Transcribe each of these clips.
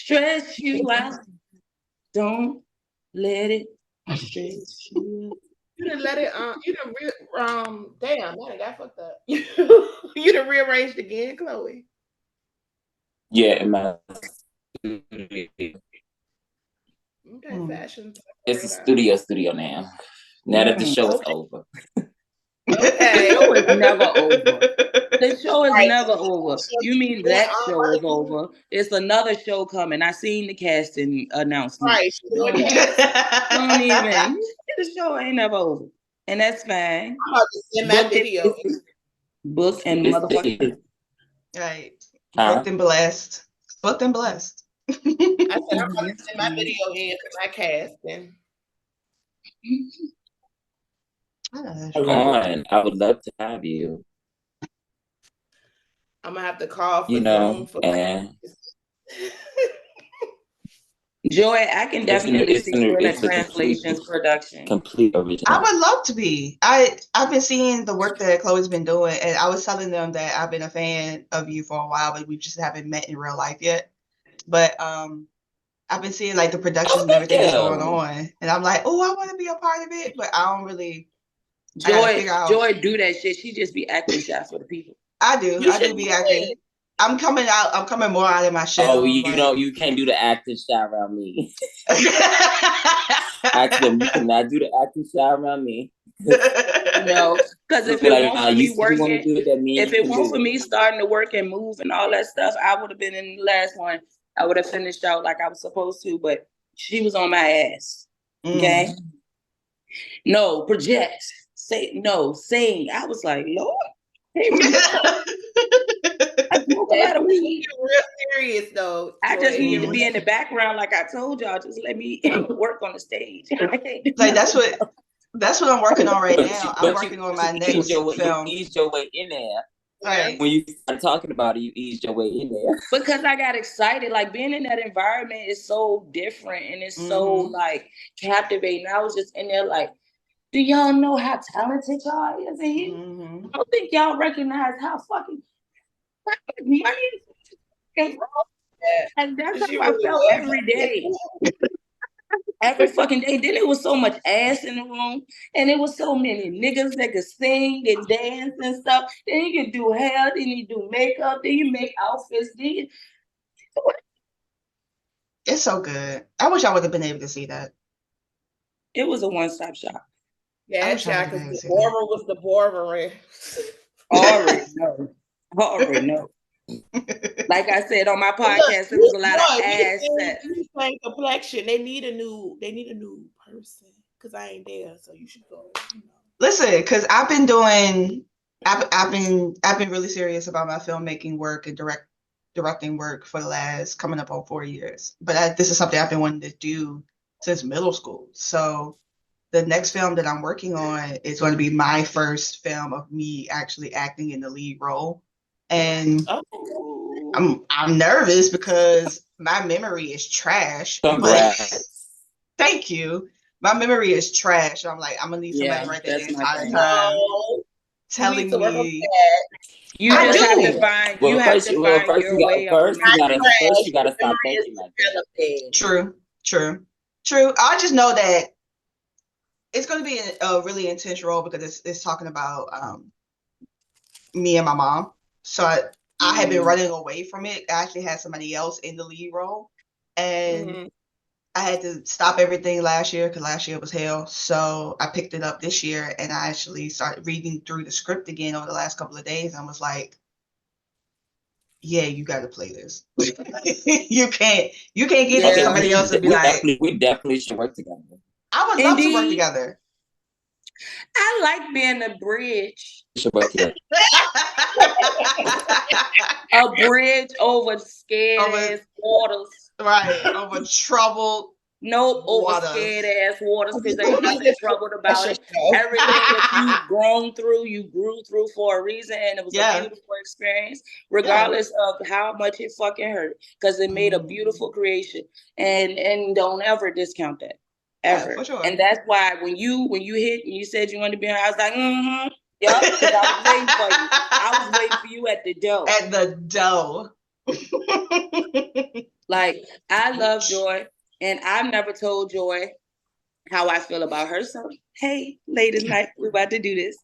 Stress you out. Don't let it stress you out. You didn't let it. You done damn, man, I got fucked up. You done rearranged again, Chloe. Yeah, in my Okay, fashion. it's a studio now. Now that the show is over. The Okay. show is never over. The show is Right. never over. You mean that show is over? It's another show coming. I seen the casting announcement. Right. Don't even. The show ain't never over, and that's fine. I'm about to send my Book video. book and motherfucker. Right. Huh? Booked and blessed. Booked and blessed. I said I'm about to send my video in for my casting. Come on, I would love to have you. I'm gonna have to call for You know, Zoom for and Joy, I can definitely see you in a it's a translations production. complete original. I would love to be. I've been seeing the work that Chloe's been doing, and I was telling them that I've been a fan of you for a while, but we just haven't met in real life yet. But I've been seeing like the productions and everything that's going on, and I'm like, oh, I want to be a part of it, but I don't really. Joy do that shit. She just be acting shy for the people. I do be acting. I'm coming more out of my shell. Oh, you can't do the acting shy around me. Actually, you cannot do the acting shy around me. No, because if it won't for me working, if it won't for me starting to work and move and all that stuff, I would have been in the last one. I would have finished out like I was supposed to, but she was on my ass. Okay? No, project. Say no, sing. I was like, Lord. I smoke a lot of weed. Real serious though. I just need to be in the background, like I told y'all. Just let me work on the stage. Like that's what I'm working on right now. I'm working on my next film. You eased your way in there. Right. When you start talking about it, you eased your way in there. Because I got excited. Like being in that environment is so different and it's so like captivating. I was just in there like, do y'all know how talented y'all is in here? I don't think y'all recognize how fucking money is. And that's how I felt every day. Every fucking day. Then it was so much ass in the room, and it was so many niggas that could sing and dance and stuff. Then you could do hair, then you do makeup, then you make outfits. It's so good. I wish I would have been able to see that. It was a one-stop shop. Yeah, because the border was the bordering. Already know. Like I said on my podcast, it was a lot of ass. Same complexion. They need a new person because I ain't there, so you should go. Listen, because I've been really serious about my filmmaking work and directing work for the last coming up on 4 years. But this is something I've been wanting to do since middle school. So the next film that I'm working on is going to be my first film of me actually acting in the lead role. And I'm nervous because my memory is trash. Thank you. My memory is trash. I'm like, I'm gonna need somebody right there the entire time telling me. You just have to find. You have to find your way. First, you gotta stop thinking like that. True. I just know that it's going to be a really intense role because it's talking about me and my mom. So I had been running away from it. I actually had somebody else in the lead role, and I had to stop everything last year because last year was hell. So I picked it up this year, and I actually started reading through the script again over the last couple of days, and was like, "Yeah, you got to play this. You can't get somebody else to be like." We definitely should work together. I would love to work together. I like being a bridge. A bridge over scared waters. Right, over troubled. Over scared ass waters because ain't nothing troubled about it. Everything that you grown through, you grew through for a reason, and it was a beautiful experience, regardless of how much it fucking hurt, because it made a beautiful creation. And don't ever discount that. Ever. Yeah, for sure. And that's why when you hit and you said you wanted to be on, I was like, yup, because I was waiting for you. I was waiting for you at the door. At the door. Like, I love Joy, and I've never told Joy how I feel about her. So, hey, ladies night, we're about to do this.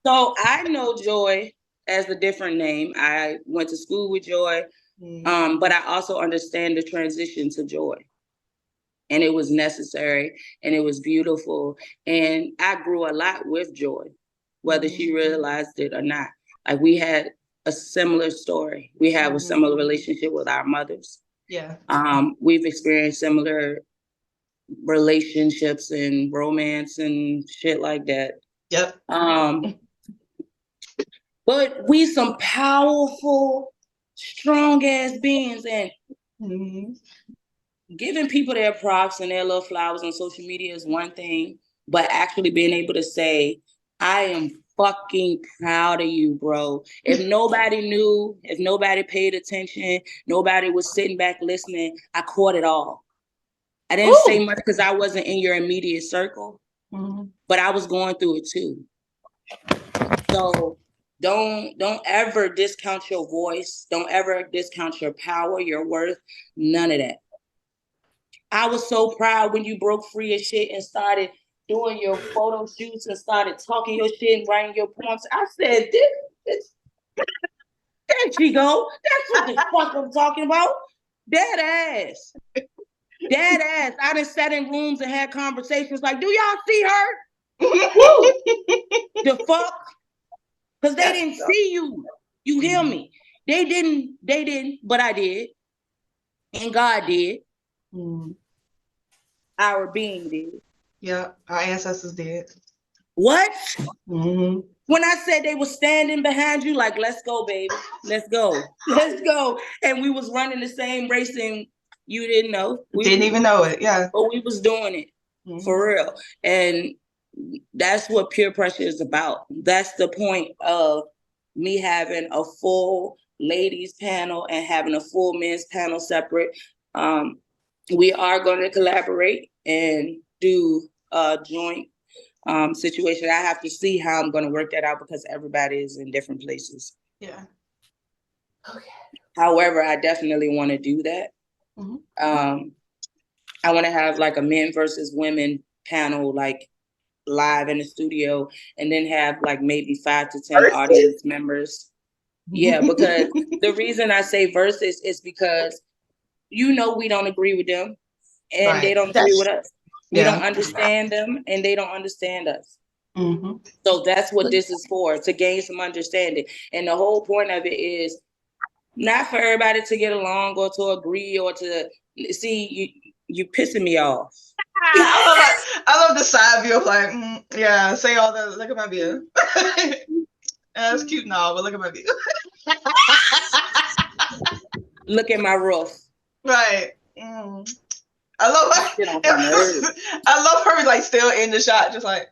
So I know Joy as a different name. I went to school with Joy, but I also understand the transition to Joy. And it was necessary, and it was beautiful. And I grew a lot with Joy, whether she realized it or not. Like, we had a similar story. We have a similar relationship with our mothers. Yeah. We've experienced similar relationships and romance and shit like that. Yep. But we some powerful, strong ass beings, and giving people their props and their little flowers on social media is one thing, but actually being able to say, I am fucking proud of you, bro. If nobody knew, if nobody paid attention, nobody was sitting back listening, I caught it all. I didn't say much because I wasn't in your immediate circle, but I was going through it too. So don't ever discount your voice. Don't ever discount your power, your worth, none of that. I was so proud when you broke free of shit and started doing your photo shoots and started talking your shit and writing your poems. I said, this there she go. That's what the fuck I'm talking about. Dead ass. Dead ass. I done sat in rooms and had conversations like, do y'all see her? The fuck? Because they didn't see you. You hear me? They didn't, but I did. And God did. Our being did. Yeah, our ancestors did. What? When I said they were standing behind you, like, let's go, baby. Let's go. Let's go. And we was running the same race and you didn't know. We didn't even know it, yeah. But we was doing it for real. And that's what peer pressure is about. That's the point of me having a full ladies panel and having a full men's panel separate. We are going to collaborate and do a joint situation. I have to see how I'm going to work that out because everybody is in different places. Yeah. Okay. However, I definitely want to do that. I want to have like a men versus women panel, like live in the studio, and then have like maybe 5 to 10 audience members. Yeah, because the reason I say versus is because, you know, we don't agree with them and they don't agree with us. We don't understand them and they don't understand us. So that's what this is for, to gain some understanding. And the whole point of it is not for everybody to get along or to agree or to see you pissing me off. I love the side view of like, yeah, say all the, look at my view. That's cute and all, but look at my view. Look at my roof. Right. I love her. I love her like still in the shot, just like,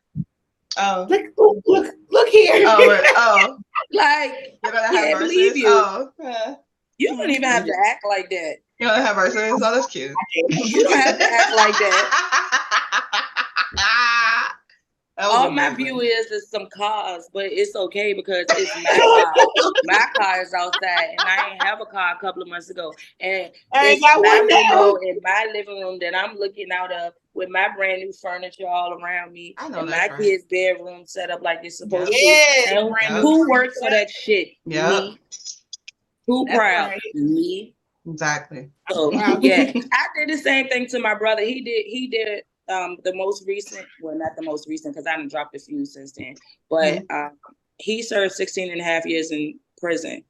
oh, look here. Oh, like, you're gonna have verses. Believe you. Oh, yeah. You don't even have to act like that. You don't have verses. Oh, that's cute. You don't have to act like that. All my view is some cars, but it's okay because it's my car. My car is outside, and I ain't have a car a couple of months ago. And it's my window in my living room that I'm looking out of with my brand new furniture all around me. I know and my kids' bedroom set up like it's supposed to. And who works for that shit? Me. Who proud? Right. Me. Exactly. So yeah, I did the same thing to my brother. He did the most recent, well, not the most recent because I done dropped a few since then, but he served 16 and a half years in prison.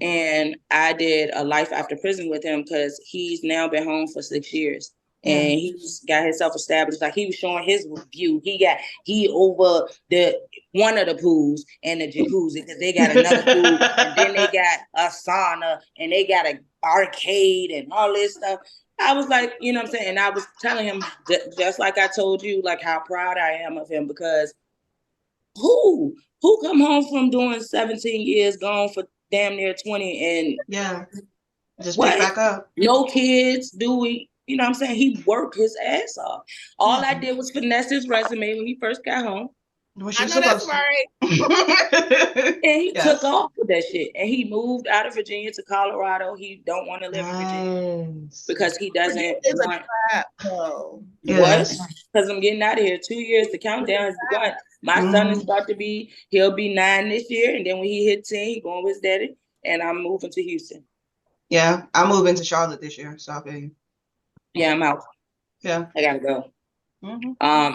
And I did a life after prison with him because he's now been home for 6 years. And he's got himself established. Like, he was showing his view. He over the one of the pools and the jacuzzi because they got another pool, and then they got a sauna and they got an arcade and all this stuff. I was like, you know what I'm saying? And I was telling him, just like I told you, like how proud I am of him, because who come home from doing 17 years, gone for damn near 20, and just pick back up. No kids, do we? You know what I'm saying? He worked his ass off. All I did was finesse his resume when he first got home. What I you know that's supposed to. right. And he Yes. took off with that shit. And he moved out of Virginia to Colorado. He don't want to live in Virginia Nice. because he doesn't It's a want trap, though. what? Yes. Because I'm getting out of here. 2 years, the countdown has begun. My son is about to he'll be 9 this year. And then when he hit 10, he going with his daddy. And I'm moving to Houston. Yeah, I'm moving to Charlotte this year, so I'll be. Yeah, I'm out. Yeah. I gotta go.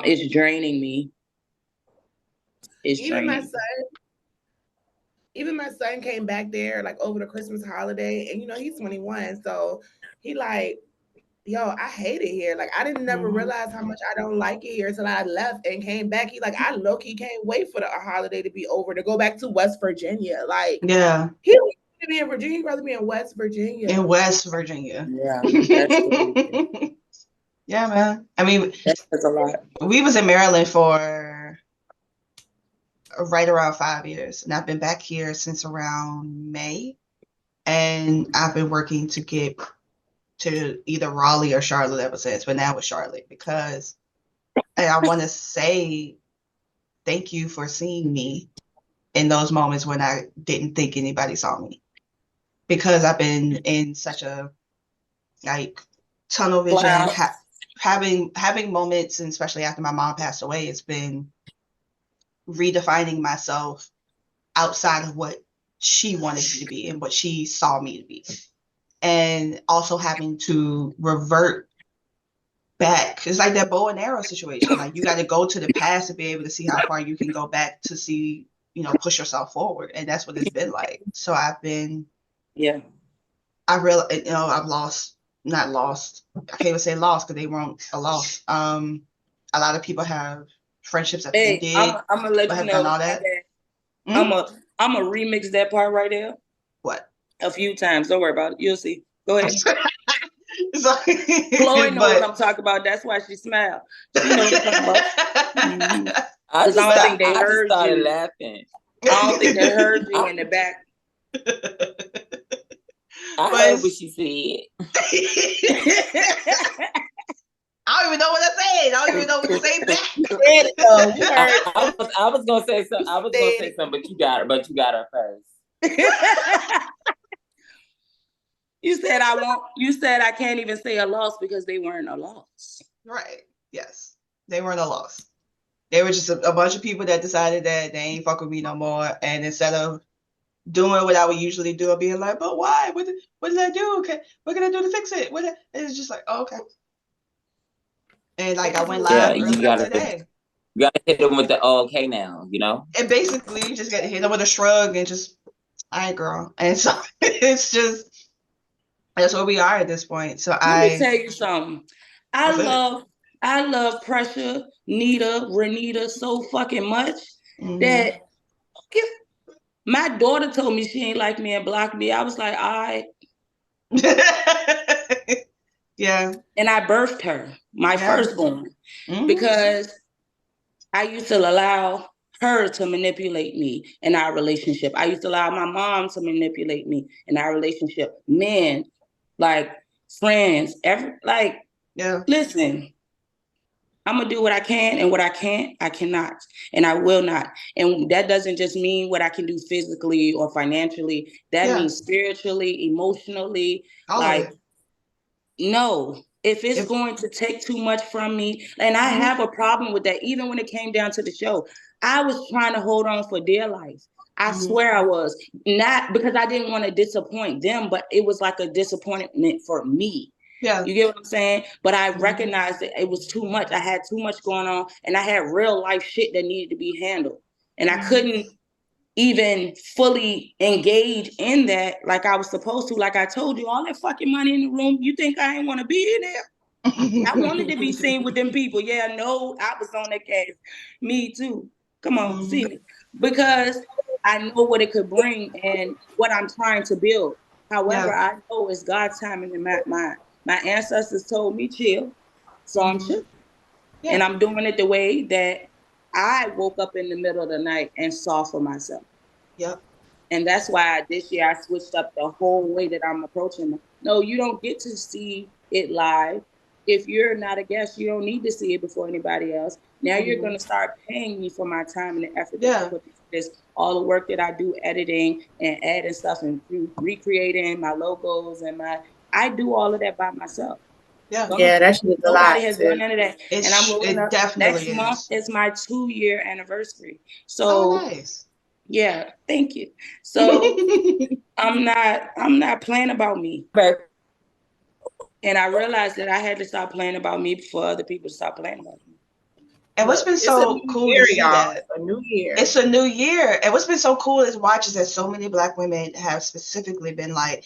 It's draining me. It's draining. Even my son came back there like over the Christmas holiday, and he's 21, so he like, yo, I hate it here. Like I didn't never realize how much I don't like it here until I left and came back. He like, I low-key can't wait for the holiday to be over to go back to West Virginia. Like, Yeah. he don't want to be in Virginia, he'd rather be in West Virginia. In West Virginia. Yeah, that's crazy. Yeah, man. I mean, that's a lot. We was in Maryland for right around 5 years, and I've been back here since around May, and I've been working to get to either Raleigh or Charlotte ever since, but now it's Charlotte because I want to say thank you for seeing me in those moments when I didn't think anybody saw me, because I've been in such a like tunnel vision, having moments, and especially after my mom passed away, it's been redefining myself outside of what she wanted me to be and what she saw me to be, and also having to revert back. It's like that bow and arrow situation. Like you got to go to the past to be able to see how far you can go back to see, push yourself forward. And that's what it's been like. So I've been, I really, I've not lost. I can't even say lost because they weren't a loss. A lot of people have friendships that ended. I'm gonna let you know all that. I'm gonna remix that part right there. What? A few times. Don't worry about it. You'll see. Go ahead. Chloe knows what I'm talking about. That's why she smiled. She knows what I'm talking about. I don't think they heard you. Laughing. I don't think they heard you in the back. I heard what she said. I don't even know what I said. I don't even know what to say back. I was gonna say something. I was gonna say something, but you got her first. You said I can't even say a loss because they weren't a loss. Right. Yes. They weren't a loss. They were just a bunch of people that decided that they ain't fuck with me no more. And instead of doing what I would usually do, I'd be like, but why? What did I do? Okay, what can I do to fix it? It's just like, oh, okay. And like I went live today. You gotta hit them with the okay now, And basically you just gotta hit them with a shrug and just, all right, girl. And so it's just, that's where we are at this point. So let me tell you something. I love Pressha, Nita, Renita so fucking much that my daughter told me she ain't like me and blocked me. I was like, all right. Yeah. And I birthed her, my firstborn, because I used to allow her to manipulate me in our relationship. I used to allow my mom to manipulate me in our relationship. Men, like friends, listen, I'm going to do what I can, and what I can't, I cannot, and I will not. And that doesn't just mean what I can do physically or financially. That means spiritually, emotionally, no. If it's going to take too much from me, and I have a problem with that, even when it came down to the show, I was trying to hold on for dear life. I swear I was. Not because I didn't want to disappoint them, but it was like a disappointment for me. Yeah. You get what I'm saying? But I recognized that it was too much. I had too much going on, and I had real life shit that needed to be handled. And I couldn't even fully engage in that like I was supposed to. Like I told you, all that fucking money in the room, you think I ain't want to be in there? I wanted to be seen with them people. Yeah, no, I was on that case. Me too. Come on, see me. Because I know what it could bring and what I'm trying to build. However, I know it's God's timing and my ancestors told me chill. So I'm chill. Yeah. And I'm doing it the way that I woke up in the middle of the night and saw for myself. Yep. And that's why this year I switched up the whole way that I'm approaching it. No, you don't get to see it live. if you're not a guest, you don't need to see it before anybody else. Now you're going to start paying me for my time and the effort that I put into this. All the work that I do editing and adding stuff and recreating my logos and I do all of that by myself. Yeah, that shit is a lot. Nobody has done none of that. And I'm rolling up. Next month is my 2-year anniversary. So nice. Yeah, thank you. So I'm not playing about me. And I realized that I had to stop playing about me for other people to stop playing about me. And what's been so cool to see that a new year. It's a new year. And what's been so cool is watch is that so many Black women have specifically been like,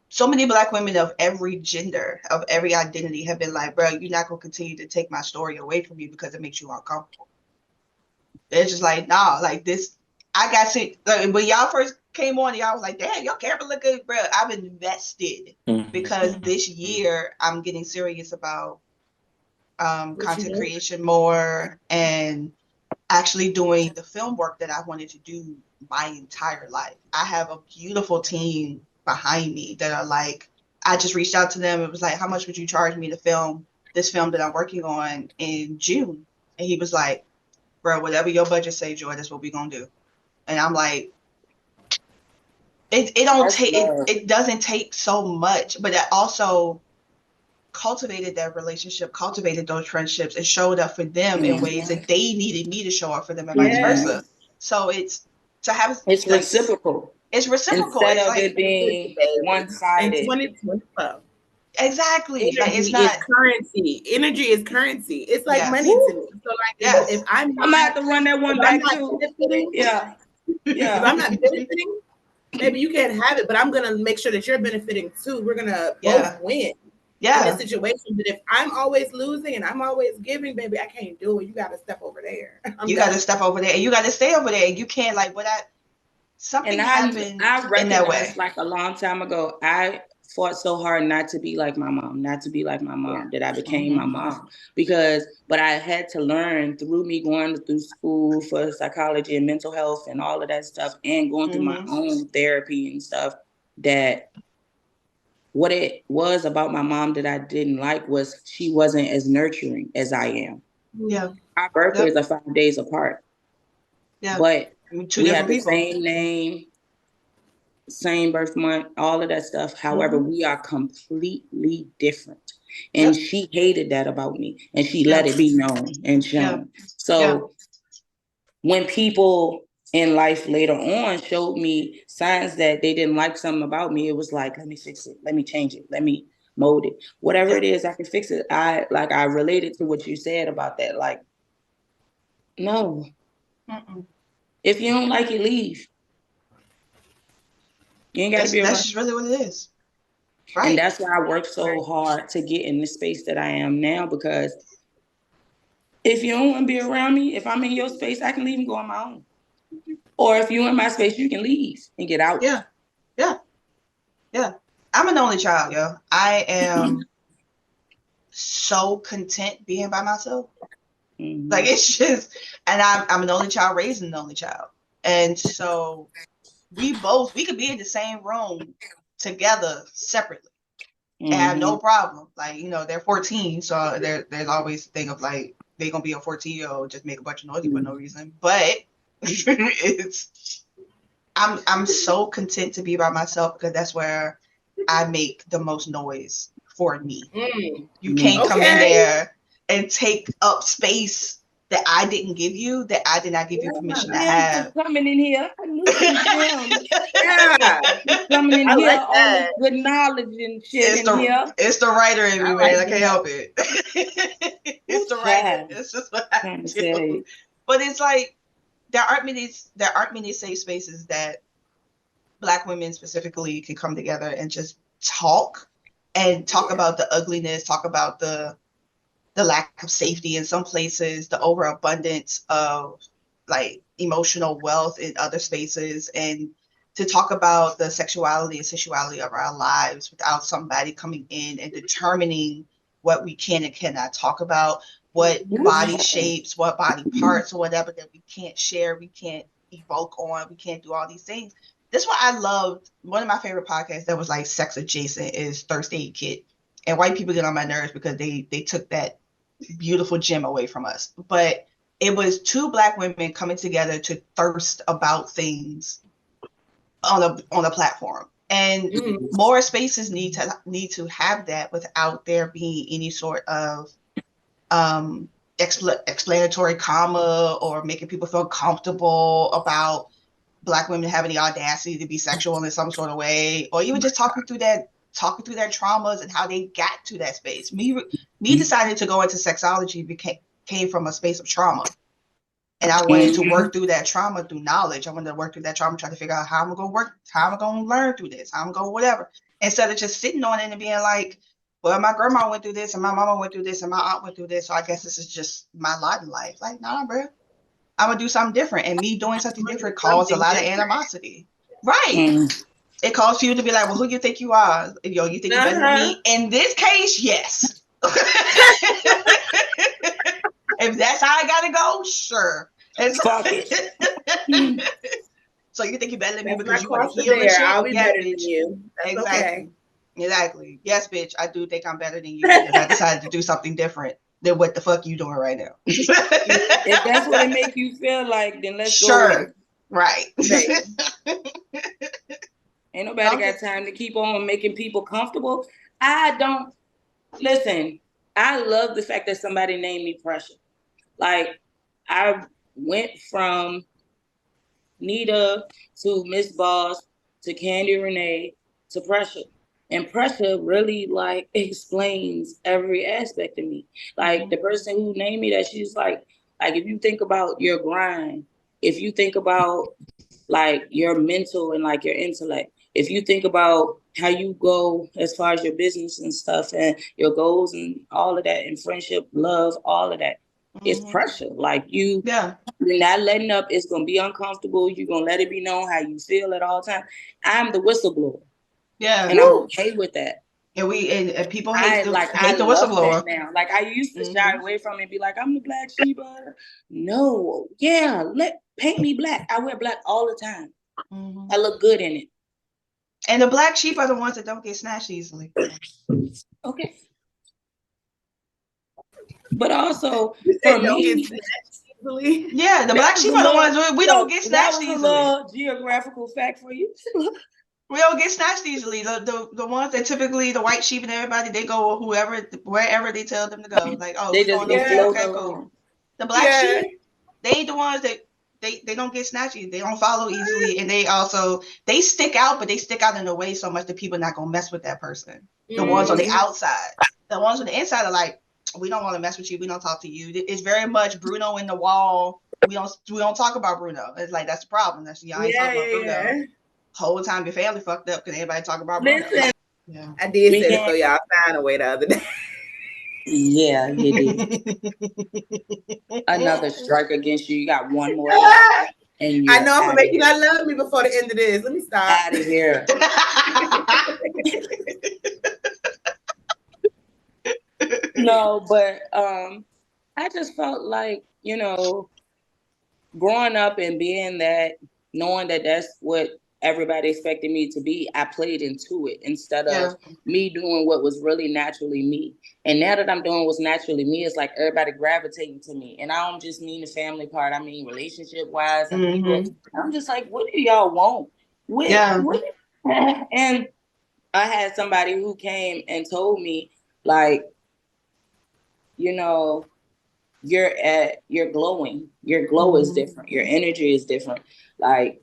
so many Black women of every gender, of every identity have been like, bro, you're not going to continue to take my story away from me because it makes you uncomfortable. It's just like, nah, like this, I got to, like, when y'all first came on, y'all was like, damn, your camera look good, bro. I've invested because this year I'm getting serious about content creation more and actually doing the film work that I wanted to do my entire life. I have a beautiful team behind me that are like, I just reached out to them. It was like, how much would you charge me to film this film that I'm working on in June? And he was like, bro, whatever your budget say, Joy, that's what we're gonna do. And I'm like, it doesn't take so much, but that also cultivated that relationship, cultivated those friendships, and showed up for them in ways that they needed me to show up for them and vice versa. So it's reciprocal. It's reciprocal. Instead it's of it being one-sided. 2012. Exactly. Energy it's not currency. Energy is currency. It's like money to me. So like if I'm gonna have to run that one back too. Yeah. If I'm not benefiting, maybe you can't have it, but I'm gonna make sure that you're benefiting too. We're gonna both win. In this situation. But if I'm always losing and I'm always giving, baby, I can't do it. You gotta step over there. You gotta step over there and you gotta stay over there. And you can't like something happened in that way. Like a long time ago, I fought so hard not to be like my mom, that I became my mom. But I had to learn through me going through school for psychology and mental health and all of that stuff and going through my own therapy and stuff that what it was about my mom that I didn't like was she wasn't as nurturing as I am. Yeah. Our birthdays are 5 days apart. Yeah. But we have the people. same name, same birth month, all of that stuff. However, we are completely different. And she hated that about me. And she let it be known and shown. So when people in life later on showed me signs that they didn't like something about me, it was like, let me fix it. Let me change it. Let me mold it. Whatever it is, I can fix it. I related to what you said about that. Like, no. If you don't like it, leave. You ain't got to be around. That's just really what it is. Right. And that's why I work so hard to get in the space that I am now, because if you don't want to be around me, if I'm in your space, I can leave and go on my own. Or if you're in my space, you can leave and get out. Yeah. I'm an only child, yo. I am so content being by myself. Like it's just, and I'm an only child raised an only child. And so we could be in the same room together separately and have no problem. Like, they're 14, so there's always the thing of like, they're gonna be a 14-year-old, just make a bunch of noise for no reason. But I'm so content to be by myself because that's where I make the most noise for me. You can't come in there and take up space that I didn't give you, that I did not give you permission to have. Coming in here, I knew coming in here, all this good knowledge and shit here. It's the writer in me, man. I can't help it. It's the writer. It's just what I do. But it's like there aren't many safe spaces that Black women specifically can come together and just talk about the ugliness, talk about the lack of safety in some places, the overabundance of like emotional wealth in other spaces, and to talk about the sexuality and sensuality of our lives without somebody coming in and determining what we can and cannot talk about, what body shapes, what body parts or whatever that we can't share, we can't evoke on, we can't do all these things. That's why I loved one of my favorite podcasts that was like sex adjacent is Thirst Aid Kit. and white people get on my nerves because they took that beautiful gem away from us. But it was two Black women coming together to thirst about things on a platform. And more spaces need to have that without there being any sort of explanatory comma or making people feel comfortable about Black women having the audacity to be sexual in some sort of way, or even just talking through their traumas and how they got to that space. Me deciding to go into sexology came from a space of trauma. And I wanted to work through that trauma through knowledge. I wanted to work through that trauma, try to figure out how I'm going to work, how I'm going to learn through this, how I'm going to whatever. Instead of just sitting on it and being like, well, my grandma went through this and my mama went through this and my aunt went through this. So I guess this is just my lot in life. Like, nah, bro, I'm going to do something different. And me doing something different caused a lot of animosity. Right. It caused people to be like, well, who you think you are? You think you're better than me? In this case, yes. If that's how I gotta go, sure. Fuck it. So you think you're better than me because you want to heal and shit? I'll be better than bitch. you. That's exactly. Okay. Exactly. Yes, bitch. I do think I'm better than you because I decided to do something different than what the fuck you doing right now. If that's what it make you feel like, then let's go. Sure. Right. Ain't nobody got time to keep on making people comfortable. Listen, I love the fact that somebody named me Pressha. Like, I went from Nita to Miss Boss to Candy Renee to Pressha. And Pressha really like explains every aspect of me. Like the person who named me that, she's like if you think about your grind, if you think about like your mental and like your intellect, if you think about how you go as far as your business and stuff and your goals and all of that and friendship, love, all of that, it's Pressha. Like you're not letting up. It's going to be uncomfortable. You're going to let it be known how you feel at all times. I'm the whistleblower. Yeah. And I'm okay with that. And people hate the whistleblower now. Like I used to shy away from it and be like, I'm the black sheep. No. Yeah. Paint me black. I wear black all the time. I look good in it. And the black sheep are the ones that don't get snatched easily. Okay. But also for me, yeah, the black sheep are the ones we don't get snatched easily. That was a little geographical fact for you. We don't get snatched easily. The ones that typically the white sheep and everybody, they go wherever they tell them to go. Like, oh, they just okay, cool. The black sheep, they ain't the ones that they don't get snatched easily. They don't follow easily, and they stick out, but they stick out in a way so much that people are not gonna mess with that person. The ones on the outside, the ones on the inside are like, we don't want to mess with you. We don't talk to you. It's very much Bruno in the wall. We don't talk about Bruno. It's like that's the problem. That's y'all ain't talking about Bruno. Yeah. Whole time your family fucked up because everybody talk about Bruno. Yeah. I did say this so y'all sign away the other day. Yeah, you did. Another strike against you. You got one more. And I know I'm gonna make you not love me before the end of this. Let me stop. Out of here. No, but I just felt like, growing up and knowing that that's what everybody expected me to be, I played into it instead of me doing what was really naturally me. And now that I'm doing what's naturally me, it's like everybody gravitating to me. And I don't just mean the family part, I mean relationship wise and people. I'm just like, what do y'all want? And I had somebody who came and told me, like, you're glowing. Your glow is different. Your energy is different. Like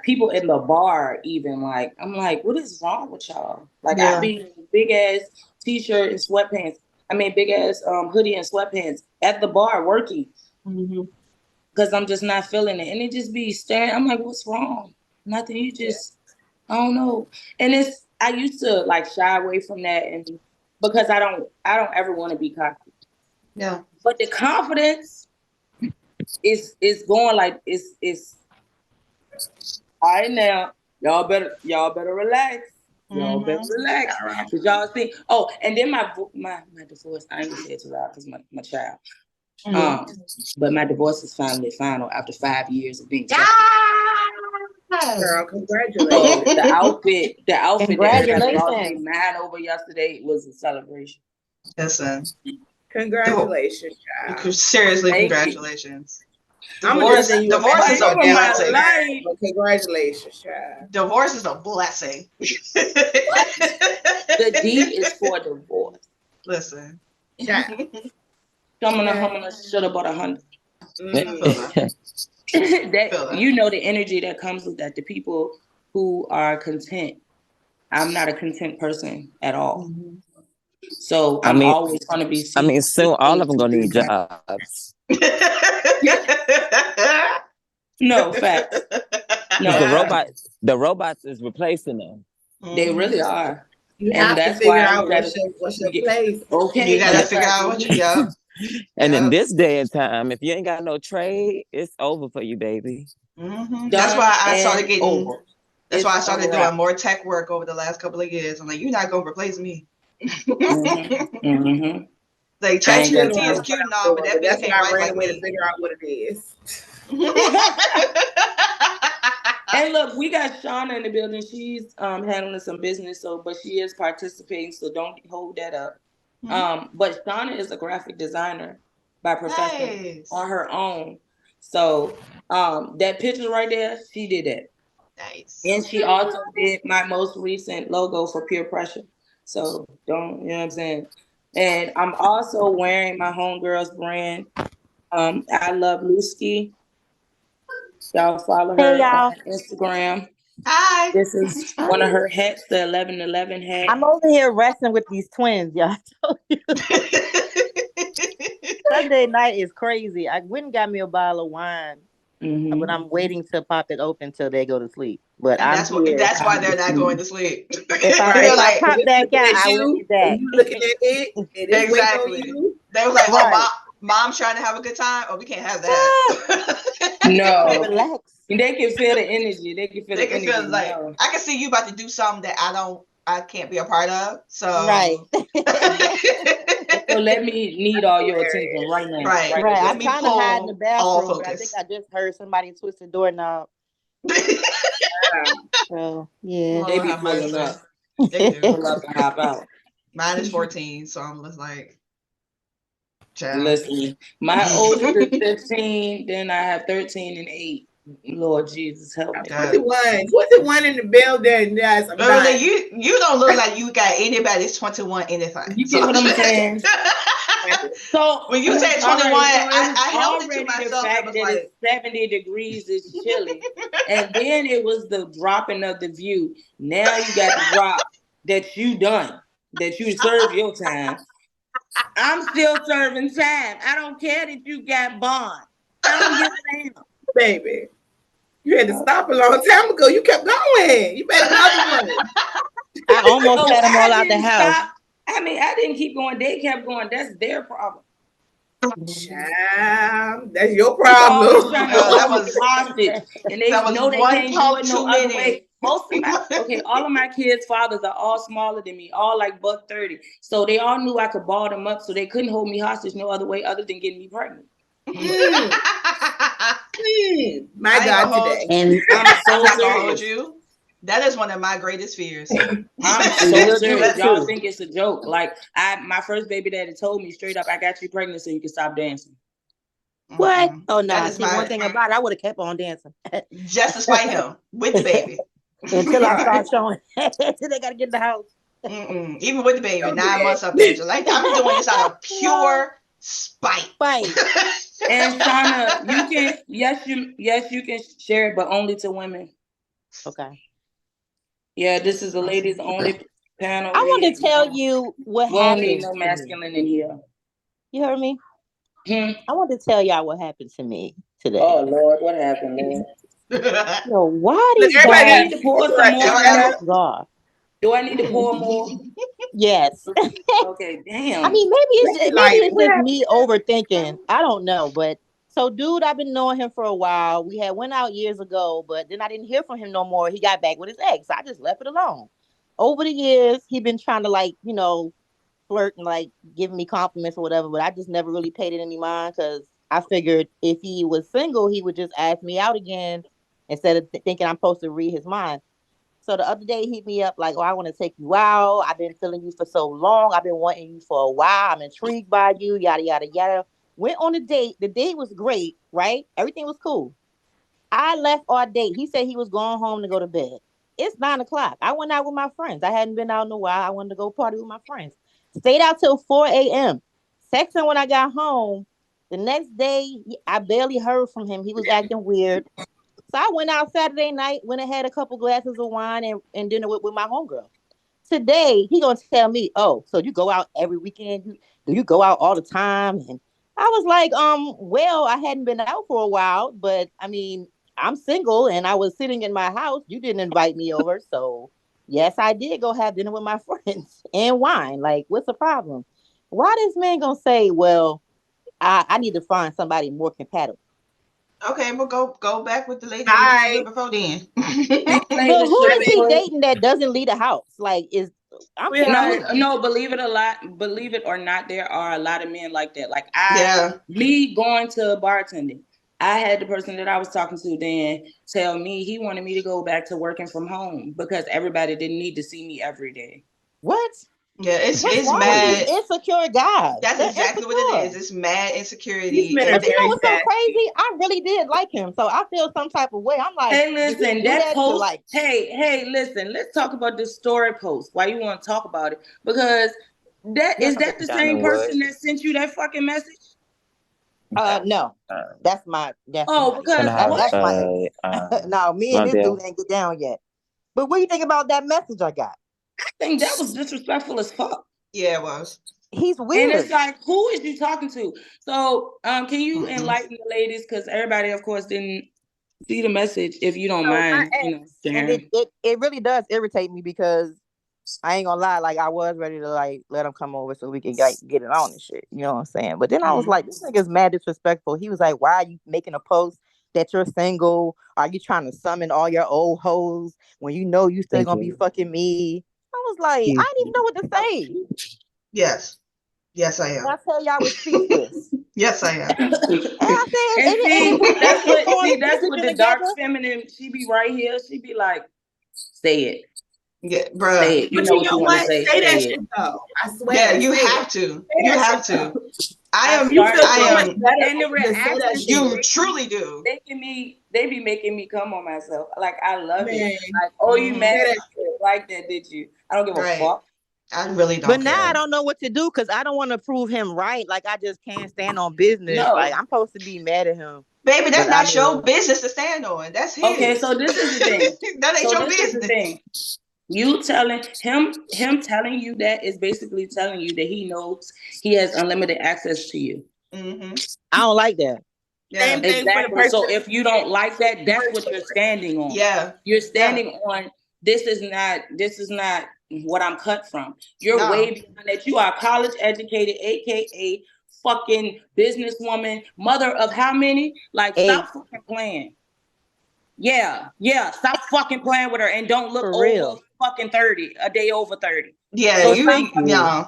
people in the bar, even like, I'm like, what is wrong with y'all? Like I be big ass t-shirt and sweatpants. I mean, big ass hoodie and sweatpants at the bar working. Because I'm just not feeling it. And it just be staring. I'm like, what's wrong? Nothing. You just, I don't know. And I used to like shy away from that, and because I don't ever want to be cocky. Yeah. But the confidence is going like it's all right now. Y'all better relax. Y'all better relax. Cause y'all see. Oh, and then my divorce. I ain't gonna say it too loud because my child. But my divorce is finally final after 5 years of being. Girl, Oh, congratulations. the outfit that everybody lost their Congratulations. mind over yesterday was a celebration. Listen, Congratulations, child. seriously, Thank you. congratulations. I'm gonna just say you a Divorce bad is a for my blessing. life. But congratulations, child. Divorce is a blessing. The D is for divorce. Listen. Child. Someone should have bought 100. That you know the energy that comes with that. The people who are content. I'm not a content person at all. So I'm always going to be. Soon all of them gonna need jobs. No facts. No, the robots is replacing them. They really are. You And have to that's figure why out what's your place. Okay, you gotta figure out what you got. And in this day and time, if you ain't got no trade, it's over for you, baby. That's why I started getting. Over. That's why I started doing more tech work over the last couple of years. I'm like, you're not gonna replace me. Like ChatGPT is cute and all, but that bitch can't write like me. To figure out what it is. Hey, look, we got Shauna in the building. She's handling some business, but she is participating, so don't hold that up. But Shauna is a graphic designer by profession on her own. So that picture right there, she did that. Nice. And she also did my most recent logo for Pure Pressure. So you know what I'm saying? And I'm also wearing my homegirl's brand. I love Lusky. Y'all follow her on Instagram. Hi. This is one of her hats, the 1111 hat. I'm over here wrestling with these twins, y'all. Sunday night is crazy. I went and got me a bottle of wine, but I'm waiting to pop it open till they go to sleep. But that's why they're not going to sleep. If I pop back out, I will be back. You looking at it? Exactly. They was like, oh, mom's trying to have a good time. Oh, we can't have that. No. Relax. They can feel the energy. They can feel like I can see you about to do something that I can't be a part of. So right. So let me need all your attention right now. Right. I'm trying to hide in the bathroom, but I think I just heard somebody twist the doorknob. So yeah, they be pulling up. They do. Pull up and hop out. Mine is 14, so I'm just like, child. Listen, my oldest is 15, then I have 13 and 8. Lord Jesus, help me. 21 in the building. Yes, you don't look like you got anybody's 21 anything. You get what I'm saying? So when you say 21, I held it to myself. The fact that it's 70 degrees is chilly, and then it was the dropping of the view. Now you got the drop that you done, that you served your time. I'm still serving time. I don't care that you got bond. I don't give a damn, baby. You had to stop a long time ago. You kept going. You better another one. I almost had them all out the house. Stop. I mean, I didn't keep going. They kept going. That's their problem. Child, that's your problem. That was hostage, and they know they can't do it no other way. All of my kids' fathers are all smaller than me, all like $130. So they all knew I could ball them up, so they couldn't hold me hostage no other way other than getting me pregnant. My God, today. And I'm so not gonna hold serious. you. That is one of my greatest fears. I'm so serious. Y'all think it's a joke. Like my first baby daddy told me straight up, I got you pregnant so you can stop dancing. What? Oh no! See, one thing about it, I would have kept on dancing. Just to spite him with the baby. Until I start showing. Until they gotta get in the house. Even with the baby, 9 months up there. Like I'm doing this out of pure spite. And Shauna, you can share it, but only to women. Okay. Yeah, this is the ladies only panel. I want to tell you what happened. We don't need no masculine in here. You heard me? I want to tell y'all what happened to me today. Oh Lord, what happened, Lord? Yo, why these guys need to pour some more? God. Do I need to pour more? Yes. Okay, damn. I mean, maybe it's just me overthinking. I don't know, but so dude, I've been knowing him for a while. We had went out years ago, but then I didn't hear from him no more. He got back with his ex. I just left it alone. Over the years, he been trying to flirt and giving me compliments or whatever, but I just never really paid it any mind because I figured if he was single, he would just ask me out again instead of thinking I'm supposed to read his mind. So the other day he hit me up like, "Oh, I want to take you out. I've been feeling you for so long. I've been wanting you for a while. I'm intrigued by you. Yada yada yada." Went on a date. The date was great, right? Everything was cool. I left our date. He said he was going home to go to bed. It's 9 o'clock. I went out with my friends. I hadn't been out in a while. I wanted to go party with my friends. Stayed out till 4 a.m. Texting when I got home. The next day, I barely heard from him. He was acting weird. So I went out Saturday night, went and had a couple glasses of wine and dinner with my homegirl. Today, he gonna tell me, "Oh, so you go out every weekend? Do you go out all the time?" And I was like, well, I hadn't been out for a while, but I mean, I'm single and I was sitting in my house. You didn't invite me over, so yes, I did go have dinner with my friends and wine. Like, what's the problem? Why this man gonna say, well, I need to find somebody more compatible? Okay, we'll go back with the lady that was doing good before then. But who is he dating that doesn't leave the house? Like, I'm no, believe it or not, there are a lot of men like that. Like me going to bartending, I had the person that I was talking to then tell me he wanted me to go back to working from home because everybody didn't need to see me every day. What? Yeah, it's mad. Insecure guys. That's exactly what it is. It's mad insecurity. But you know what's so crazy? I really did like him, so I feel some type of way. I'm like, hey, listen, that post. Like, hey, listen. Let's talk about this story post. Why you want to talk about it? Because is that the same person that sent you that fucking message? No, that's my. Because that's my. No, me and this dude ain't get down yet. But what do you think about that message I got? I think that was disrespectful as fuck. Yeah, it was. He's weird. And it's like, who is you talking to? So, can you enlighten the ladies? Because everybody, of course, didn't see the message. If you don't mind, sharing. And it really does irritate me because I ain't gonna lie, like I was ready to like let him come over so we can get it on and shit. You know what I'm saying? But then I was like, this nigga's mad disrespectful. He was like, why are you making a post that you're single? Are you trying to summon all your old hoes when you know you still gonna be fucking me? I was like, I didn't even know what to say. Yes, I am. I tell you, I was speechless. Yes, I am. And I said, that's what the dark feminine. She be right here. She be like, say it. Yeah, bro. Say it. You know what you want to say. Say that shit though. I swear. Yeah, you have to. You have to. I am. You feel so much better. And the reaction, you truly do. They be making me come on myself. Like I love it. Like, oh, you mad like that? Did you? I don't give a fuck. I really don't. But now I don't know what to do because I don't want to prove him right. Like I just can't stand on business. No. Like I'm supposed to be mad at him. Baby, that's not your business to stand on. That's his. Okay, so this is the thing. That ain't your business. Is the thing. You telling him telling you that is basically telling you that he knows he has unlimited access to you. Mm-hmm. I don't like that. Yeah, exactly. So if you don't like that, that's what you're standing on. Yeah, you're standing on. This is not what I'm cut from. You're way beyond that. You are college educated, aka fucking businesswoman, mother of how many? Like, stop fucking playing. Yeah. Stop fucking playing with her and don't look over fucking 30, a day over 30. Yeah, so you're but I'm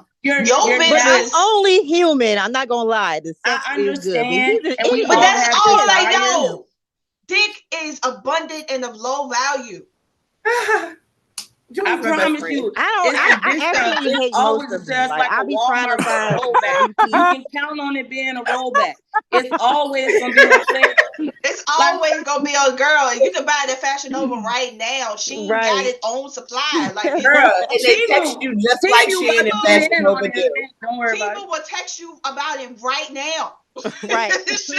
only human. I'm not gonna lie. The sex I understand. Is good. But that's all I know. Dick is abundant and of low value. I promise you. I actually hate most of them. Like, I be trying to find rollback. You can count on it being a rollback. It's always gonna be on sale. It's always gonna be a girl, and you can buy that Fashion Nova right now. She got its own supply. Like, girl, and they text you just like she and Fashion Nova do. Don't worry about it. People will text you about it right now. Right.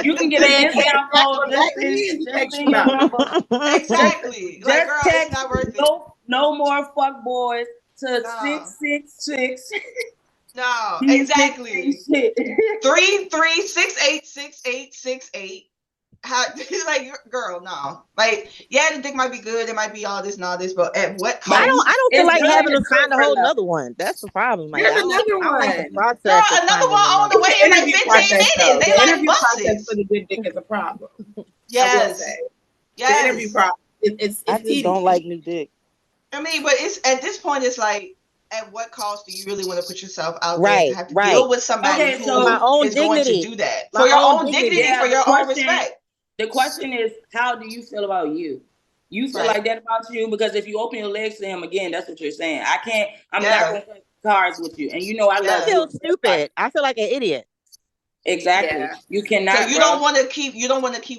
You can get a discount code exactly. Like, girl, it's not worth it. No more fuck boys to 666. No, exactly. 33686868. How, like, girl, no. Like, yeah, the dick might be good. It might be all this and all this, but at what cost? I don't feel like having to find a whole another one. That's the problem. Like, there's another one. Girl, another one on the way in like 15 minutes. They like buses. For the good dick is a problem. Yes. Yes. The interview problem. I just don't like new dick. I mean, but it's at this point, it's like, at what cost do you really want to put yourself out there to have to deal with somebody who is going to do that? For your own dignity, for your own respect. The question is, how do you feel about you? You feel like that about you because if you open your legs to him again, that's what you're saying. I'm not going to play cards with you. And you know I love I feel you. stupid. I feel like an idiot. Exactly. Yeah. You cannot. So you don't want to keep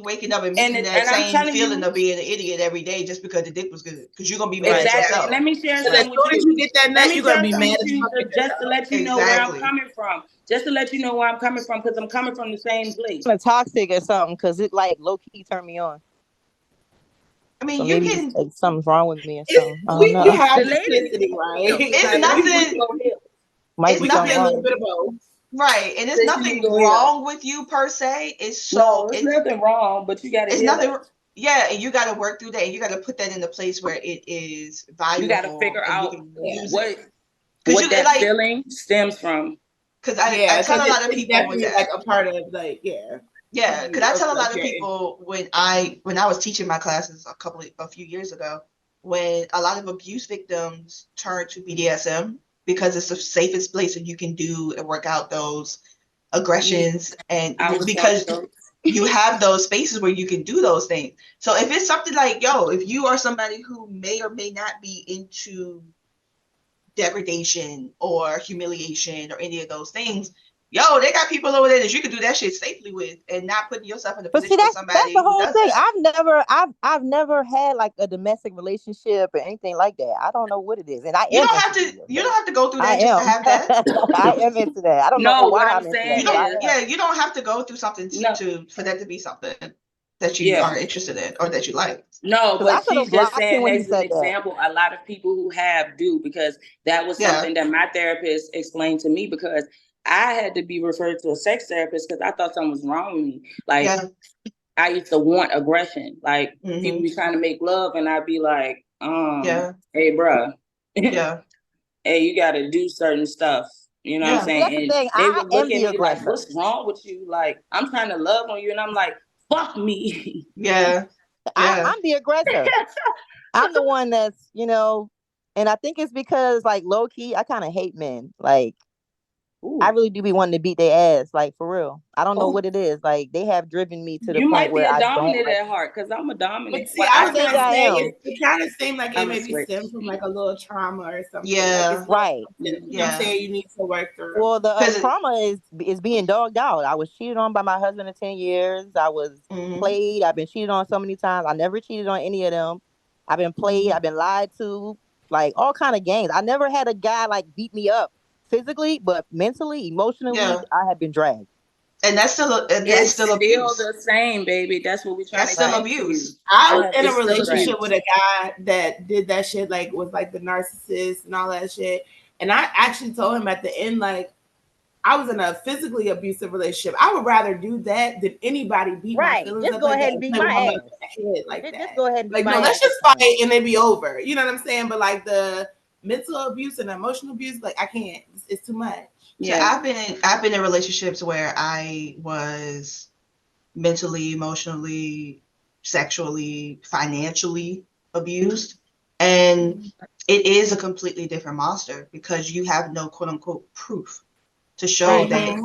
waking up and missing that I'm same telling feeling you, of being an idiot every day just because the dick was good. Because you're gonna be mad at exactly. yourself. Let me share As something with soon as you get that nut, you're gonna be mad as fuck at just to let you know where I'm Exactly. coming from. Just to let you know where I'm coming from because I'm coming from the same place. I'm toxic or something because it like low key turned me on. I mean, So you maybe can. something's wrong with me or something. I don't We know. have The ladies, toxicity, right? It's Like, nothing. Might It's be we can something be a nothing. little wrong. bit of both. Right, and it's That you need nothing to hear. wrong with you per se. It's nothing wrong, but you got to it's hear nothing. that. Yeah, and you got to work through that, and you got to put that in a place where it is You got to valuable figure and you out can use what it. Because you that like, feeling stems from. because I tell a lot of it's people definitely that. like a part of like Yeah, because I tell a like lot of people when I was teaching my classes a few years ago, when a lot of abuse victims turn to BDSM because it's the safest place that you can do and work out those aggressions, and I was because you have those spaces where you can do those things. So if it's something like, if you are somebody who may or may not be into degradation or humiliation or any of those things, they got people over there that you can do that shit safely with and not putting yourself in a But see, position with that's somebody the who whole does thing. that. I've never had like a domestic relationship or anything like that. I don't know what it is, and I You am don't into have to BDSM. you don't have to go through I that just to am. have that. I am into that. I don't know No, what why I'm I'm into that, saying but I am. You don't have to go through something for that to be something that you are interested in or that you like. No, Because I but could she's have just blocked him saying when he as an said that. example, a lot of people who have do because that was something that my therapist explained to me because I had to be referred to a sex therapist because I thought something was wrong with me. Like I used to want aggression. Like people be trying to make love and I'd be like, hey, bruh. Hey, you got to do certain stuff. You know what I'm saying? That's the thing. They I would look am at the me like, aggressor. what's wrong with you? Like, I'm trying to love on you. And I'm like, fuck me. I'm the aggressor. I'm the one that's, and I think it's because like low key, I kind of hate men. Like, I really do be wanting to beat their ass, like for real. I don't know what it is. Like they have driven me to the You point might be where a I don't dominant like. at heart because I'm a dominant. But see, I was think gonna I say am. it kind of seemed like it maybe switch. stem from like a little trauma or something. Yeah. Like it's Right. You know what I'm saying? You need to work through. Well, the trauma is being dogged out. I was cheated on by my husband in 10 years. I was played. I've been cheated on so many times. I never cheated on any of them. I've been played. I've been lied to. Like all kind of games. I never had a guy like beat me up physically, but mentally, emotionally, I have been dragged. And that's still it's still abuse. The same, baby. That's what we're trying to still abuse. I was in a relationship with a guy that did that shit, like was like the narcissist and all that shit. And I actually told him at the end, like, I was in a physically abusive relationship. I would rather do that than anybody beat my feelings just up go like ahead that and beat my ass. like that. Just go ahead and beat like, my no, ass. let's just fight and it be over. You know what I'm saying? But like the mental abuse and emotional abuse, like I can't. It's too much. Yeah, I've been in relationships where I was mentally, emotionally, sexually, financially abused, and it is a completely different monster because you have no quote unquote proof to show that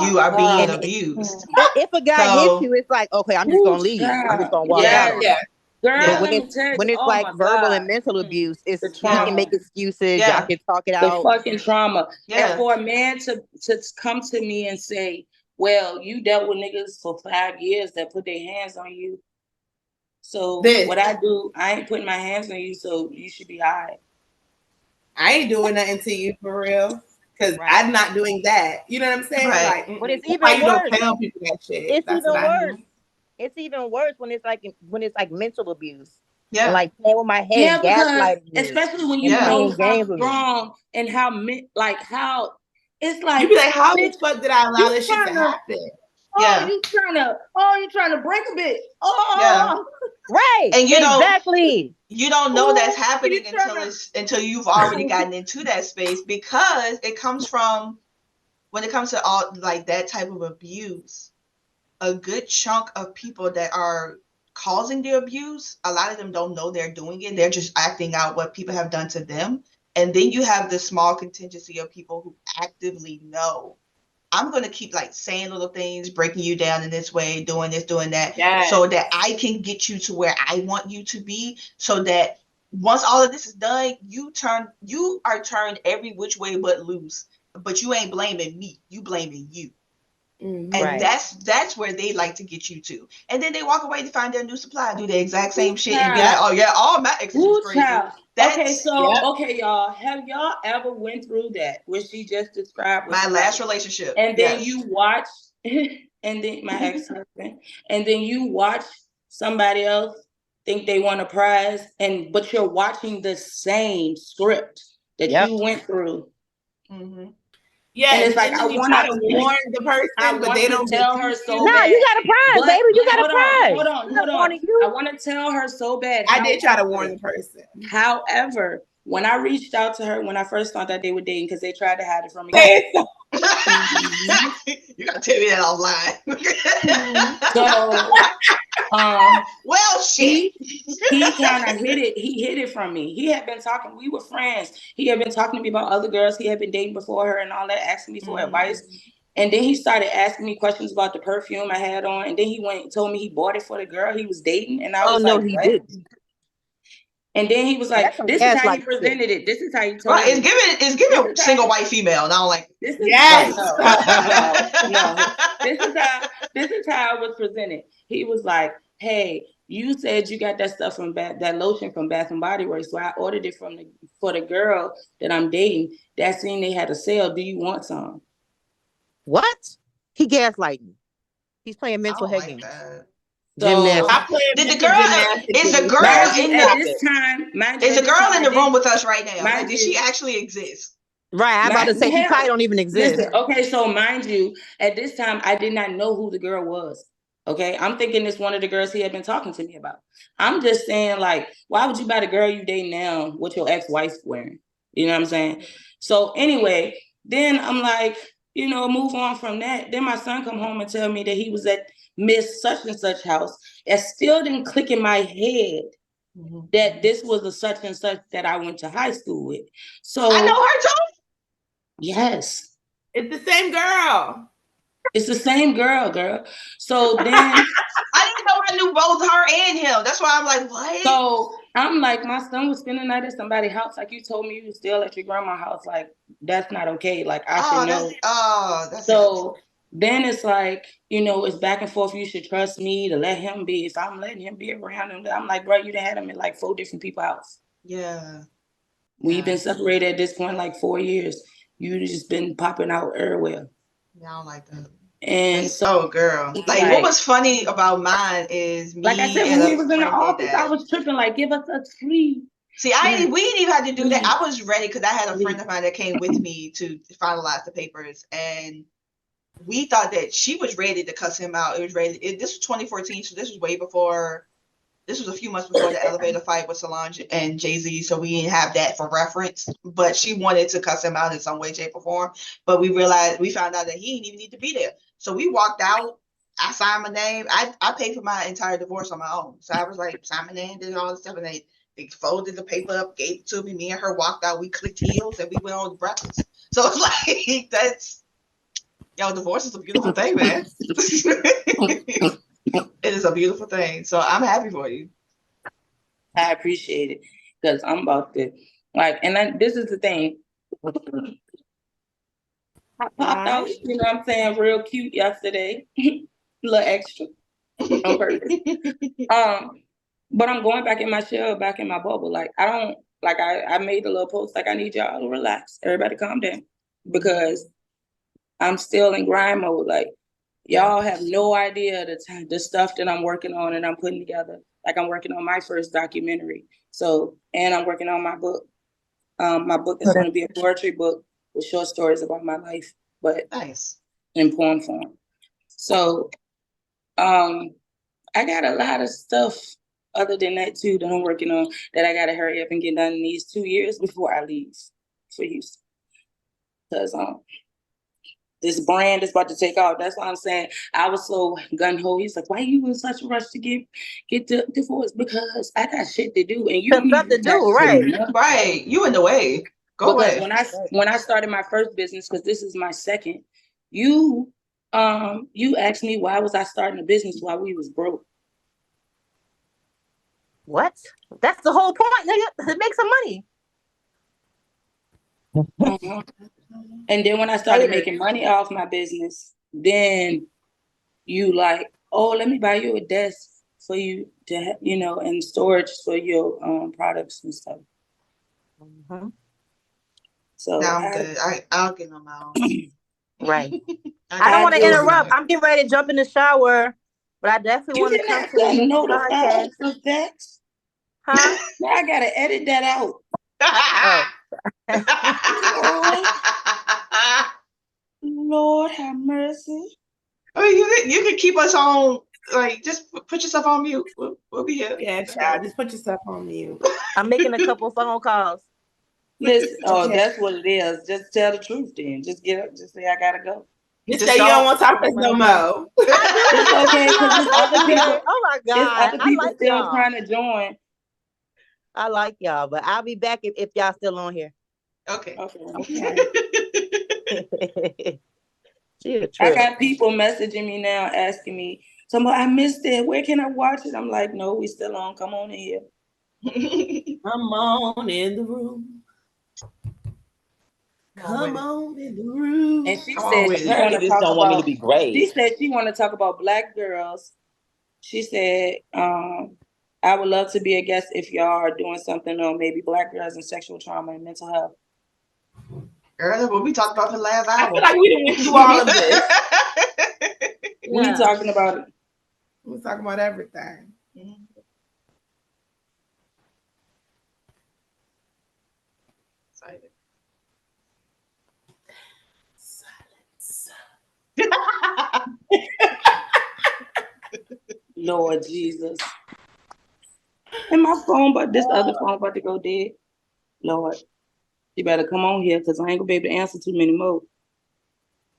you are being abused. If a guy hits you, it's like, okay, I'm just gonna leave. I'm just gonna walk out on it. Girl, but when it's like verbal and mental abuse, it's you can make excuses. Y'all can talk it out. The fucking trauma. And for a man to come to me and say, well, you dealt with niggas for 5 years that put their hands on you. So what I do, I ain't putting my hands on you, so you should be all right. I ain't doing nothing to you for real. Because I'm not doing that. You know what I'm saying? Right. Like, but it's even why worse. You don't tell people that shit. It's That's even worse. It's even worse when it's like mental abuse. Yeah. And like playing with my head, gaslighting me, especially when you know how strong and how it's like you be like, how the fuck did I allow this shit to happen? You trying to break a bit. Right. And you exactly. You don't know that's happening until you've already gotten into that space, because it comes from, when it comes to all like that type of abuse, a good chunk of people that are causing the abuse, a lot of them don't know they're doing it. They're just acting out what people have done to them. And then you have the small contingency of people who actively know I'm going to keep like saying little things, breaking you down in this way, doing this, doing that, Yes. so that I can get you to where I want you to be, so that once all of this is done, you are turned every which way but loose. But you ain't blaming me. You blaming you. Mhm. And Right. that's where they like to get you to. And then they walk away to find their new supply, do the exact same shit, and be child. like, oh yeah, all my exes was Ooh, crazy. child. That's Okay, so Yep. okay, y'all. Have y'all ever went through that what she just described with my somebody? last relationship. And then Yes. you watch, and then my ex-husband, and then you watch somebody else think they want a prize, but you're watching the same script that Yep. you went through. Mm-hmm. Yeah, And it's like, then I you wanna- try to warn the person, I but want they to don't tell believe her so you. No, bad. you got a prize, baby. You got a prize. Hold I'm on. not warning you. I want to tell her so bad. I did try to warn the person. However, when I reached out to her when I first found out they were dating, because they tried to hide it from me. You gotta tell me that offline. So, well, shit. he kind of hid it. He hid it from me. He had been talking. We were friends. He had been talking to me about other girls he had been dating before her and all that, asking me for advice. And then he started asking me questions about the perfume I had on. And then he went and told me he bought it for the girl he was dating. And I was no, like, he what? didn't. And then he was like, this is how he presented it. This is how he told Right, me. it's giving single white female. And I don't like This is Yes. no. This is how it was presented. He was like, "Hey, you said you got that stuff from that lotion from Bath and Body Works, so I ordered it for the girl that I'm dating. That seen they had a sale. Do you want some?" What? He gaslighting. He's playing I mental don't head like games. that. Gymnastics. Stop playing Did the mental girl gymnastics is the with girl this in at the this time? is the girl in the room with us right now? Like, Mind did you- she actually exist? Right. I'm about to say she probably don't even exist. Listen, okay, so mind you, at this time I did not know who the girl was. Okay, I'm thinking it's one of the girls he had been talking to me about. I'm just saying, like, why would you buy the girl you date now what your ex-wife's wearing? You know what I'm saying? So anyway, then I'm like, move on from that. Then my son come home and tell me that he was at Miss such and such house. It still didn't click in my head that this was a such and such that I went to high school with. So I know her too. Yes. It's the same girl. It's the same girl. So then I didn't know I knew both her and him. That's why I'm like, what? So I'm like, my son was spending the night at somebody's house. Like, you told me you was still at your grandma's house. Like, that's not okay. Like, I should know. That's so then it's like, it's back and forth. You should trust me to let him be. If I'm letting him be around him, I'm like, bro, you done had him in like 4 different people's house. Yeah. We've been separated at this point like 4 years. You just been popping out everywhere. Yeah, I don't like that. And so, girl, like what was funny about mine is me. Like I said, when we was in the office, I was tripping. Like, give us a treat. See, we didn't even have to do that. I was ready because I had a friend of mine that came with me to finalize the papers, and we thought that she was ready to cuss him out. It was ready. This was 2014, so this was way before. This was a few months before the elevator fight with Solange and Jay-Z, so we didn't have that for reference. But she wanted to cuss him out in some way, shape, or form. But we found out that he didn't even need to be there. So we walked out. I signed my name. I paid for my entire divorce on my own. So I was like, signed my name, did all this stuff, and they folded the paper up, gave it to me. Me and her walked out. We clicked heels, and we went on breakfast. So it's like, divorce is a beautiful thing, man. It is a beautiful thing. So I'm happy for you. I appreciate it because I'm about to this is the thing. I popped out, what I'm saying, real cute yesterday. A little extra on purpose. But I'm going back in my shell, back in my bubble. Like, I made a little post, like, I need y'all to relax. Everybody calm down. Because I'm still in grind mode. Like, y'all have no idea the stuff that I'm working on and I'm putting together. Like, I'm working on my first documentary. So, and I'm working on my book. My book is going to be a poetry book with short stories about my life, but in poem form. So, I got a lot of stuff other than that too that I'm working on that I got to hurry up and get done in these 2 years before I leave for Houston. Because this brand is about to take off. That's why I'm saying I was so gung-ho. He's like, why are you in such a rush to get the divorce? Because I got shit to do. And you don't stuff to do, right? Right. You in the way. Go away. When I started my first business, because this is my second, You asked me why was I starting a business while we was broke. What? That's the whole point, nigga. To make some money. Uh-huh. And then when I started making money off my business, then you like, oh, let me buy you a desk for you to, and storage for your products and stuff. Mm-hmm. So now I'm good. I'll get on my own. Right. I don't want to interrupt. I'm getting ready to jump in the shower, but I definitely want to come to the podcast. For that? Huh? Now I gotta edit that out. Lord have mercy. I mean, you can keep us on. Like, just put yourself on mute. We'll be here. Yeah, child. Just put yourself on mute. I'm making a couple phone calls. Listen, that's what it is. Just tell the truth then. Just get up. Just say I gotta go. Just say you don't want to talk to us no more. It's okay because there's other people. Oh my God. There's other people like still y'all. trying to join. I like y'all, but I'll be back if y'all still on here. Okay. I got people messaging me now asking me, I missed it. Where can I watch it? I'm like, no, we still on. Come on in here. Come on in the room. Come on in the room. And she said she want to talk about. Me to be great. She said she want to talk about Black girls. She said, I would love to be a guest if y'all are doing something on maybe Black girls and sexual trauma and mental health. Girl, that's what we talked about for the last hour. I feel like we didn't do all of this. We talking about it. We're talking about everything. Mm-hmm. Silence. Lord Jesus. And my phone, but this other phone about to go dead. Lord, you better come on here because I ain't gonna be able to answer too many more.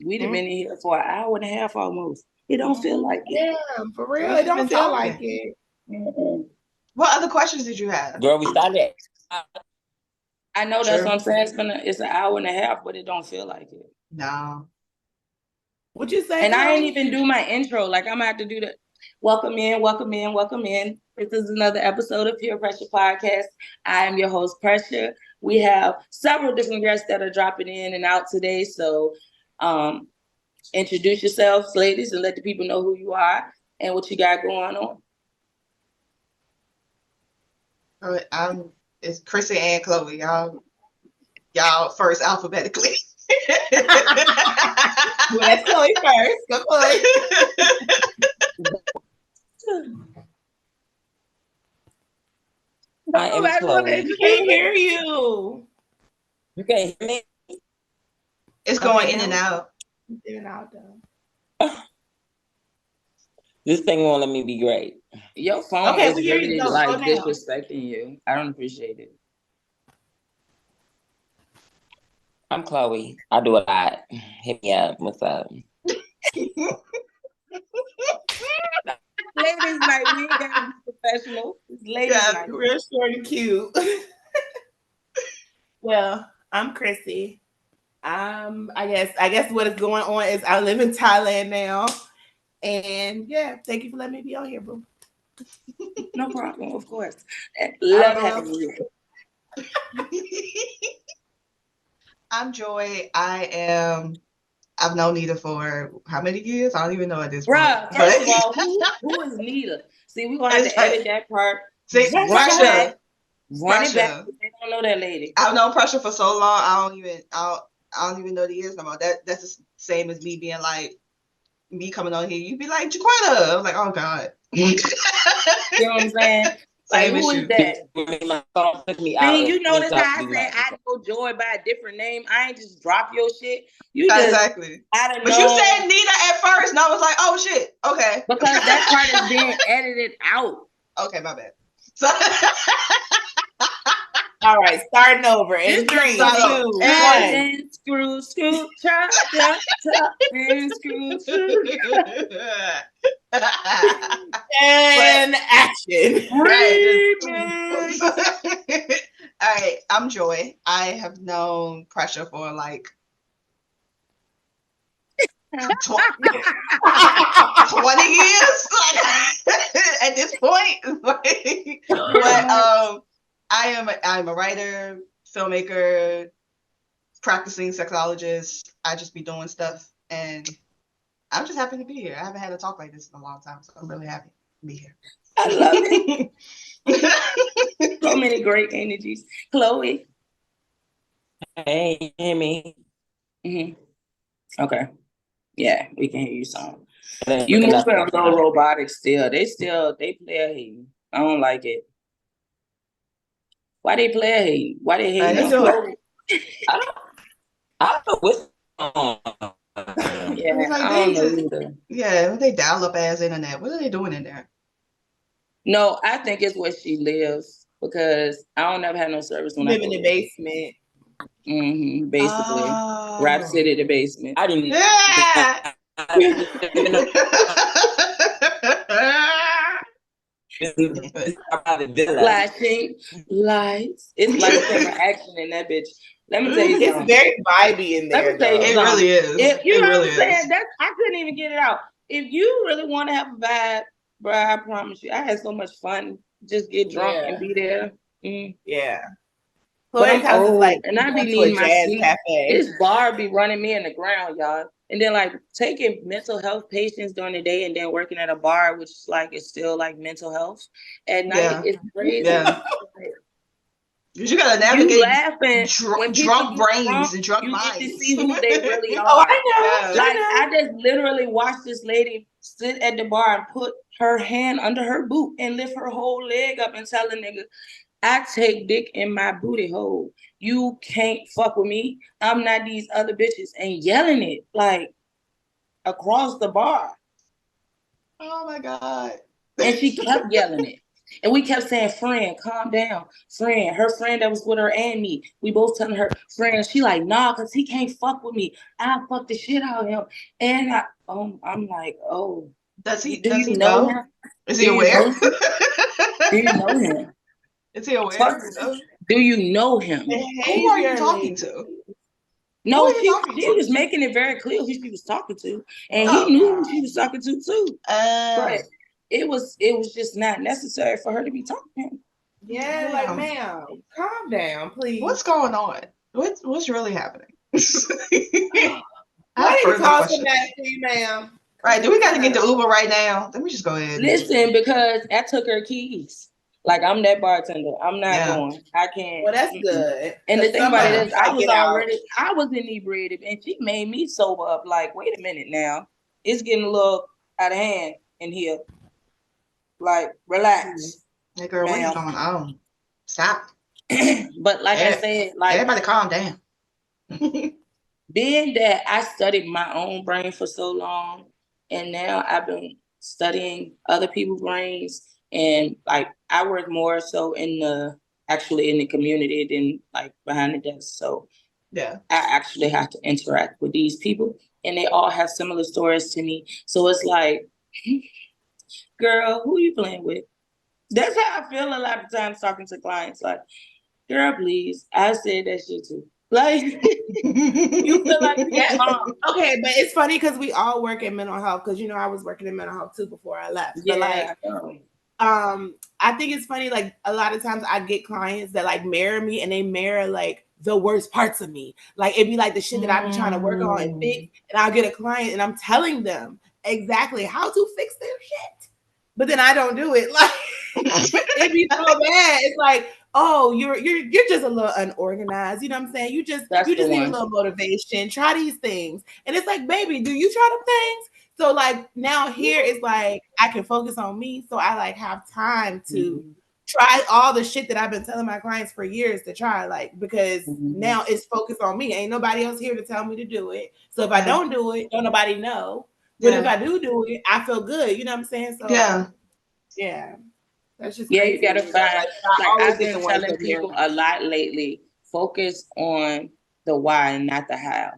We've been in here for an hour and a half almost. It don't feel like it. Yeah, for real. It don't feel like it. Mm-mm. What other questions did you have? Girl, we started. I know that's what I'm saying. It's an hour and a half, but it don't feel like it. No. What you say? And I ain't even do my intro. Like I'm gonna have to do that. Welcome in, welcome in, welcome in. This is another episode of Pure Pressure Podcast. I am your host, Pressha. We have several different guests that are dropping in and out today. So introduce yourselves, ladies, and let the people know who you are and what you got going on. It's Chrissy and Chloe. Y'all first alphabetically. Well, that's Chloe first. Go Chloe. I am Chloe. You can't hear you. You can't hear me? It's going in and out. In and out, though. This thing won't let me be great. Your phone is really go, like disrespecting you. I don't appreciate it. I'm Chloe. I do a lot. Hit me up. What's up? Ladies night, we ain't gotta be professional. It's ladies night. Real short and cute. Well, I'm Chrissy. I guess what is going on is I live in Thailand now. And yeah, thank you for letting me be on here, boo. No problem, of course. Love having you. I'm Joy. I've known Nita for how many years? I don't even know at this point. First of all, who is Nita? See, we're gonna have to edit that part. See, Pressha. Run it back. They don't know that lady. I've known Pressha for so long. I don't even know the years no more. That's the same as me being like me coming on here. You'd be like Jaquetta. I'm like, oh God. You know what I'm saying? Like, who is that? See, you notice how I said I know Joy by a different name. I ain't just drop your shit. You just exactly. I don't know. But you said Nita at first, and I was like, oh shit, okay. Because that part is being edited out. Okay, my bad. So all right, starting over in 3, 2, 1. And screw, chop, and screw. And action. All right, I'm Joy. I have known Pressha for like 20 years at this point. But I'm a writer, filmmaker, practicing sexologist. I just be doing stuff, and I'm just happy to be here. I haven't had a talk like this in a long time, so I'm really happy to be here. I love it. So many great energies. Chloe. Hey, hear me? Okay. Yeah, we can hear you some. You You moving a little robotic still. They player hating. I don't like it. Why they player hating? Why they hating? I don't know what's on. Yeah, like I don't know either. Yeah, they dial up ass internet. What are they doing in there? No, I think it's where she lives because I don't ever have no service when I live in the basement. Basically, Rap City, the basement. I didn't. Flashing lights. It's like camera action in that bitch. Let me tell you something. It's very vibey in there. It really is. You know what I'm saying? I couldn't even get it out. If you really want to have a vibe, bro, I promise you, I had so much fun. Just get drunk and be there. Yeah. But I'm old, like, and I be needing my sleep. This bar be running me in the ground, y'all. And then like taking mental health patients during the day and then working at a bar, which is like it's still like mental health. At night, it's crazy. Yeah. You gotta navigate. You laughing when drunk brains and drunk minds. You get to see who they really are. Oh, I know. Like I just literally watched this lady sit at the bar and put her hand under her boot and lift her whole leg up and tell the nigga, I take dick in my booty hole. You can't fuck with me. I'm not these other bitches. And yelling it like across the bar. Oh my God. And she kept yelling it. And we kept saying, friend, calm down. Friend, her friend that was with her and me. We both telling her, friend, she like, nah, because he can't fuck with me. I'll fuck the shit out of him. And I'm like, oh. Does he know him? Is he aware? Do you know him? Is he aware? Do you know him? Who are you talking to? No, she was making it very clear who she was talking to. And he knew who she was talking to too. But it was just not necessary for her to be talking to him. Yeah, like, ma'am, calm down, please. What's going on? What's really happening? Why did you call so bad for you, ma'am? Right, do we got to get the Uber right now? Let me just go ahead. Listen, because I took her keys. Like, I'm that bartender. I'm not going. I can't. Well, that's good. And the thing about it is, I was inebriated, and she made me sober up. Like, wait a minute now. It's getting a little out of hand in here. Like, relax. Hey, girl, what's going on? Stop. But like I said, like, everybody calm down. Being that I studied my own brain for so long, and now I've been studying other people's brains, and like I work more so in the community than like behind the desk. So I actually have to interact with these people, and they all have similar stories to me. So it's like, girl, who you playing with? That's how I feel a lot of times talking to clients. Like, girl, please, I said that shit too. Like, you feel like you get mom. Okay, but it's funny because we all work in mental health. Because I was working in mental health too before I left. But I think it's funny. Like a lot of times I get clients that like mirror me, and they mirror like the worst parts of me. Like it'd be like the shit that I be trying to work on and fix, and I'll get a client and I'm telling them exactly how to fix their shit, but then I don't do it. Like it'd be so bad. It's like, oh, you're just a little unorganized. You know what I'm saying? You just need a little motivation. Try these things. And it's like, baby, do you try them things? So like now here it's like I can focus on me. So I like have time to try all the shit that I've been telling my clients for years to try, like, because now it's focused on me. Ain't nobody else here to tell me to do it. So if I don't do it, don't nobody know. But if I do it, I feel good. You know what I'm saying? So yeah. That's just crazy. You gotta find. Like I've been telling people a lot lately. Focus on the why and not the how.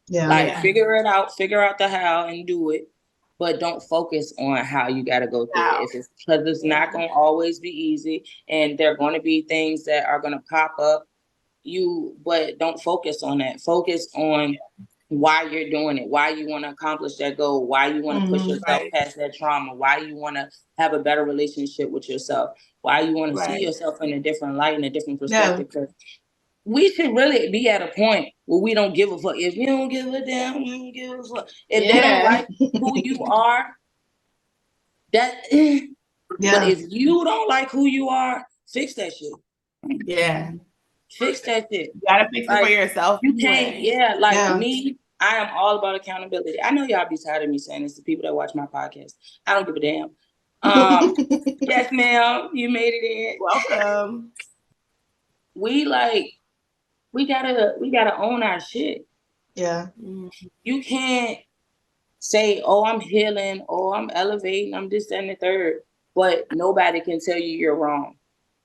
Yeah. Like figure it out. Figure out the how and do it, but don't focus on how you gotta go through it. If it's because it's not gonna always be easy, and there are gonna be things that are gonna pop up. But don't focus on that. Focus on why you're doing it, why you want to accomplish that goal, why you want to push yourself past that trauma, why you want to have a better relationship with yourself, why you want to see yourself in a different light, in a different perspective. Because we should really be at a point where we don't give a fuck. If you don't give a damn, you don't give a fuck. If they don't like who you are, that. But if you don't like who you are, fix that shit. Yeah. Fix that shit. You gotta fix it for yourself. You can't, me, I am all about accountability. I know y'all be tired of me saying this to people that watch my podcast. I don't give a damn. Yes, ma'am, you made it in. Welcome. We gotta own our shit. Yeah. You can't say, oh, I'm healing, oh, I'm elevating, I'm this and the third, but nobody can tell you you're wrong.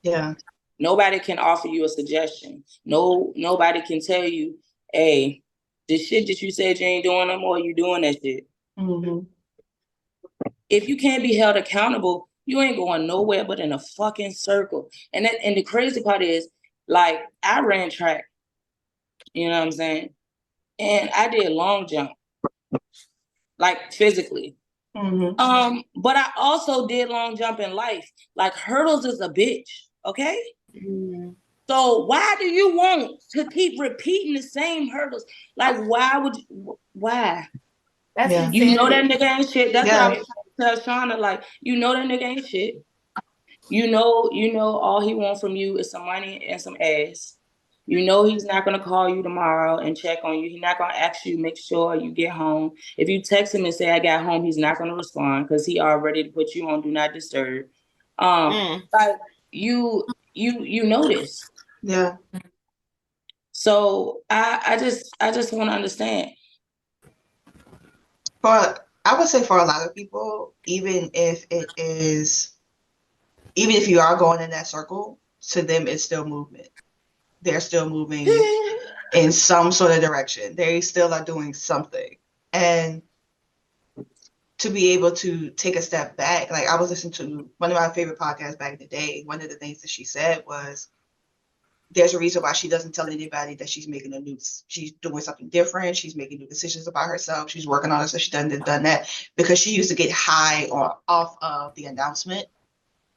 Yeah. Nobody can offer you a suggestion. Nobody can tell you, hey, the shit that you said you ain't doing no more, you doing that shit. Mm-hmm. If you can't be held accountable, you ain't going nowhere but in a fucking circle. And the crazy part is, like, I ran track. You know what I'm saying? And I did long jump, like physically. Mm-hmm. But I also did long jump in life. Like, hurdles is a bitch, okay? So why do you want to keep repeating the same hurdles? Like, why? That's You know that nigga ain't shit. That's what I was trying to tell Shauna. Like, you know that nigga ain't shit. You know all he wants from you is some money and some ass. You know he's not gonna call you tomorrow and check on you. He's not gonna ask you, make sure you get home. If you text him and say I got home, he's not gonna respond because he already put you on do not disturb. Like you know this. Yeah. So I just want to understand. I would say for a lot of people, even if you are going in that circle, to them it's still movement. They're still moving in some sort of direction. They still are doing something. And to be able to take a step back, like I was listening to one of my favorite podcasts back in the day. One of the things that she said was, there's a reason why she doesn't tell anybody that she's doing something different. She's making new decisions about herself. She's working on herself. She's done that because she used to get high or off of the announcement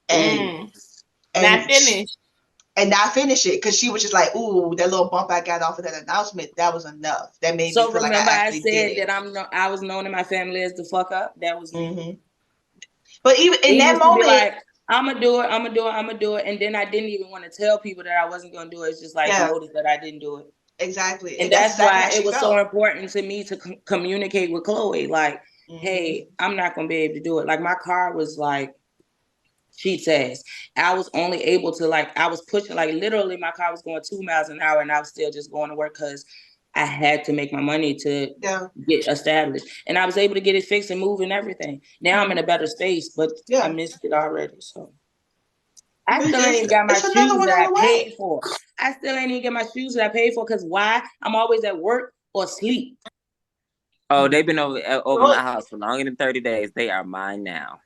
and not finish it because she was just like, ooh, that little bump I got off of that announcement, that was enough. That made me feel like I actually did it. I was known in my family as the fuck up. That was me. But even in that moment, like, I'm gonna do it, and then I didn't even want to tell people that I wasn't gonna do it. It's just like notice that I didn't do it. Exactly, and that's why it was so important to me to communicate with Chloe. Like, hey, I'm not gonna be able to do it. Like, my car was like cheats ass. I was only able to, like, I was pushing, like, literally my car was going 2 miles an hour and I was still just going to work because I had to make my money to get established. And I was able to get it fixed and move and everything. Now I'm in a better space, but I missed it already. So I still ain't even got my shoes that I paid for. I still ain't even get my shoes that I paid for because why? I'm always at work or sleep. Oh, they've been over my house for longer than 30 days. They are mine now.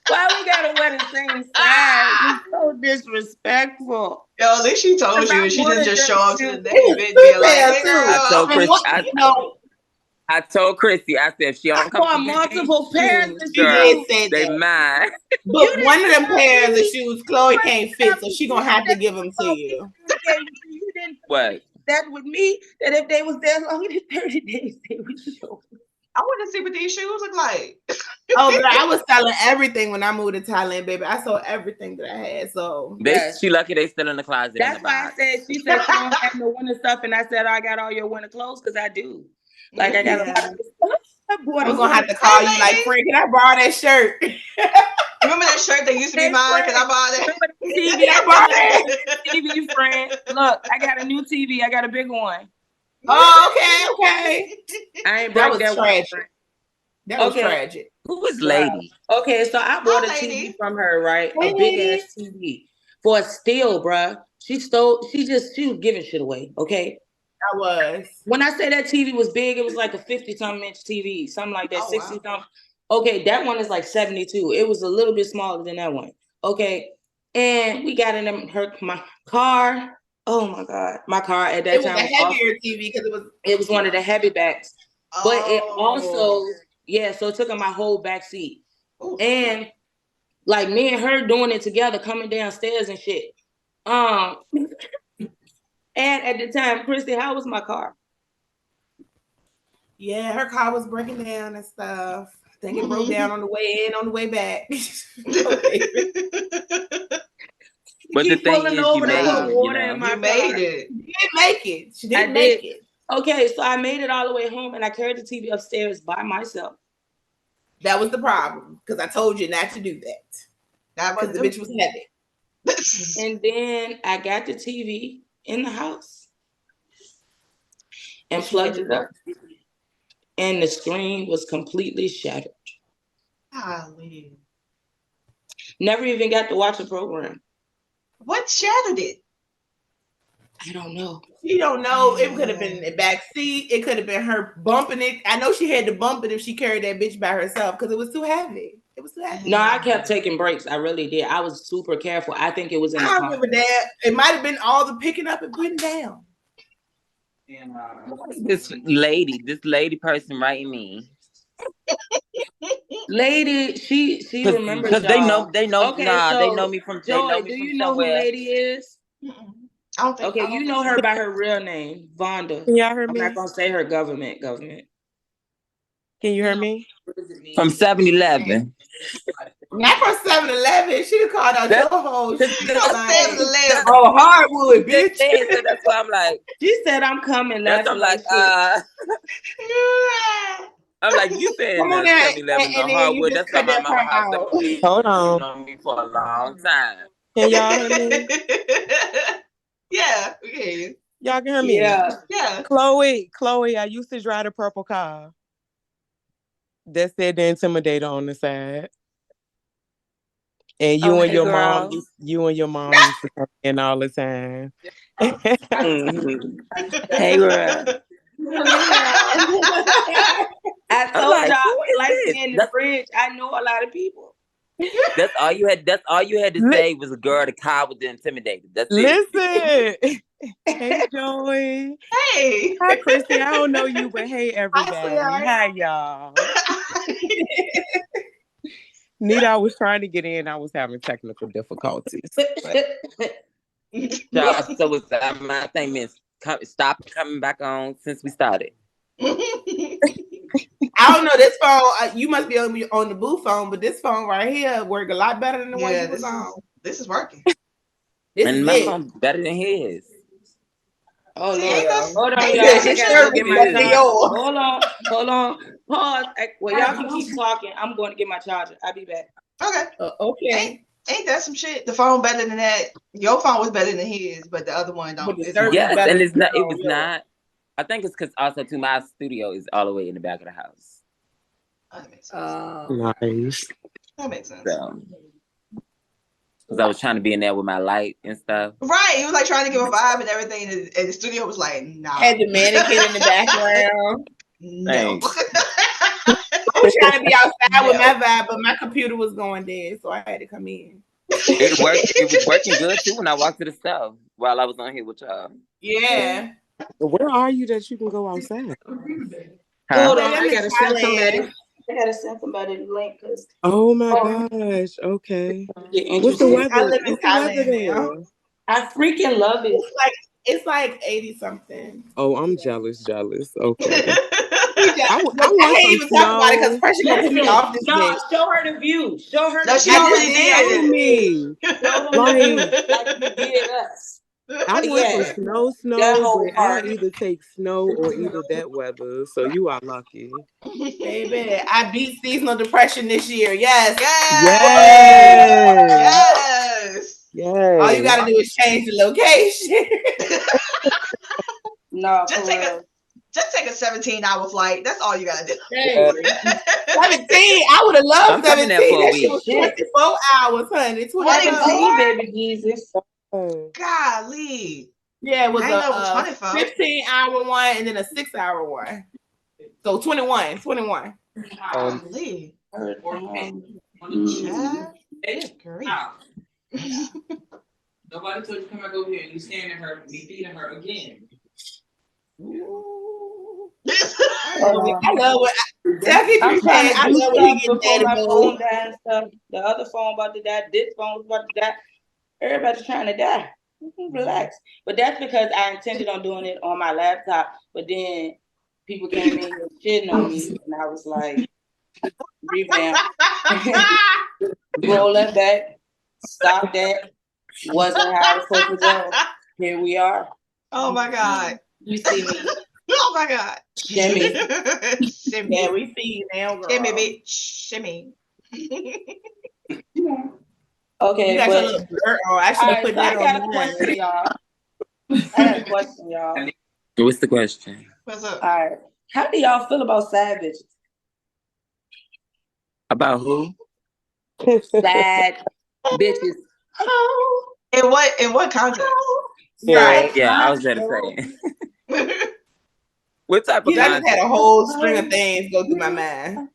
Why we gotta wear the same size? It's so disrespectful. Yo, at least she told you. She didn't just show up to the next event and be like, hey, girl. I told Chrissy, I said, if she don't come for multiple pairs of shoes, they mine. But one of them pairs of shoes Chloe can't fit, so she gonna have to give them to you. You didn't what? That with me, that if they was there longer than 30 days, they would show. I want to see what these shoes look like. Oh, girl, I was selling everything when I moved to Thailand, baby. I sold everything that I had. So she lucky they still in the closet. That's why I said, she said she don't have no winter stuff, and I said I got all your winter clothes because I do. Like, I got a lot of stuff. I'm gonna have to call you like, friend, can I borrow that shirt? Remember that shirt that used to be mine? Can I borrow that? TV, I bought that TV, friend. Look, I got a new TV. I got a big one. Oh, okay. I ain't broke that tragic. That was tragic. Who is Lady? Okay, so I bought a TV from her, right? A big ass TV for a steal, bruh. She was giving shit away. Okay. I was. When I say that TV was big, it was like a 50-something inch TV, something like that, 60-something. Wow. Okay, that one is like 72. It was a little bit smaller than that one. Okay, and we got in my car. Oh my God. My car at that It was time a was heavier TV because it was one of the heavy backs. But it also, Oh. so it took up my whole back seat. Ooh. And like me and her doing it together, coming downstairs and shit. And at the time, Christy, how was my car? Yeah, her car was breaking down and stuff. I think it broke down on the way in, on the way back. But the thing is, you made it. You Water know, in my You made car. it. She didn't make it. She didn't I make did. it. Okay, so I made it all the way home, and I carried the TV upstairs by myself. That was the problem because I told you not to do that. That Because the bitch was heavy. And then I got the TV in the house and plugged it up, and the screen was completely shattered. Golly. Never even got to watch a program. What shattered it? I don't know. She don't know. It could have been in the back seat. It could have been her bumping it. I know she had to bump it if she carried that bitch by herself because it was too heavy. It was too heavy. No, I kept taking breaks. I really did. I was super careful. I think it was in the I car. don't give a damn. It might have been all the picking up and putting down. this lady person writing me. Lady, she remembers because they know Okay, so they so know me from Joy, do you know who Lady is? I don't think. Okay, you know her by her real name, Vonda. Can y'all hear I'm me? not gonna say her government. Can you hear me? From 7-Eleven. Not from 7-Eleven. She called out your whole shit. Like, oh, hardwood, bitch. So that's why I'm like. She said I'm coming. That's I'm like, I'm like, you saying Come on that now, 7-Eleven on and then you hardwood. just That's not cut my that mama part house. out. Hold on. Known me for a long time. Can y'all hear me? Yeah, we can hear you. Y'all can hear me? Yeah. Chloe, I used to drive a purple car. That said the Intimidator on the side. And you and your mom used to come in all the time. Hey, girl. I told y'all, like this? in the fridge, I know a lot of people. That's all you had to say was a girl, the car with the Intimidator. That's it. Listen. Hey, Joey. Hey. Hi, Christy. I don't know you, but hey, everybody. Hi, y'all. Nita, I was trying to get in. I was having technical difficulties. so my thing means stop coming back on since we started. I don't know this phone. You must be on the boo phone, but this phone right here work a lot better than the one you was on. This is working. And my phone's better than his. Oh See, Lord, hold on, They y'all. said I gotta go get my better than charger. yours. Hold on. Pause. Well, y'all can keep talking. I'm going to get my charger. I'll be back. Okay. Okay. Ain't that some shit? The phone better than that. Your phone was better than his, but the other one don't. Yes, and it's not. It was not. I think it's because also too my studio is all the way in the back of the house. Oh, that makes sense. Nice. That makes sense. Because I was trying to be in there with my light and stuff. Right, he was like trying to give a vibe and everything, and the studio was like, nah. Had the mannequin in the background. No. I was trying to be outside with my vibe, but my computer was going dead, so I had to come in. It worked. It was working good too when I walked to the stuff while I was on here with y'all. Yeah. Where are you that you can go outside? Hold on, I gotta send somebody the link. Oh my gosh. Okay. What's the weather? I live in What's the weather Thailand there? now. I freaking love it. It's like 80 something. Oh, I'm jealous. Okay. I can't even talk about it because Pressha gonna put me off this No, bitch. show her the view. Show her. No, she already did. Me. Like you did us. I went for snow, but I'll either take snow or either that weather. So you are lucky. Baby, I beat seasonal depression this year. Yes. All you gotta do is change the location. No, just take a 17-hour flight. That's all you gotta do. 17. I would have loved 17. That shit was 24 hours, honey. 17, baby Jesus. Golly. Yeah, it was a 15-hour one and then a 6-hour one. So 21. Golly. Nobody told you to come back over here. You standing her, me feeding her again. I love what I'm trying to do stuff before my phone mode. died and stuff. The other phone about to die. This phone was about to die. Everybody's trying to die. Relax. But that's because I intended on doing it on my laptop. But then people came in and shitting on me, and I was like, revamp, roll that back, stop that. Wasn't how I was supposed to go. Here we are. Oh my God. You see me. Oh my God. Shimmy. Shimmy. Yeah, we see you now, girl. Shimmy, bitch. Shimmy. Okay, you got your little blur on. I should have put that on. I got a question, y'all. I got a question, y'all. What's the question? What's up? All right. How do y'all feel about sad bitches? About who? Sad bitches. In what context? Right. Yeah, I was there to say. What type of I just had a whole string of things go through my mind.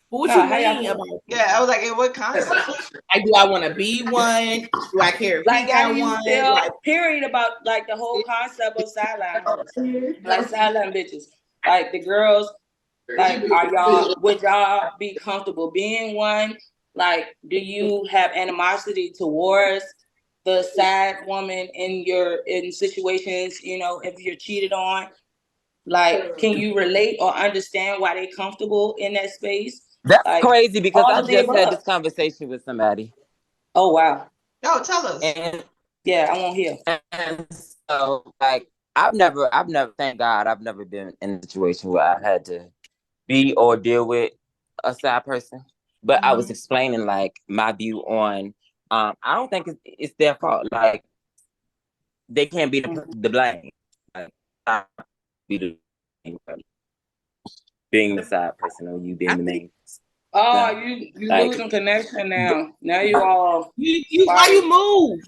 What you mean about? Yeah, I was like, in what context? Like, do I want to be one? Do I care if like, he how got do you one? feel? Like, Period about like the whole concept of sideline hoes, like sideline bitches, like the girls. Like, would y'all be comfortable being one? Like, do you have animosity towards the side woman in situations? You know, if you're cheated on, like, can you relate or understand why they're comfortable in that space? That's like, crazy because I just above. had this conversation with somebody. Oh wow! No, tell us. And yeah, I won't hear. And so, like, I've never, thank God, I've never been in a situation where I had to be or deal with a side person. But I was explaining like my view on, I don't think it's their fault. Like, they can't be the blame. Like, be the being the side person or you being the main. Oh, you like, losing connection now. Now you all. Why you move?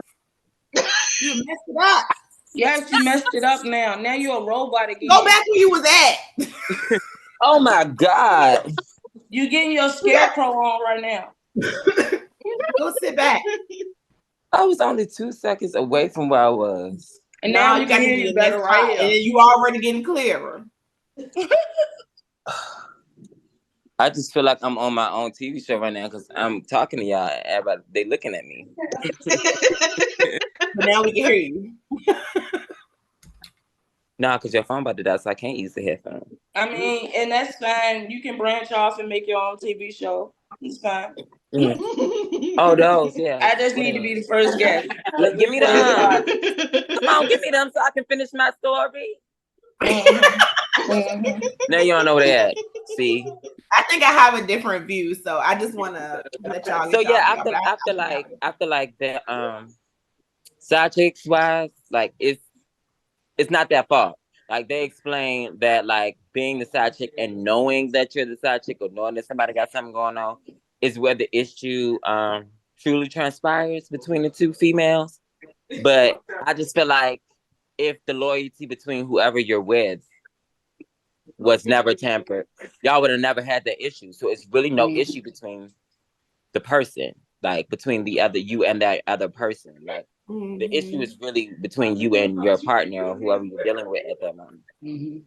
You messed it up. Yes, you messed it up now. Now you're a robot again. Go back where you was at. Oh my God. You getting your scarecrow on right now. Go sit back. I was only 2 seconds away from where I was. And now we can hear you better right here. And you already getting clearer. I just feel like I'm on my own TV show right now because I'm talking to y'all. Everybody, they looking at me. But now we can hear you. Nah, because your phone about to die, so I can't use the headphone. I mean, and that's fine. You can branch off and make your own TV show. It's fine. Oh, those, yeah. I just need to be the first guest. Look, give me them. Come on, give me them so I can finish my story. Now you don't know where they at. See? I think I have a different view, so I just want to let y'all. So yeah, after like that, side chicks wise, like it's not that far. Like they explain that like being the side chick and knowing that you're the side chick or knowing that somebody got something going on is where the issue truly transpires between the two females. But I just feel like if the loyalty between whoever you're with was never tampered, y'all would have never had that issue. So it's really no issue between the person, like between the other you and that other person. Like the issue is really between you and your partner or whoever you're dealing with at that moment.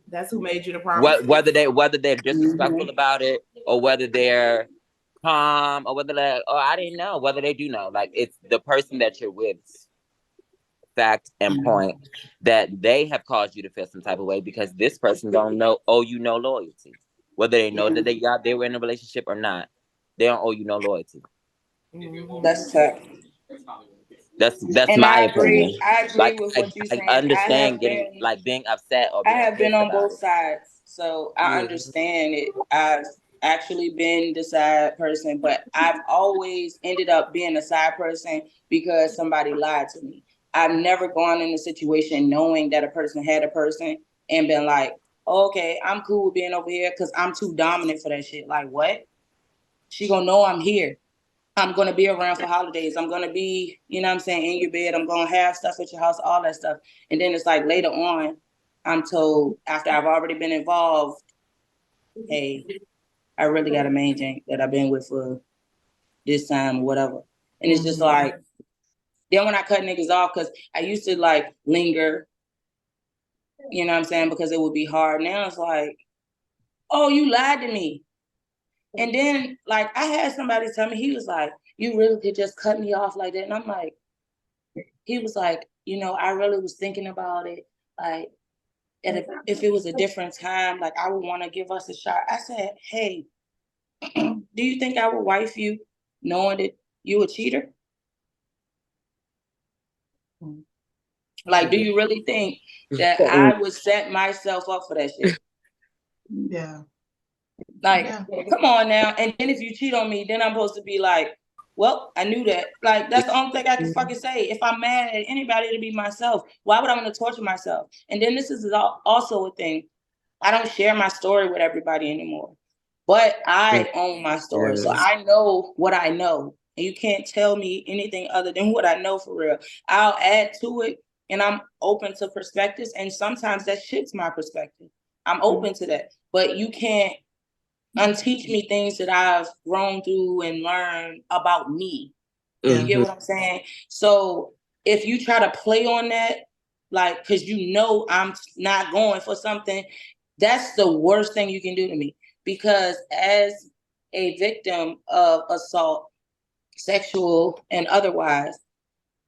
That's who made you the problem. Whether they're disrespectful about it or whether they're calm or whether they're, oh, I didn't know, whether they do know. Like it's the person that you're with, fact and point, that they have caused you to feel some type of way because this person don't owe you no loyalty. Whether they know that they were in a relationship or not, they don't owe you no loyalty. That's tough. That's and my opinion. opinion. I agree with what you're saying. I understand being upset or being I have been on both it. sides, so I understand it. I've actually been the side person, but I've always ended up being a side person because somebody lied to me. I've never gone in a situation knowing that a person had a person and been like, oh, okay, I'm cool with being over here because I'm too dominant for that shit. Like, what? She gonna know I'm here. I'm going to be around for holidays. I'm going to be, you know what I'm saying, in your bed. I'm going to have stuff at your house, all that stuff. And then it's like later on, I'm told after I've already been involved, hey, I really got a main jank that I've been with for this time, whatever. And it's just like, then when I cut niggas off, because I used to like linger, you know what I'm saying? Because it would be hard. Now it's like, oh, you lied to me. And then like I had somebody tell me, he was like, you really could just cut me off like that. And I'm like, he was like, you know, I really was thinking about it. Like, and if it was a different time, like I would want to give us a shot. I said, hey, do you think I would wife you knowing that you a cheater? Like, do you really think that I would set myself up for that shit? Yeah. Like, come on now. And then if you cheat on me, then I'm supposed to be like, well, I knew that. Like, that's the only thing I can fucking say. If I'm mad at anybody, to be myself. Why would I want to torture myself? And then this is also a thing. I don't share my story with everybody anymore. But I own my story. So I know what I know. And you can't tell me anything other than what I know for real. I'll add to it. And I'm open to perspectives. And sometimes that shits my perspective. I'm open to that. But you can't unteach me things that I've grown through and learned about me. You get what I'm saying? So if you try to play on that, like, because you know I'm not going for something, that's the worst thing you can do to me. Because as a victim of assault, sexual and otherwise,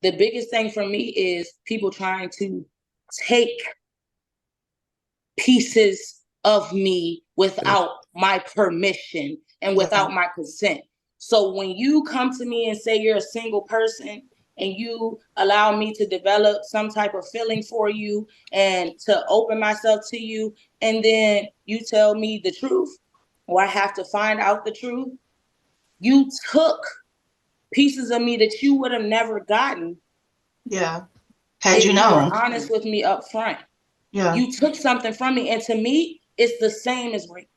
the biggest thing for me is people trying to take pieces of me without my permission and without my consent. So when you come to me and say you're a single person and you allow me to develop some type of feeling for you and to open myself to you, and then you tell me the truth, or I have to find out the truth, you took pieces of me that you would have never gotten. Yeah. Had you known. You were honest with me up front. Yeah. You took something from me, and to me, it's the same as rape.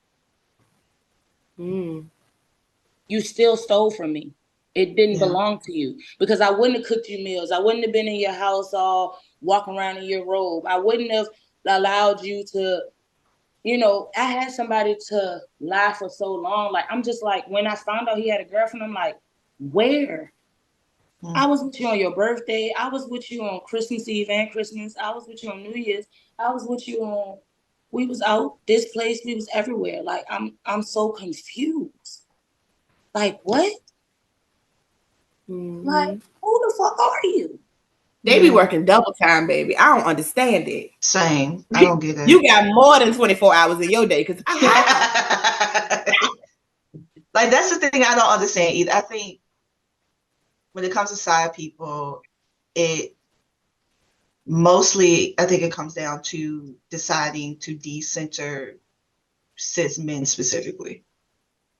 You still stole from me. It didn't belong to you, because I wouldn't have cooked you meals. I wouldn't have been in your house all walking around in your robe. I wouldn't have allowed you to, you know, I had somebody to lie for so long. Like, I'm just like, when I found out he had a girlfriend, I'm like, where? I was with you on your birthday. I was with you on Christmas Eve and Christmas. I was with you on New Year's. I was with you on, we was out this place. We was everywhere. Like, I'm so confused. Like, what? Like, who the fuck are you? They be working double time, baby. I don't understand it. Same. I don't get it. You got more than 24 hours in your day, because like, that's the thing I don't understand either. I think when it comes to side people, it mostly, I think it comes down to deciding to decenter cis men specifically,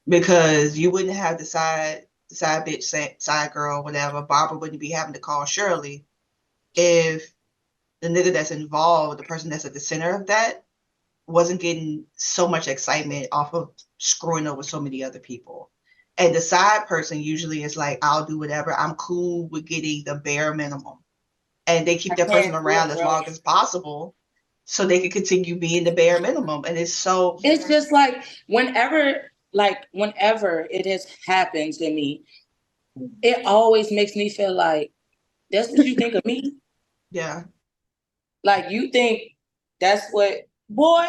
because you wouldn't have the side bitch, side girl, whatever. Barbara wouldn't be having to call Shirley if the nigga that's involved, the person that's at the center of that, wasn't getting so much excitement off of screwing over so many other people. And the side person usually is like, I'll do whatever. I'm cool with getting the bare minimum. And they keep that person around as long as possible so they can continue being the bare minimum. And it's just like, whenever it has happened to me, it always makes me feel like, that's what you think of me? Yeah. Like, you think that's what, boy?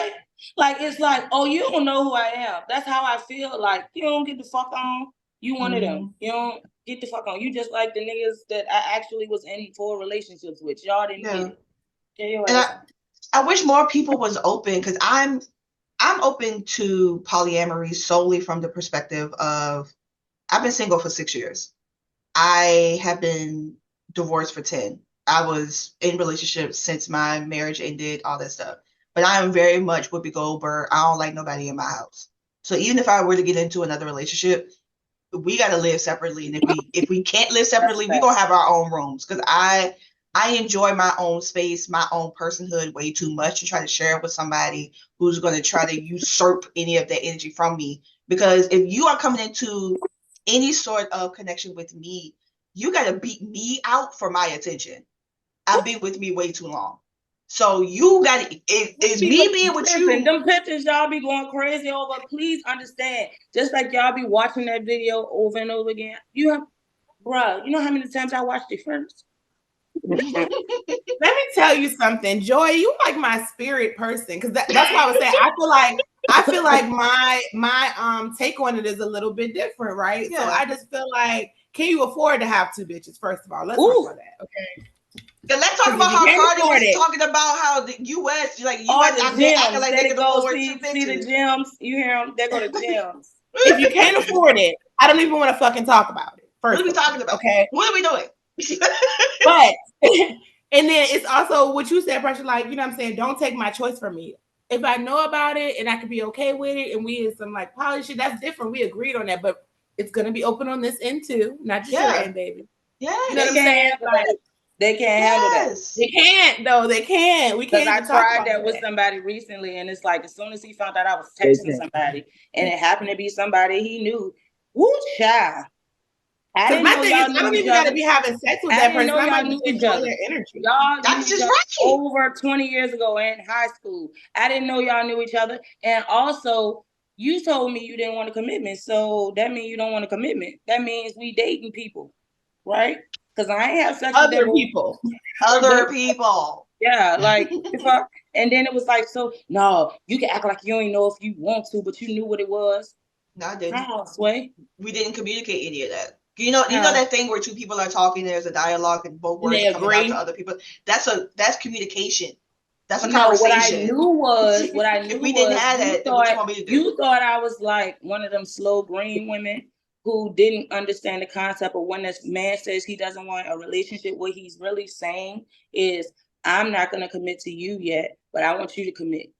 Like, it's like, oh, you don't know who I am. That's how I feel. Like, you don't get the fuck on. You one of them. You don't get the fuck on. You just like the niggas that I actually was in 4 relationships with. Y'all didn't get it. And I wish more people was open, because I'm open to polyamory solely from the perspective of, I've been single for 6 years. I have been divorced for 10. I was in relationships since my marriage ended, all that stuff. But I am very much Whoopi Goldberg. I don't like nobody in my house. So even if I were to get into another relationship, we got to live separately. And if we can't live separately, we're going to have our own rooms. Because I enjoy my own space, my own personhood way too much to try to share it with somebody who's going to try to usurp any of that energy from me. Because if you are coming into any sort of connection with me, you got to beat me out for my attention. I've been with me way too long. So you got it's me being with you. Them pictures y'all be going crazy over. Please understand. Just like y'all be watching that video over and over again. Bruh, you know how many times I watched it first? Let me tell you something, Joy. You like my spirit person, because that's why I was saying I feel like my take on it is a little bit different, right? Yeah. So I just feel like, can you afford to have two bitches? First of all, let's talk about that, okay? And let's talk about how Cardi was talking about how the U.S. like U.S. acting like they can afford two bitches. See the gems, you hear them? They go to gems. If you can't afford it, I don't even want to fucking talk about it. First, what are we talking about? Okay, what are we doing? But and then it's also what you said, Pressha. Like, you know what I'm saying? Don't take my choice from me. If I know about it and I can be okay with it, and we in some like poly shit, that's different. We agreed on that, but it's gonna be open on this end too, not just your end, baby. Yeah, you know what I'm saying? Like, they can't handle that. They can't though. They can't. We can't. Because I tried that with somebody recently, and it's like as soon as he found out I was texting somebody, and it happened to be somebody he knew, woo child. I didn't know y'all knew I don't even gotta be having sex with that person. I might just enjoy their energy. Y'all knew each other over 20 years ago in high school. I didn't know y'all knew each other. And also, you told me you didn't want a commitment. So that means you don't want a commitment. That means we dating people, right? Because I ain't have sex with other people. Other people. Yeah, like and then it was like, so no, you can act like you don't know if you want to, but you knew what it was. No, I didn't. Sway. We didn't communicate any of that. You know that thing where two people are talking, there's a dialogue, and both words are coming out to other people. That's communication. That's a conversation. What I knew we didn't have that. What you want me to do? You thought I was like one of them slow green women who didn't understand the concept of when this man says he doesn't want a relationship. What he's really saying is, I'm not going to commit to you yet, but I want you to commit.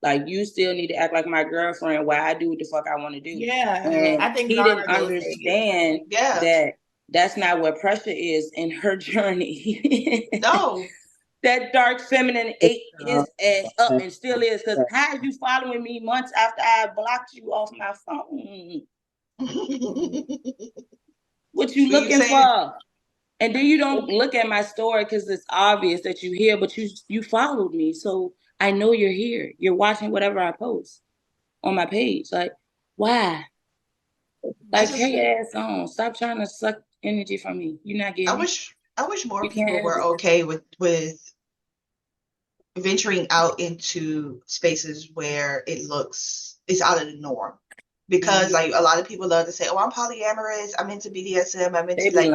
Like, you still need to act like my girlfriend while I do what the fuck I want to do. Yeah. And I think he didn't understand that that's not what Pressha is in her journey. No. That dark feminine ate his ass up and still is. Because how are you following me months after I blocked you off my phone? What you looking for? And then you don't look at my story because it's obvious that you're here, but you followed me. So I know you're here. You're watching whatever I post on my page. Like, why? Like, hey, your ass on. Stop trying to suck energy from me. You're not getting I wish more people were okay with venturing out into spaces where it's out of the norm. Because like a lot of people love to say, oh, I'm polyamorous, I'm into BDSM, I'm into like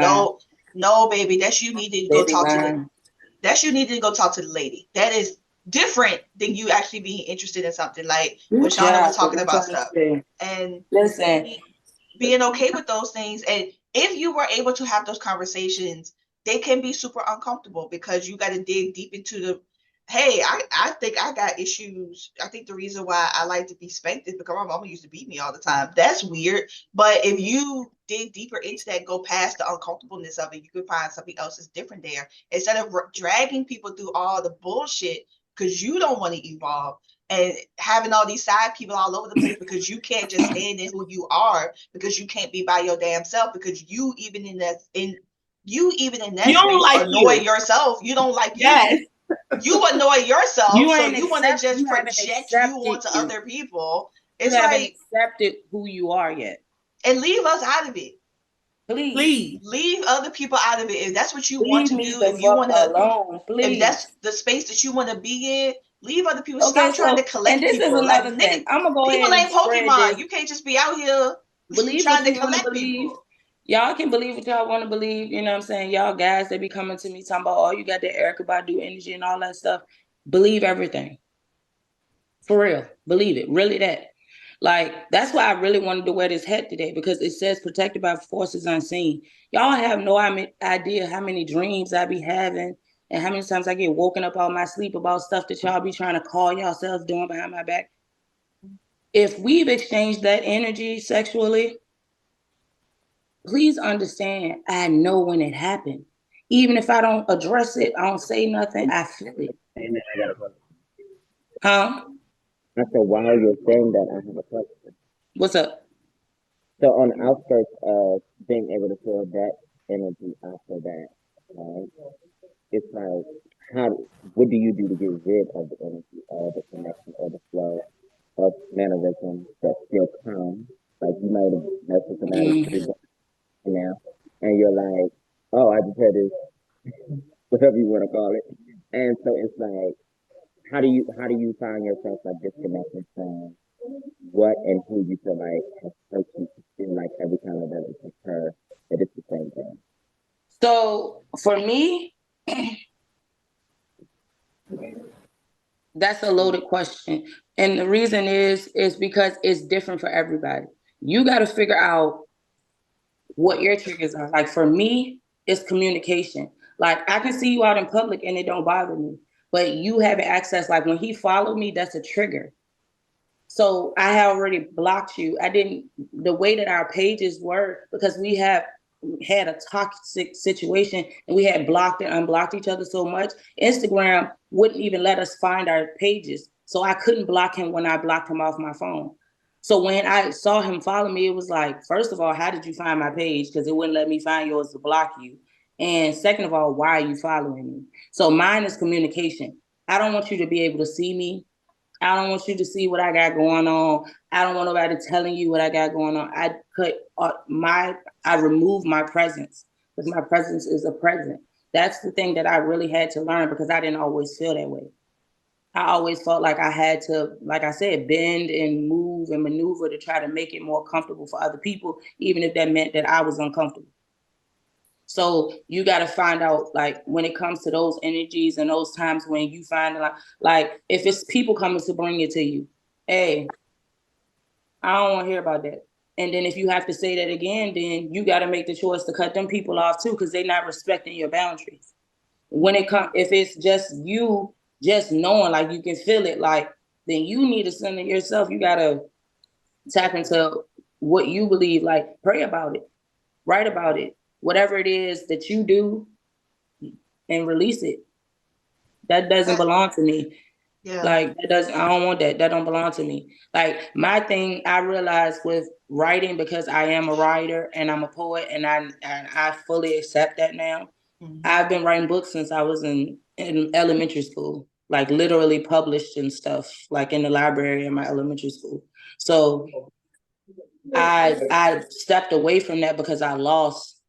no, baby, that's you need to go talk to the lady. That is different than you actually being interested in something. Like when Shauna was talking about stuff. And listen, being okay with those things. And if you were able to have those conversations, they can be super uncomfortable because you got to dig deep into the, hey, I think I got issues. I think the reason why I like to be spanked is because my mama used to beat me all the time. That's weird. But if you dig deeper into that, go past the uncomfortableness of it, you can find something else that's different there. Instead of dragging people through all the bullshit because you don't want to evolve, and having all these side people all over the place because you can't just stand in who you are, because you can't be by your damn self, because you even in that space annoy yourself. You don't like you. You annoy yourself, so you want to just project you onto other people. It's you haven't accepted who you are yet. And leave us out of it. Please leave other people out of it. If that's what you want to do, if you want to alone, if that's the space that you want to be in, leave other people. Stop trying to collect people. And this is another thing. I'm gonna go ahead and Pokemon. This. You can't just be out here trying to collect people. Y'all can believe what y'all want to believe. You know what I'm saying? Y'all guys, they be coming to me talking about, oh, you got the Erykah Badu energy and all that stuff. Believe everything. For real. Believe it. Really that. Like, that's why I really wanted to wear this hat today, because it says protected by forces unseen. Y'all have no idea how many dreams I be having and how many times I get woken up out of my sleep about stuff that y'all be trying to call yourselves doing behind my back. If we've exchanged that energy sexually, please understand, I know when it happened. Even if I don't address it, I don't say nothing, I feel it. Huh? I said, while you're saying that, I have a question. What's up? So on the outskirts of being able to feel that energy after that, right? It's like, how what do you do to get rid of the energy or the connection or the flow of mannerisms that still come? Like you might have met with somebody Mm. now, and you're like, oh, I just had this, whatever you want to call it, and so it's like, how do you find yourself like disconnected from what and who you feel like has hurt you to feel like every time that it occurs that it's the same thing? So for me, that's a loaded question. And the reason is because it's different for everybody. You got to figure out what your triggers are. Like for me, it's communication. Like I can see you out in public and it don't bother me. But you having access, like when he followed me, that's a trigger. So I had already blocked you. I didn't, the way that our pages were, because we have had a toxic situation and we had blocked and unblocked each other so much, Instagram wouldn't even let us find our pages. So I couldn't block him when I blocked him off my phone. So when I saw him follow me, it was like, first of all, how did you find my page? Because it wouldn't let me find yours to block you. And second of all, why are you following me? So mine is communication. I don't want you to be able to see me. I don't want you to see what I got going on. I don't want nobody telling you what I got going on. I put I remove my presence because my presence is a present. That's the thing that I really had to learn because I didn't always feel that way. I always felt like I had to, like I said, bend and move and maneuver to try to make it more comfortable for other people, even if that meant that I was uncomfortable. So you got to find out, like, when it comes to those energies and those times when you find, like if it's people coming to bring it to you, hey, I don't want to hear about that. And then if you have to say that again, then you got to make the choice to cut them people off too, because they're not respecting your boundaries. When it comes, if it's just you, just knowing, like you can feel it, like then you need to center yourself. You got to tap into what you believe, like pray about it, write about it, whatever it is that you do, and release it. That doesn't belong to me. Yeah. Like that doesn't, I don't want that. That don't belong to me. Like my thing, I realized with writing, because I am a writer and I'm a poet, and I fully accept that now. Mhm. I've been writing books since I was in elementary school, like literally published and stuff, like in the library in my elementary school. So I stepped away from that because I lost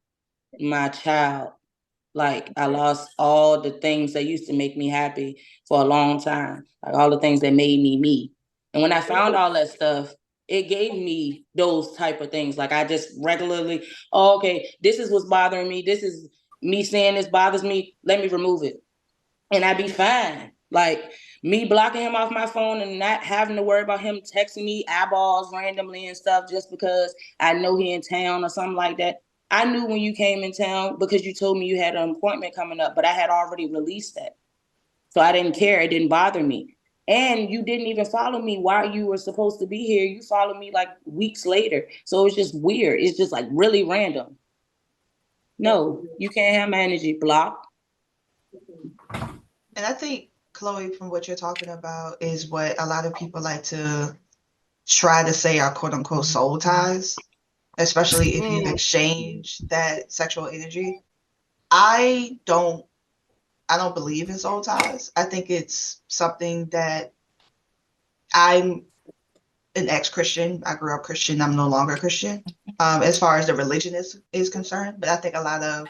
my child. Like I lost all the things that used to make me happy for a long time, like all the things that made me me. And when I found all that stuff, it gave me those type of things. Like I just regularly, oh, okay, this is what's bothering me. This is me saying this bothers me. Let me remove it, and I'd be fine. Like me blocking him off my phone and not having to worry about him texting me eyeballs randomly and stuff just because I know he in town or something like that. I knew when you came in town because you told me you had an appointment coming up, but I had already released that. So I didn't care. It didn't bother me. And you didn't even follow me while you were supposed to be here. You followed me like weeks later. So it's just weird. It's just like really random. No, you can't have my energy blocked. And I think, Chloe, from what you're talking about, is what a lot of people like to try to say are quote unquote soul ties, especially if you've exchanged that sexual energy. I don't I don't believe in soul ties. I think it's something that I'm an ex-Christian. I grew up Christian. I'm no longer Christian, as far as the religion is concerned. But I think a lot of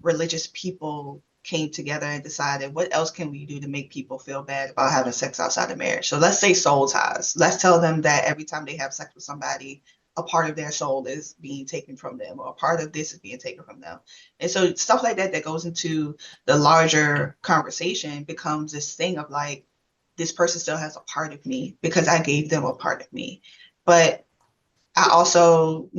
religious people came together and decided, what else can we do to make people feel bad about having sex outside of marriage? So let's say soul ties. Let's tell them that every time they have sex with somebody, a part of their soul is being taken from them, or a part of this is being taken from them. And so stuff like that goes into the larger conversation becomes this thing of like, this person still has a part of me because I gave them a part of me. But I also,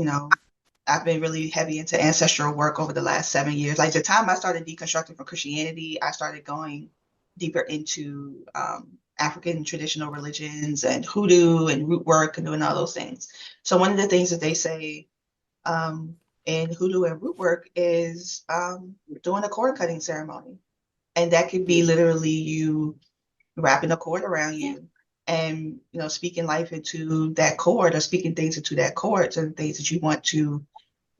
I've been really heavy into ancestral work over the last 7 years. Like the time I started deconstructing from Christianity, I started going deeper into African traditional religions and hoodoo and root work and doing all those things. So one of the things that they say in hoodoo and root work is doing a cord cutting ceremony. And that could be literally you wrapping a cord around you and speaking life into that cord, or speaking things into that cord, certain things that you want to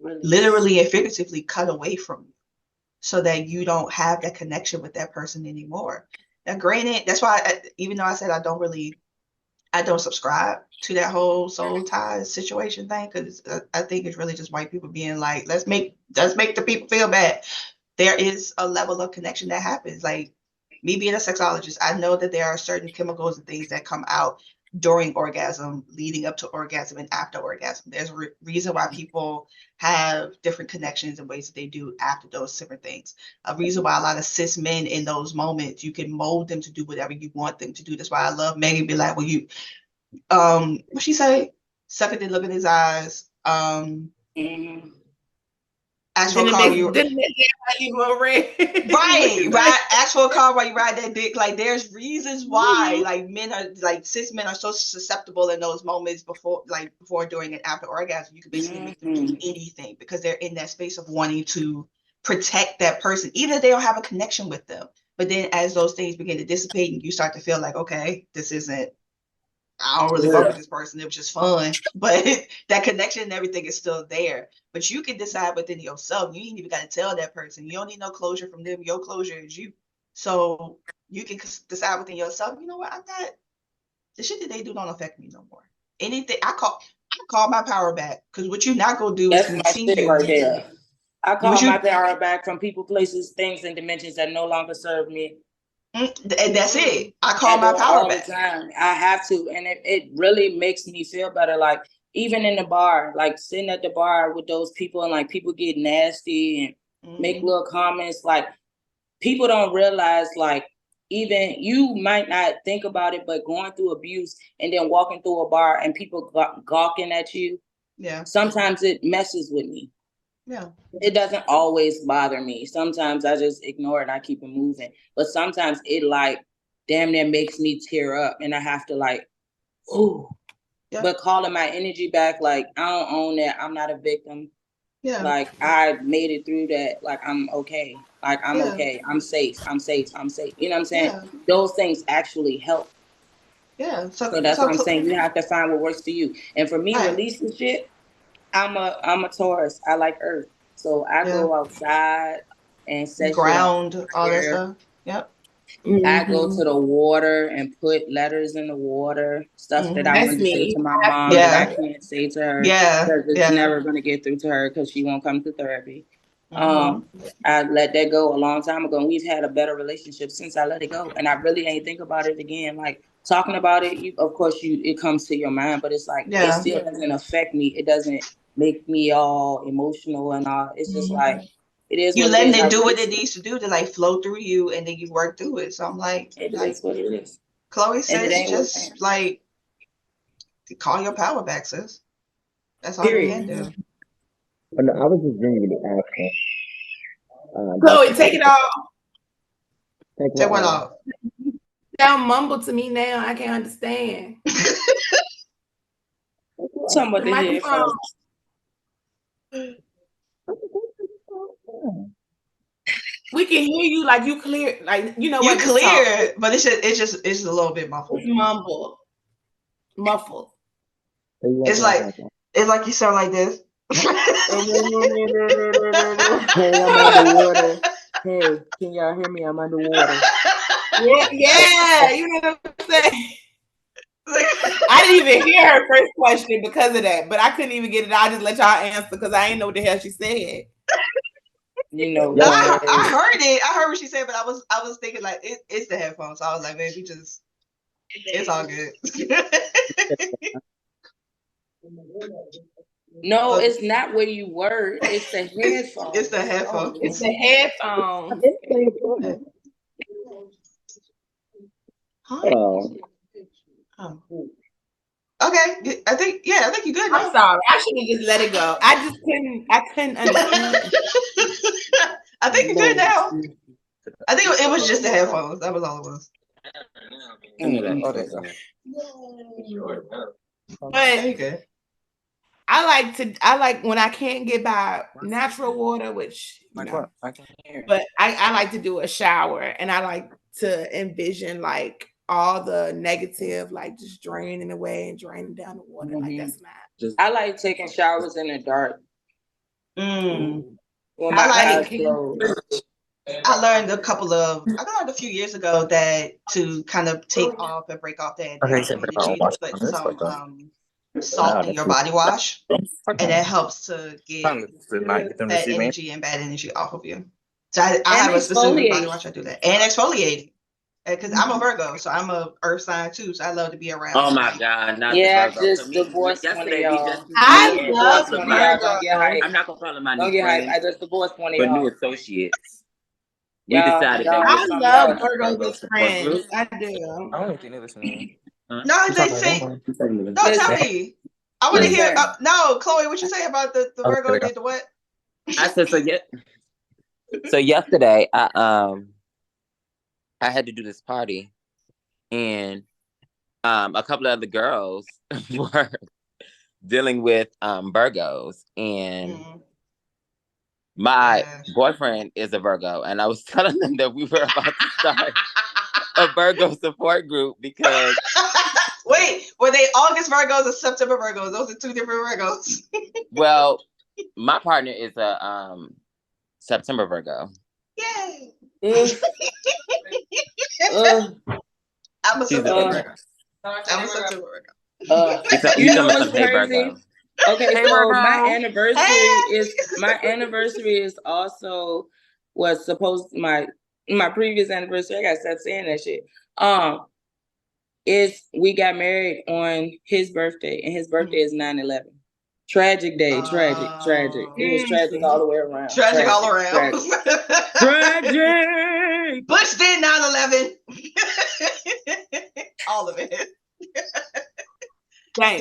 literally and figuratively cut away from you. so that you don't have that connection with that person anymore. Now, granted, that's why even though I said I don't subscribe to that whole soul ties situation thing, because I think it's really just white people being like, let's make the people feel bad. There is a level of connection that happens. Like me being a sexologist, I know that there are certain chemicals and things that come out during orgasm, leading up to orgasm, and after orgasm. There's a reason why people have different connections and ways that they do after those different things. A reason why a lot of cis men in those moments, you can mold them to do whatever you want them to do. That's why I love Megan be like, well, you what she say? Suck it and look in his eyes. Ask for a car you right. Ask for a car while you ride that dick. Like there's reasons why like men are like cis men are so susceptible in those moments before, during, and after orgasm. You can basically make them do anything because they're in that space of wanting to protect that person, even if they don't have a connection with them. But then as those things begin to dissipate and you start to feel like, okay, I don't really fuck with this person. It was just fun, but that connection and everything is still there. But you can decide within yourself. You ain't even got to tell that person. You don't need no closure from them. Your closure is you. So you can decide within yourself. You know what? I'm not. The shit that they do don't affect me no more. Anything I call my power back, because what you not gonna do is continue right there. I call my power back from people, places, things, and dimensions that no longer serve me. And that's it. I call my power back. The time. I have to, and it really makes me feel better. Like even in the bar, like sitting at the bar with those people, and like people get nasty and make little comments. Like people don't realize, like even you might not think about it, but going through abuse and then walking through a bar and people gawking at you. Yeah. Sometimes it messes with me. Yeah. It doesn't always bother me. Sometimes I just ignore it and I keep it moving. But sometimes it like damn near makes me tear up and I have to like, ooh. Yeah. But calling my energy back, like I don't own that. I'm not a victim. Yeah. Like I made it through that. Like I'm okay. Like I'm okay. I'm safe. I'm safe. I'm safe. You know what I'm saying? Yeah. Those things actually help. Yeah. So that's what I'm saying. You have to find what works for you. And for me, releasing shit, I'm a Taurus. I like earth. So I go outside and set ground, all that stuff. Yep. I go to the water and put letters in the water, stuff that I want to say to my mom that I can't say to her because it's never going to get through to her because she won't come to therapy. I let that go a long time ago, and we've had a better relationship since I let it go. And I really ain't think about it again. Like talking about it, of course, it comes to your mind, but it's like it still doesn't affect me. It doesn't make me all emotional and all. It's just like it is. You letting it do what it needs to do to like flow through you, and then you work through it. So I'm like, it is what it is. Chloe says, just like call your power back, sis. That's all you can do. I was just genuinely asking. Chloe, take it off. Take what off? Sound mumble to me now. I can't understand. Some of the microphone. We can hear you, like you clear, like you know you what? You clear, but it's a little bit muffled. It's muffled. It's like you sound like this. Hey, I'm underwater. Hey, can y'all hear me? I'm underwater. Yeah, you know what I'm saying? I didn't even hear her first question because of that, but I couldn't even get it. I just let y'all answer because I didn't know what the hell she said. You know, I heard it. I heard what she said, but I was thinking like it's the headphones. So I was like, maybe just it's all good. No, it's not where you were. It's the headphones. It's the headphones. It's the headphones. Oh. Okay, I think you're good now. I'm sorry. I should have just let it go. I couldn't understand. I think you're good now. I think it was just the headphones. That was all it was. But I like when I can't get by natural water, which you know, but I like to do a shower, and I like to envision like all the negative, like just draining away and draining down the water. Like that's mine. I like taking showers in the dark. When my eyes closed. I learned a few years ago that to kind of take off and break off that negative energy, to put some salt in your body wash, and that helps to get that energy and bad energy off of you. So I have a specific body wash. I do that, and exfoliating. Because I'm a Virgo, so I'm a earth sign too. So I love to be around. Oh my God, not yeah, the Virgo. just divorced one of y'all. I Divorced love one of y'all. Don't get hyped. I'm not gonna call them my Don't new get hyped. friends, I just divorced one of but new y'all. associates. We Y'all, decided y'all that was I something love else. Virgos as friends. I do. I don't think they listening. No, they think. No, tell Listen, me. I want to hear. listen. No, Chloe, what you say about the Virgo did the what? I said so. So yesterday, I had to do this party, and a couple of other girls were dealing with Virgos, and my boyfriend is a Virgo, and I was telling them that we were about to start a Virgo support group because. Wait, were they August Virgos or September Virgos? Those are two different Virgos. Well, my partner is a September Virgo. Yay! I'm a September Virgo. I'm a September Virgo. You know what's crazy? Okay, Hey, so Virgo. my anniversary is also was supposed my previous anniversary. I gotta stop saying that shit. Is we got married on his birthday, and his birthday is 9/11. Tragic day, tragic. It was tragic all the way around. Tragic all around. Tragic. Bush did 9/11. All of it. Dang.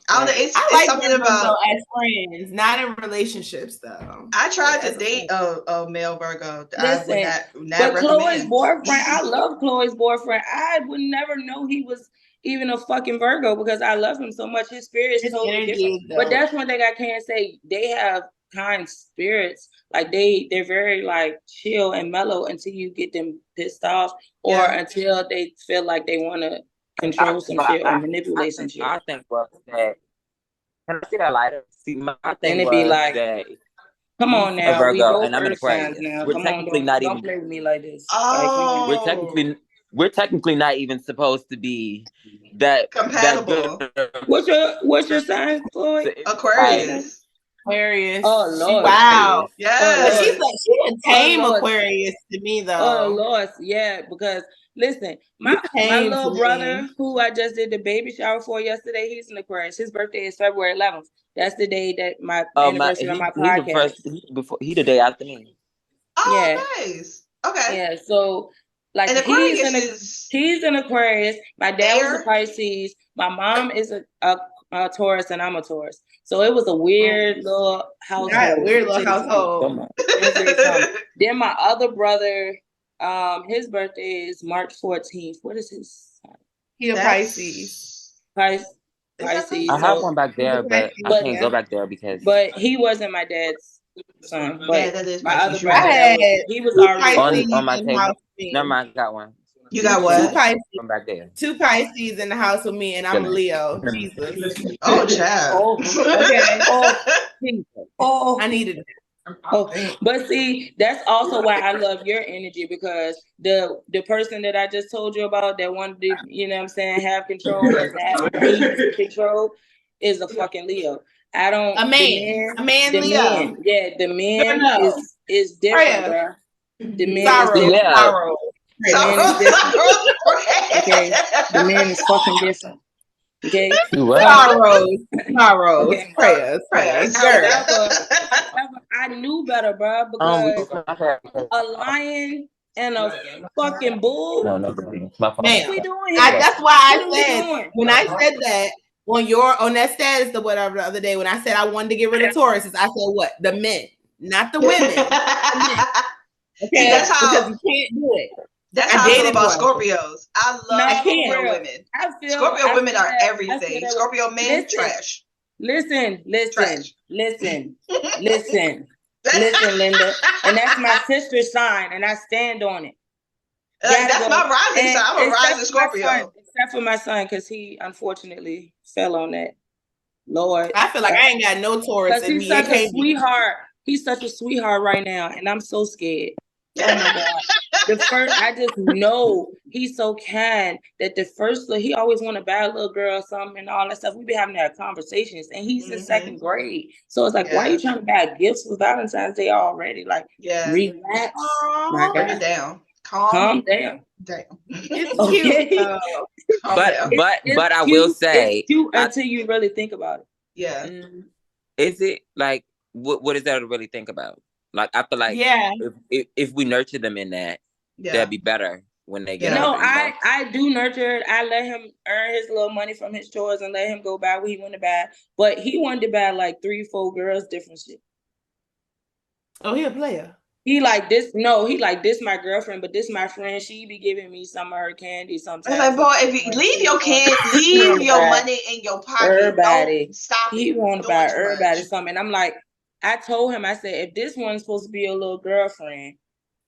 I don't know. It's like something Virgos, about though, as friends, not in relationships though. I tried to date a male Virgo. Listen, I would not but recommend. Chloe's boyfriend, I love Chloe's boyfriend. I would never know he was even a fucking Virgo because I love him so much. His spirit is totally different. But that's one thing I can't say. They have kind spirits. Like they're very like chill and mellow until you get them pissed off or until they feel like they want to control some shit or manipulate some shit. I think was that. Can I see that lighter? See, my thing and it was be like, that. Come on now, Virgo, we both and I'm an earth signs Aquarius. now. We're Come technically on, not don't even. play with me like this. Oh, we're technically not even supposed to be that compatible. That what's your sign, Chloe? Aquarius. Aquarius. Oh Lord! Wow. Yeah. She's a tame Aquarius to me though. Oh Lord, yeah. Because listen, my little brother who I just did the baby shower for yesterday, he's an Aquarius. His birthday is February 11th. That's the day that my anniversary on my podcast. He the day after me. Oh, nice. Okay. Yeah. So like he's an Aquarius. My dad was a Pisces. My mom is a Taurus, and I'm a Taurus. So it was a weird little household. Then my other brother, his birthday is March 14th. What is his sign? He's a Pisces. Pisces. I have one back there, but I can't go back there because. But he wasn't my dad's son. But that is my other Pisces. brother, he was already on my table. Never mind, I got one. You got what? Two Pisces. From back there. Two Pisces in the house with me, and I'm a Leo. Jesus. Oh, child. I needed it. But see, that's also why I love your energy, because the person that I just told you about that wanted to, you know what I'm saying, have control and that needs control is a fucking Leo. I don't a man Leo. The man is different, bro. The man is different. The man is different. Okay, the man is fucking different. Okay, sorrows, prayers. However, I knew better, bro, because a lion and a fucking bull. No, what we doing here? That's why I said when I said that on that status the whatever the other day when I said I wanted to get rid of Tauruses, I said what? The men, not the women. Okay, because you can't do it. That's how I feel about Scorpios. I love Scorpio women. Scorpio women are everything. Scorpio men, trash. Listen, Linda. And that's my sister's sign, and I stand on it. That's my rising sign. I'm a rising Scorpio. Except for my son, because he unfortunately fell on that. Lord. I feel like I ain't got no Taurus in me. He's such a sweetheart. He's such a sweetheart right now, and I'm so scared. Oh my God. I just know he's so kind that he always want to buy a little girl something and all that stuff. We be having that conversations, and he's in second grade. So it's like, why are you trying to buy gifts for Valentine's Day already? Like, relax, my bring guy. it down. Calm down. It's Okay. cute. But I will say, it's cute until you really think about it. Yeah. Is it like what is there to really think about? Like, I feel like if we nurture them in that, that'd be better when they get older. I do nurture it. I let him earn his little money from his chores and let him go buy what he wanted to buy. But he wanted to buy like 3-4 girls different shit. Oh, he a player. He like this my girlfriend, but this my friend. She be giving me some of her candy sometimes. I was like, boy, if you leave your money in your pocket, everybody. Don't stop he want to buy everybody something. And I'm like, I told him, I said, if this one's supposed to be a little girlfriend,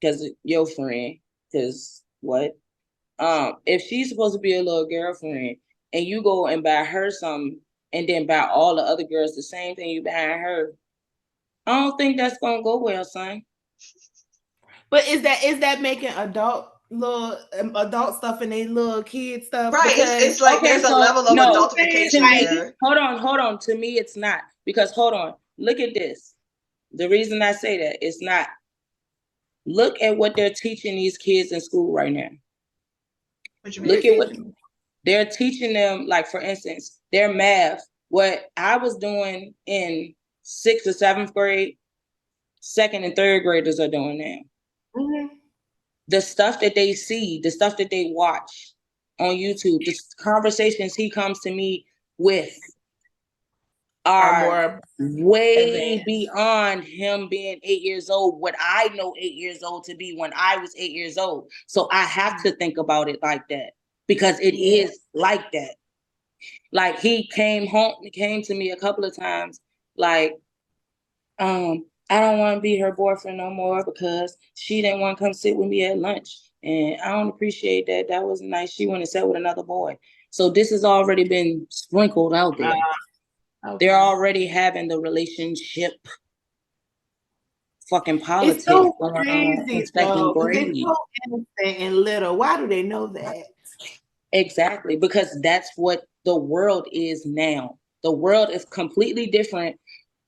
because your friend, because what? If she's supposed to be a little girlfriend and you go and buy her something and then buy all the other girls the same thing you buying her, I don't think that's gonna go well, son. But is that making adult stuff and they little kid stuff? Right. It's like there's a level of adultification there. Hold on. To me, it's not. Because hold on, look at this. The reason I say that, it's not. Look at what they're teaching these kids in school right now. What you mean? Look at what they're teaching them. Like, for instance, their math. What I was doing in 6th or 7th grade, 2nd and 3rd graders are doing now. Mm-hmm. The stuff that they see, the stuff that they watch on YouTube, the conversations he comes to me with are way advanced, beyond him being 8 years old, what I know 8 years old to be when I was 8 years old. So I have to think about it like that, because it is like that. Like, he came to me a couple of times, like, I don't want to be her boyfriend no more because she didn't want to come sit with me at lunch. And I don't appreciate that. That wasn't nice. She went and sat with another boy. So this has already been sprinkled out there. Okay. They're already having the relationship fucking politics going on in second grade. They're so innocent and little. Why do they know that? Exactly, because that's what the world is now. The world is completely different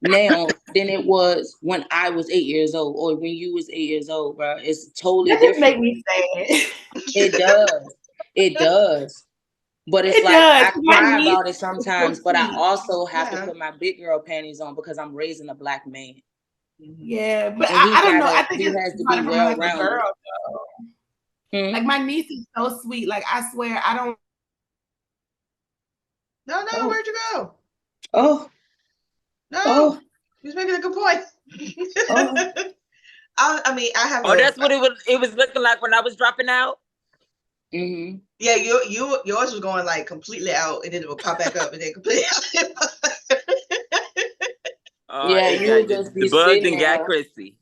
now than it was when I was 8 years old or when you was 8 years old, bro. It's totally different. That make me sad. It does. It does. But it's I cry about it sometimes, but I also have to put my big girl panties on because I'm raising a black man. Yeah, but I don't know. I think he has to be well-rounded. Like, my niece is so sweet. Like, I swear, I don't. No, where'd you go? Oh. No. He was making a good point. I mean, I have. That's what it was looking like when I was dropping out. Mm-hmm. Yeah, yours was going like completely out, and then it would pop back up, and then completely out. Yeah, you would just be the bug and got Chrissy.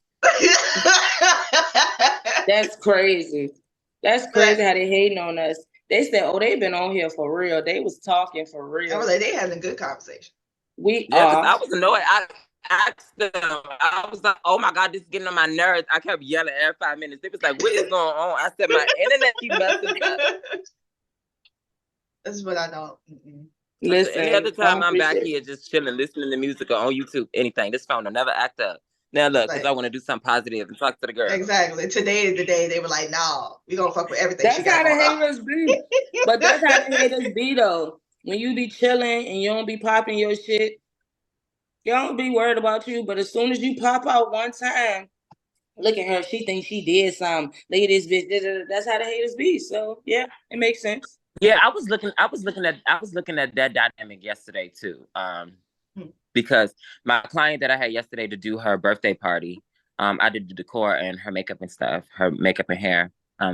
That's crazy. That's crazy how they hating on us. They said, "Oh, they've been on here for real. They was talking for real." I was like, they having a good conversation. I was annoyed. I asked them. I was like, "Oh my God, this is getting on my nerves." I kept yelling every 5 minutes. They was like, "What is going on?" I said, "My internet keep messing up." This is what I don't. Listen, any other time I'm back here just chilling, listening to music or on YouTube, anything. This phone will never act up. Now look, because I want to do something positive and talk to the girl. Exactly. Today is the day they were like, "Nah, we gonna fuck with everything." That's how the haters be. But that's how the haters be though. When you be chilling and you don't be popping your shit, you don't be worried about you. But as soon as you pop out one time, look at her. She thinks she did something. Look at this bitch. That's how the haters be. So yeah, it makes sense. Yeah, I was looking at that dynamic yesterday too. Because my client that I had yesterday to do her birthday party, I did the decor and her makeup and stuff, her makeup and hair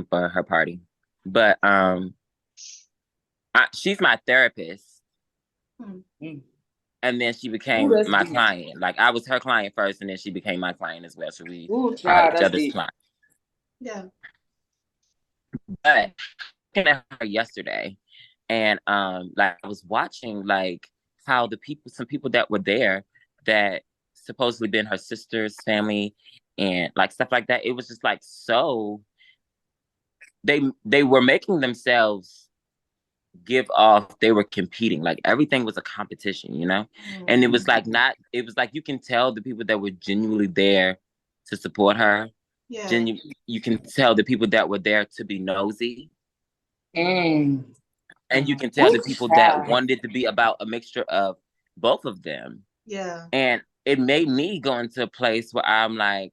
for her party. But she's my therapist. And then she became my client. Like, I was her client first, and then she became my client as well. So we are each other's client. Yeah. But looking at her yesterday, and like I was watching like how some people that were there that supposedly been her sister's family and like stuff like that. It was just like so they were making themselves give off, they were competing, like everything was a competition, you know. And it was like it was like you can tell the people that were genuinely there to support her. You can tell the people that were there to be nosy, and you can tell the people that wanted to be about a mixture of both of them. And it made me go into a place where I'm like,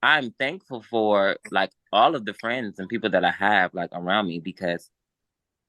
I'm thankful for like all of the friends and people that I have like around me, because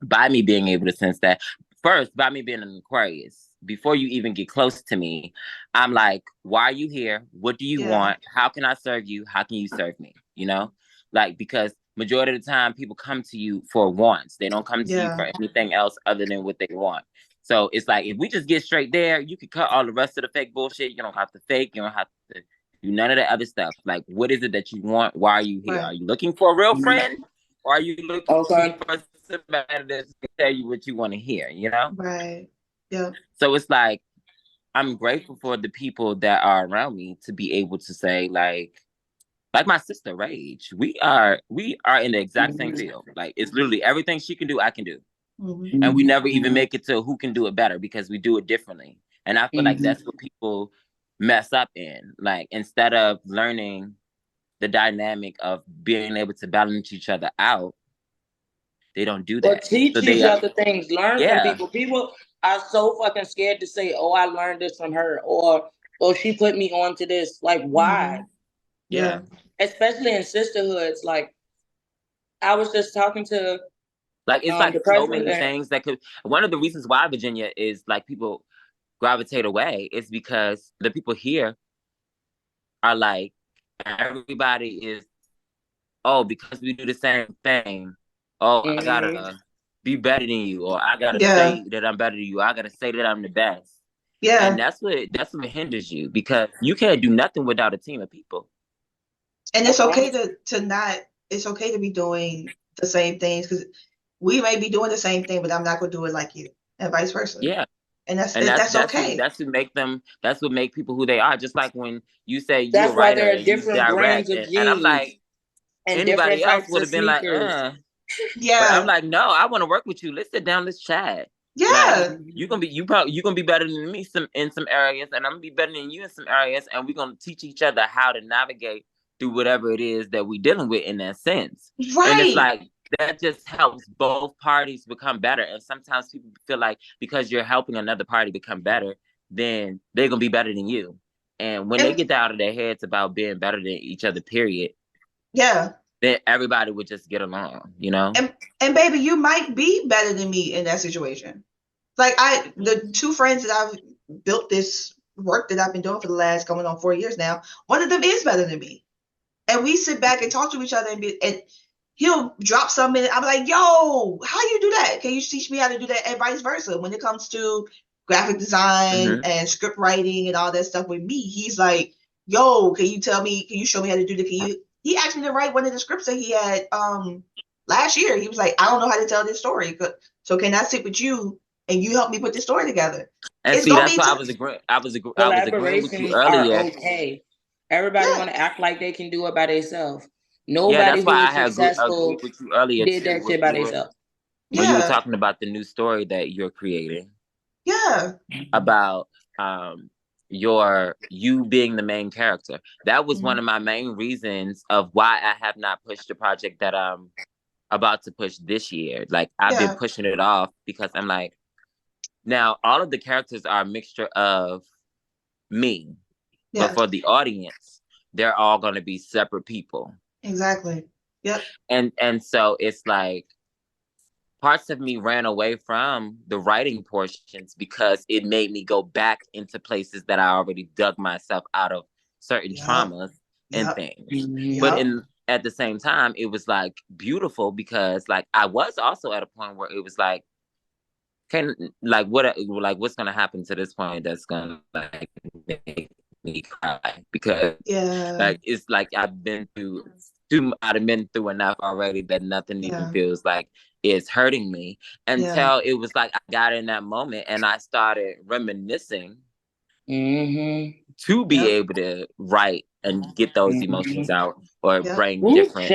by me being able to sense that, first, by me being an Aquarius, before you even get close to me, I'm like, why are you here? What do you want? How can I serve you? How can you serve me? You know, like, because majority of the time people come to you for wants. They don't come to you for anything else other than what they want. So it's like, if we just get straight there, you can cut all the rest of the fake bullshit. You don't have to fake. You don't have to do none of the other stuff. Like, what is it that you want? Why are you here? Are you looking for a real friend? Or are you looking for somebody that's going to tell you what you want to hear, you know? Right. Yeah. So it's like, I'm grateful for the people that are around me to be able to say, like my sister, Rage, we are in the exact same field. Like, it's literally everything she can do, I can do. And we never even make it to who can do it better, because we do it differently. And I feel like that's what people mess up in. Like, instead of learning the dynamic of being able to balance each other out, they don't do that. Or teach each other things, learn from people. People are so fucking scared to say, oh, I learned this from her, or she put me on to this. Like, why? Yeah. Especially in sisterhoods. Like, I was just talking to like, it's like so many things that could. One of the reasons why Virginia is like people gravitate away is because the people here are like, everybody is, oh, because we do the same thing. Oh, I gotta be better than you, or I gotta say that I'm better than you. I gotta say that I'm the best. Yeah. And that's what hinders you, because you can't do nothing without a team of people. And it's okay to not. It's okay to be doing the same things, because we may be doing the same thing, but I'm not gonna do it like you, and vice versa. Yeah. And that's okay. That's what make them. That's what make people who they are. Just like when you say you're that's a writer, why there are and you different direct, brands of and I'm like, and anybody else would have been like, yeah. But I'm like, no, I want to work with you. Let's sit down, let's chat. Yeah. Like, you're gonna be better than me in some areas, and I'm gonna be better than you in some areas, and we're gonna teach each other how to navigate through whatever it is that we're dealing with in that sense. Right. And it's like, that just helps both parties become better. And sometimes people feel like because you're helping another party become better, then they're gonna be better than you. And when they get that out of their heads about being better than each other, period, then everybody would just get along, you know? And baby, you might be better than me in that situation. Like, the two friends that I've built this work that I've been doing for the last coming on 4 years now, one of them is better than me. And we sit back and talk to each other, and he'll drop something, and I'm like, yo, how you do that? Can you teach me how to do that? And vice versa. When it comes to graphic design and script writing and all that stuff with me, he's like, yo, can you show me how to do that? He asked me to write one of the scripts that he had last year. He was like, I don't know how to tell this story, so can I sit with you and you help me put this story together? And see, that's why I was agreeing with you earlier. Are okay. Everybody want to act like they can do it by themselves. Nobody that's why who is successful agreed with you earlier did that shit by themselves. When you were talking about the new story that you're creating. Yeah. About you being the main character. That was one of my main reasons of why I have not pushed the project that I'm about to push this year. Like, I've been pushing it off because I'm like, now all of the characters are a mixture of me. But for the audience, they're all going to be separate people. Exactly. Yep. And so it's like, parts of me ran away from the writing portions because it made me go back into places that I already dug myself out of, certain traumas and things. But at the same time, it was like beautiful, because like I was also at a point where it was like, what's gonna happen to this point that's gonna like make me cry? Because like, it's like I've been through enough already that nothing even feels like it's hurting me, until it was like I got in that moment and I started reminiscing to be able to write and get those emotions out or bring Ooh, a different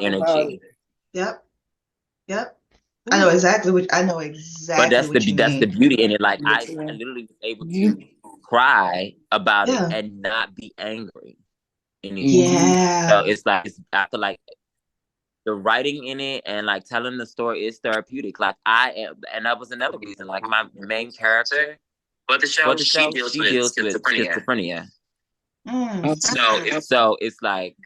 energy. Yep. I know exactly what But that's you the mean. beauty in it. Like I literally was able to cry about it and not be angry anymore. Yeah. So it's like I feel like the writing in it and like telling the story is therapeutic. Like I am, and that was another reason. Like my main character But the show, she deals with schizophrenia. So it's like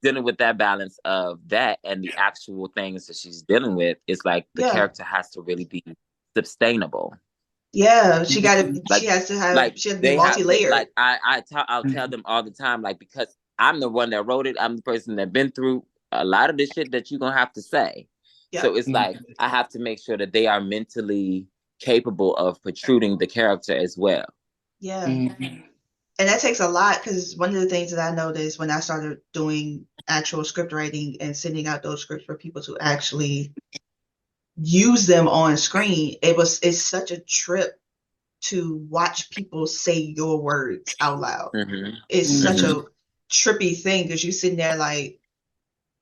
dealing with that balance of that and the actual things that she's dealing with. It's like the character has to really be sustainable. Yeah, she has to be multi-layered. Like I'll tell them all the time, like, because I'm the one that wrote it. I'm the person that been through a lot of the shit that you're gonna have to say. Yep. So it's like I have to make sure that they are mentally capable of protruding the character as well. Yeah. And that takes a lot, because one of the things that I noticed when I started doing actual script writing and sending out those scripts for people to actually use them on screen, it's such a trip to watch people say your words out loud. It's such a trippy thing, because you're sitting there like,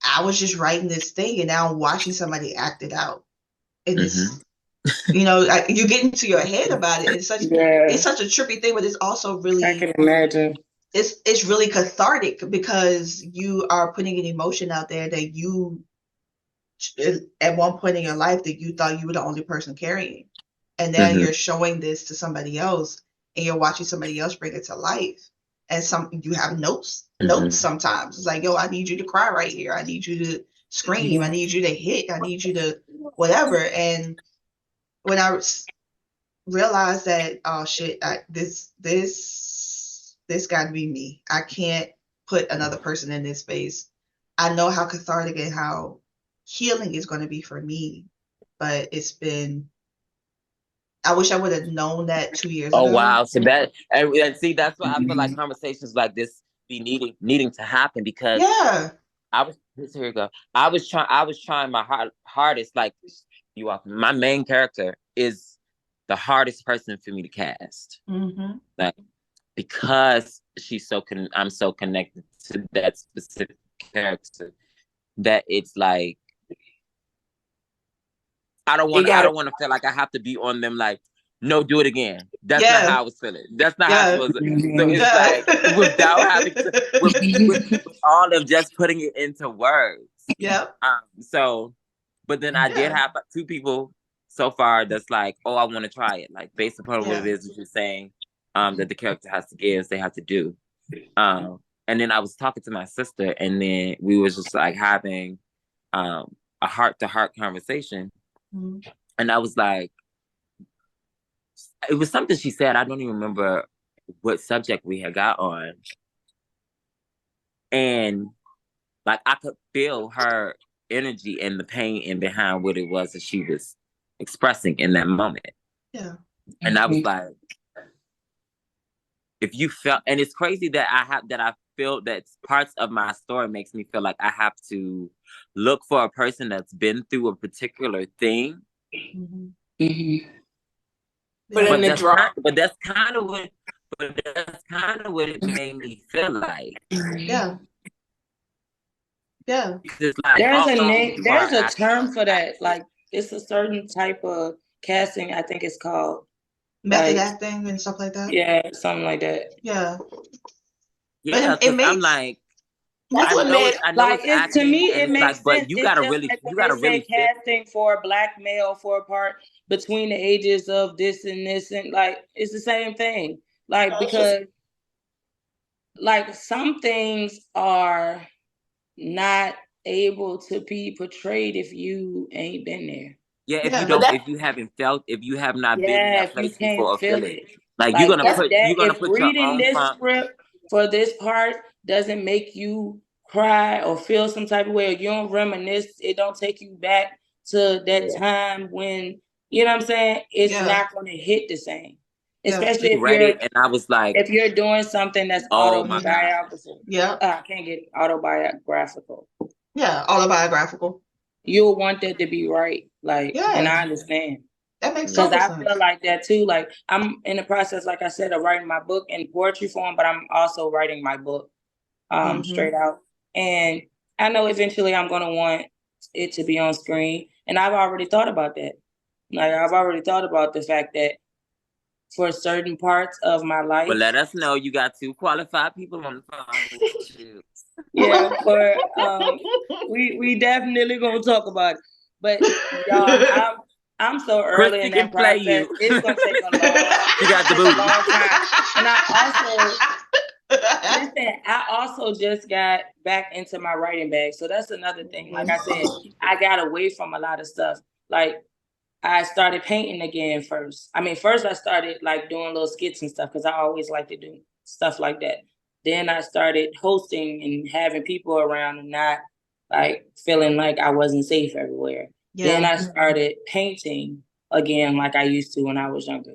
I was just writing this thing and now I'm watching somebody act it out. And it's, you get into your head about it. It's such a trippy thing, but it's also really, I can imagine. It's really cathartic, because you are putting an emotion out there that you, at one point in your life, that you thought you were the only person carrying. And now you're showing this to somebody else, and you're watching somebody else bring it to life. And you have notes sometimes. It's like, yo, I need you to cry right here. I need you to scream. I need you to hit. I need you to whatever. And when I realized that, oh shit, this got to be me. I can't put another person in this space. I know how cathartic and how healing is going to be for me, but it's been, I wish I would have known that 2 years ago. Oh wow! So that and see, that's why I feel like conversations like this be needing to happen, because I was trying my hardest. Like you are, my main character is the hardest person for me to cast. Like, because I'm so connected to that specific character that it's like I don't want to feel like I have to be on them like, no, do it again. That's not how I was feeling. That's not how it was. So it's like without having to, with all of just putting it into words. Yeah. So, but then I did have 2 people so far that's like, oh, I want to try it. Like based upon what it is that you're saying, that the character has to give, they have to do. And then I was talking to my sister, and then we was just like having a heart-to-heart conversation. And I was like, it was something she said. I don't even remember what subject we had got on. And like, I could feel her energy and the pain in behind what it was that she was expressing in that moment. Yeah. And I was like, if you felt, and it's crazy that I feel that parts of my story makes me feel like I have to look for a person that's been through a particular thing. But that's kind of what it made me feel like. Yeah. Like, there's a term for that. Like, it's a certain type of casting. I think it's called method acting and stuff like that. Yeah, something like that. Yeah. Yeah, because I'm like, that's what made, like, it's, to me, it makes sense. But you gotta really casting for a black male for a part between the ages of this, and like, it's the same thing. Like, because like some things are not able to be portrayed if you ain't been there. Yeah, if you have not been in that place before, or feel it. Like, you're gonna put reading this script for this part doesn't make you cry or feel some type of way, or you don't reminisce, it don't take you back to that time when, you know what I'm saying? It's not gonna hit the same. Especially if you're, and I was like, if you're doing something that's autobiographical. Yeah. I can't get autobiographical. Yeah, autobiographical. You'll want that to be right. Like, and I understand. That makes Because total I sense. feel like that too. Like I'm in the process, like I said, of writing my book in poetry form, but I'm also writing my book straight out. And I know eventually I'm gonna want it to be on screen. And I've already thought about that. Like I've already thought about the fact that for certain parts of my life. But let us know. You got 2 qualified people on the phone with you. Yeah, for we definitely gonna talk about it. But y'all, I'm so early Christy in can that play process. you. It's gonna take a long. She got the It's a booty. long time. And I also just got back into my writing bag. So that's another thing. Like I said, I got away from a lot of stuff. Like I started painting again first. I mean, first I started like doing little skits and stuff because I always like to do stuff like that. Then I started hosting and having people around and not like feeling like I wasn't safe everywhere. Yeah. Then I started painting again like I used to when I was younger.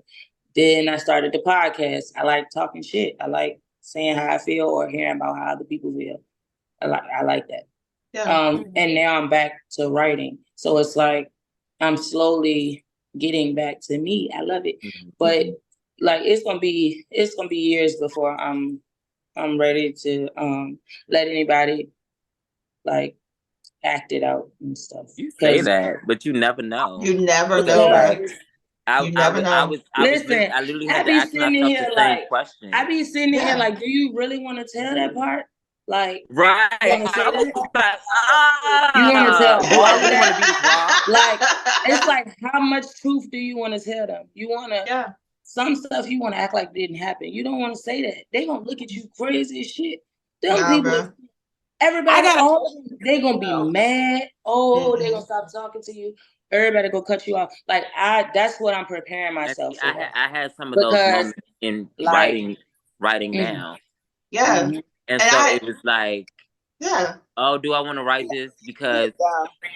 Then I started the podcast. I like talking shit. I like saying how I feel or hearing about how other people feel. I like that. Yeah. And now I'm back to writing. So it's like I'm slowly getting back to me. I love it. But like it's gonna be years before I'm ready to let anybody like act it out and stuff. You say that, but you never know. You never know, right? You never know. I Listen, literally I had to be ask sitting myself here the like same question. I be sitting here like, do you really want to tell that part? Like, right? You want to say I was that? like, You want to tell do I all of really want to that? be this raw? Like, it's like, how much truth do you want to tell them? You want to, some stuff you want to act like didn't happen. You don't want to say that. They gonna look at you crazy as shit. Them people, everybody, they gonna be mad. Oh, they gonna stop talking to you. Everybody gonna cut you off. Like that's what I'm preparing myself for. I had some of those moments in writing now. Yeah. And so it was like, oh, do I want to write this? Because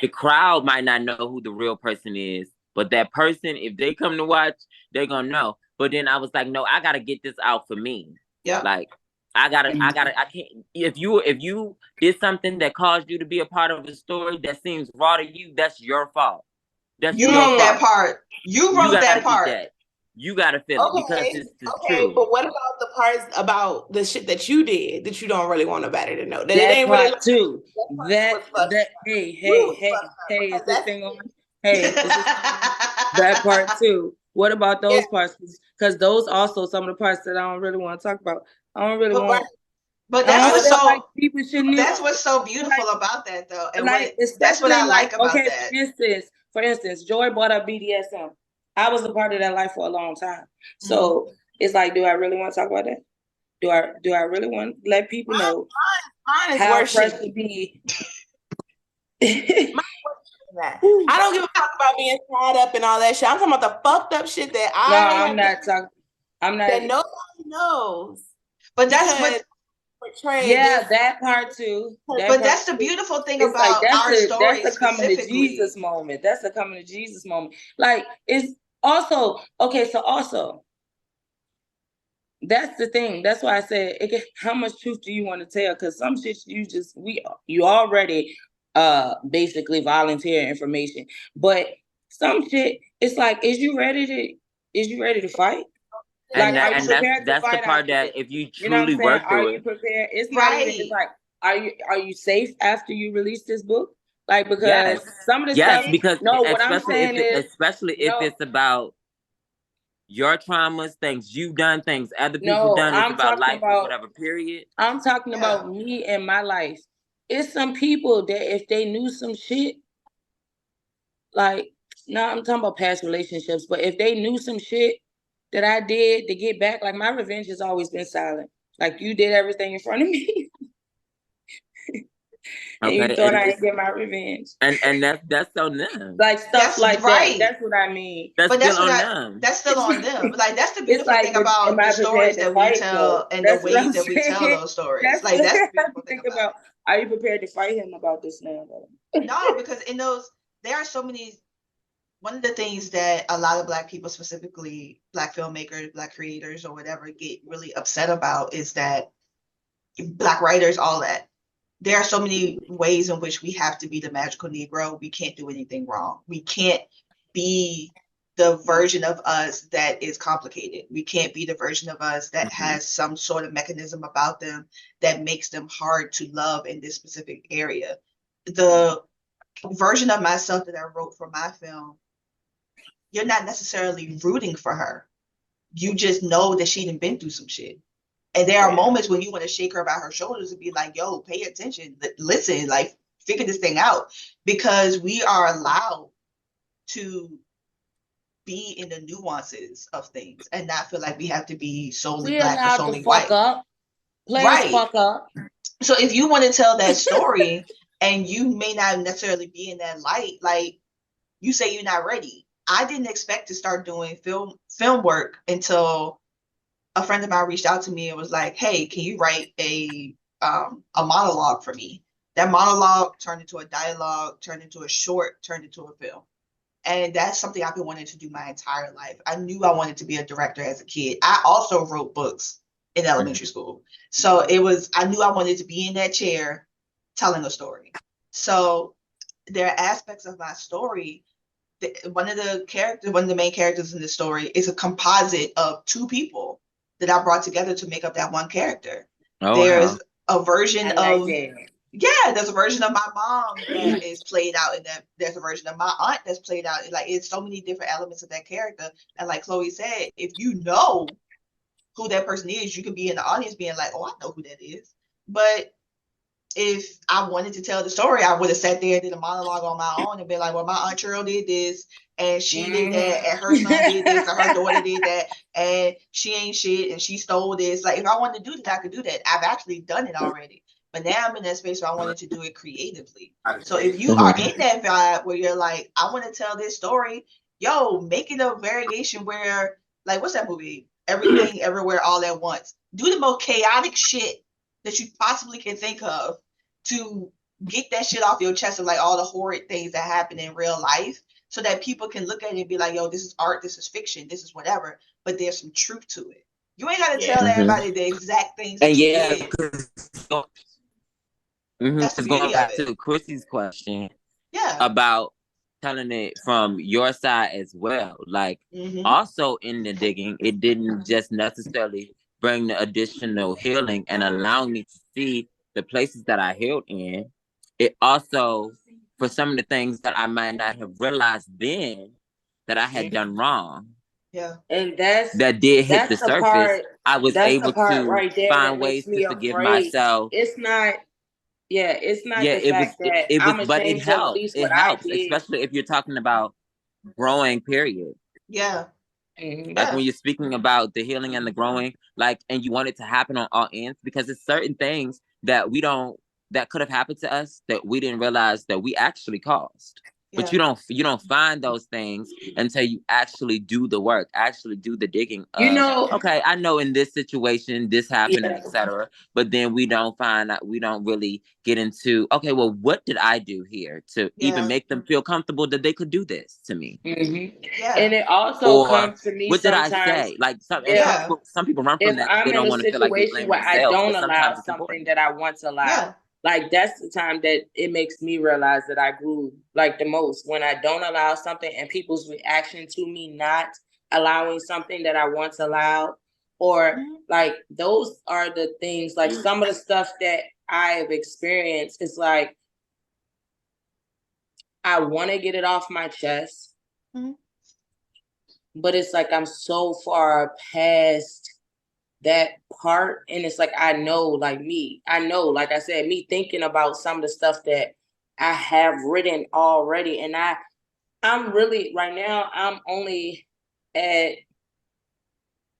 the crowd might not know who the real person is. But that person, if they come to watch, they're going to know. But then I was like, no, I got to get this out for me. Yeah. Like, I can't, if you did something that caused you to be a part of a story that seems raw to you, that's your fault. That's you wrote that part. You wrote that part. You gotta feel it because it's true. But what about the parts about the shit that you did that you don't really want nobody to know? That ain't part really too. That hey, is this thing on? Hey, is this that part too? What about those parts? Because those also some of the parts that I don't really want to talk about. I don't really want. But that's what's so. Like people shouldn't. That's what's so beautiful about that, though, and like, that's what I like about that. For instance, Joy brought up BDSM. I was a part of that life for a long time, so it's like, do I really want to talk about that? Do I really want to let people know mine is how worship. Pressha be? I don't give a fuck about being tied up and all that shit. I'm talking about the fucked up shit that I'm not talking. I'm not. That nobody knows. But that's what. Yeah, that part too. But that's the beautiful thing about our story. That's a coming to Jesus moment. That's a coming to Jesus moment. Like it's also okay. So also, that's the thing. That's why I said, how much truth do you want to tell? Because some shit you already basically volunteer information, but some shit it's like, is you ready to fight? Like, that's the part that if you truly work through it, are you prepared? It's not even. It's like, are you safe after you release this book? Like, because some of the stuff. Because what I'm saying is, especially if it's about your traumas, things you've done, things other people done. It's about life or whatever. Period. I'm talking about me and my life. It's some people that if they knew some shit, like, no, I'm talking about past relationships, but if they knew some shit that I did to get back, like my revenge has always been silent. Like you did everything in front of me. And you thought I didn't get my revenge. And that's on them. Like stuff like that. That's what I mean. That's still on them. That's still on them. Like that's the beautiful thing about the stories that we tell and the ways that we tell those stories. That's the beautiful thing about. Are you prepared to fight him about this now? No, because in those there are so many. One of the things that a lot of Black people, specifically Black filmmakers, Black creators, or whatever, get really upset about is that Black writers, all that. There are so many ways in which we have to be the magical Negro. We can't do anything wrong. We can't be the version of us that is complicated. We can't be the version of us that has some sort of mechanism about them that makes them hard to love in this specific area. The version of myself that I wrote for my film, you're not necessarily rooting for her. You just know that she done been through some shit. And there are moments when you want to shake her by her shoulders and be like, yo, pay attention, listen, like, figure this thing out. Because we are allowed to be in the nuances of things and not feel like we have to be solely black or solely white. Please fuck up. So if you want to tell that story and you may not necessarily be in that light, like, you say you're not ready. I didn't expect to start doing film work until a friend of mine reached out to me and was like, hey, can you write a monologue for me? That monologue turned into a dialogue, turned into a short, turned into a film. And that's something I've been wanting to do my entire life. I knew I wanted to be a director as a kid. I also wrote books in elementary school. So I knew I wanted to be in that chair telling a story. So there are aspects of my story. One of the main characters in the story is a composite of two people that I brought together to make up that one character. There's a version of there's a version of my mom that is played out, and that there's a version of my aunt that's played out. Like, it's so many different elements of that character. And like Chloe said, if you know who that person is, you can be in the audience being like, oh, I know who that is. But if I wanted to tell the story, I would have sat there and did a monologue on my own and been like, well, my Aunt Cheryl did this, and she did that, and her son did this, and her daughter did that, and she ain't shit, and she stole this. Like, if I wanted to do that, I could do that. I've actually done it already. But now I'm in that space where I wanted to do it creatively. So if you are in that vibe where you're like, I want to tell this story, yo, make it a variation where, like, what's that movie? Everything, Everywhere, All at Once. Do the most chaotic shit that you possibly can think of to get that shit off your chest of like all the horrid things that happen in real life, so that people can look at it and be like, yo, this is art, this is fiction, this is whatever, but there's some truth to it. You ain't got to tell everybody the exact things that you did. That's the beauty going back of it. to Chrissy's question Yeah. about telling it from your side as well. Like, also in the digging, it didn't just necessarily bring the additional healing and allowing me to see the places that I healed in. It also, for some of the things that I might not have realized then that I had done wrong. Yeah. And that did hit the surface. Part, I was able to right find ways to forgive myself. It's not the fact that it was, I'm but it ashamed of at least what I did. especially if you're talking about growing, period. Yeah. Like when you're speaking about the healing and the growing, like, and you want it to happen on all ends, because it's certain things that that could have happened to us that we didn't realize that we actually caused. But you don't find those things until you actually do the work, actually do the digging. Okay, I know in this situation this happened, etc. But then we don't really get into, okay, well, what did I do here to even make them feel comfortable that they could do this to me? And it also comes to me. What did I say? Like some people run from that. I'm they don't want to feel like they blame where themselves, I don't allow something that I want to allow. Like, that's the time that it makes me realize that I grew like the most, when I don't allow something and people's reaction to me not allowing something that I want to allow, or like, those are the things, like some of the stuff that I have experienced is like, I want to get it off my chest, but it's like I'm so far past that part, and it's like I know, like I said, me thinking about some of the stuff that I have written already, and I'm really, right now, I'm only at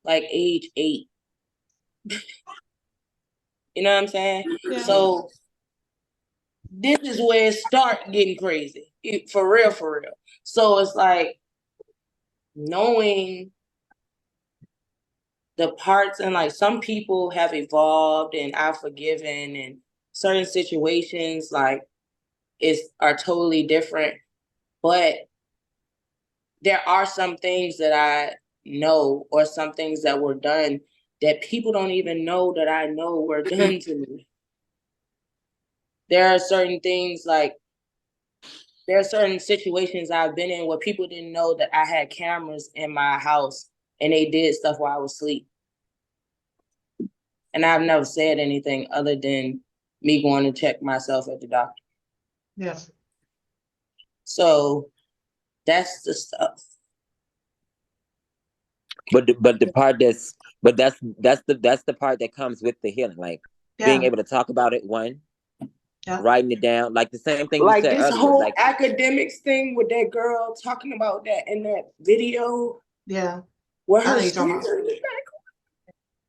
like age 8. You know what I'm saying? So this is where it start getting crazy, for real. So it's like knowing the parts, and like some people have evolved and I've forgiven, and certain situations like are totally different, but there are some things that I know, or some things that were done that people don't even know that I know were done to me. There are certain things like there are certain situations I've been in where people didn't know that I had cameras in my house and they did stuff while I was asleep. And I've never said anything other than me going to check myself at the doctor. Yes. So that's the stuff. But the part that's the part that comes with the healing, like being able to talk about it, writing it down, like the same thing like you said this earlier, whole like academics thing with that girl talking about that in that video. Yeah. Where her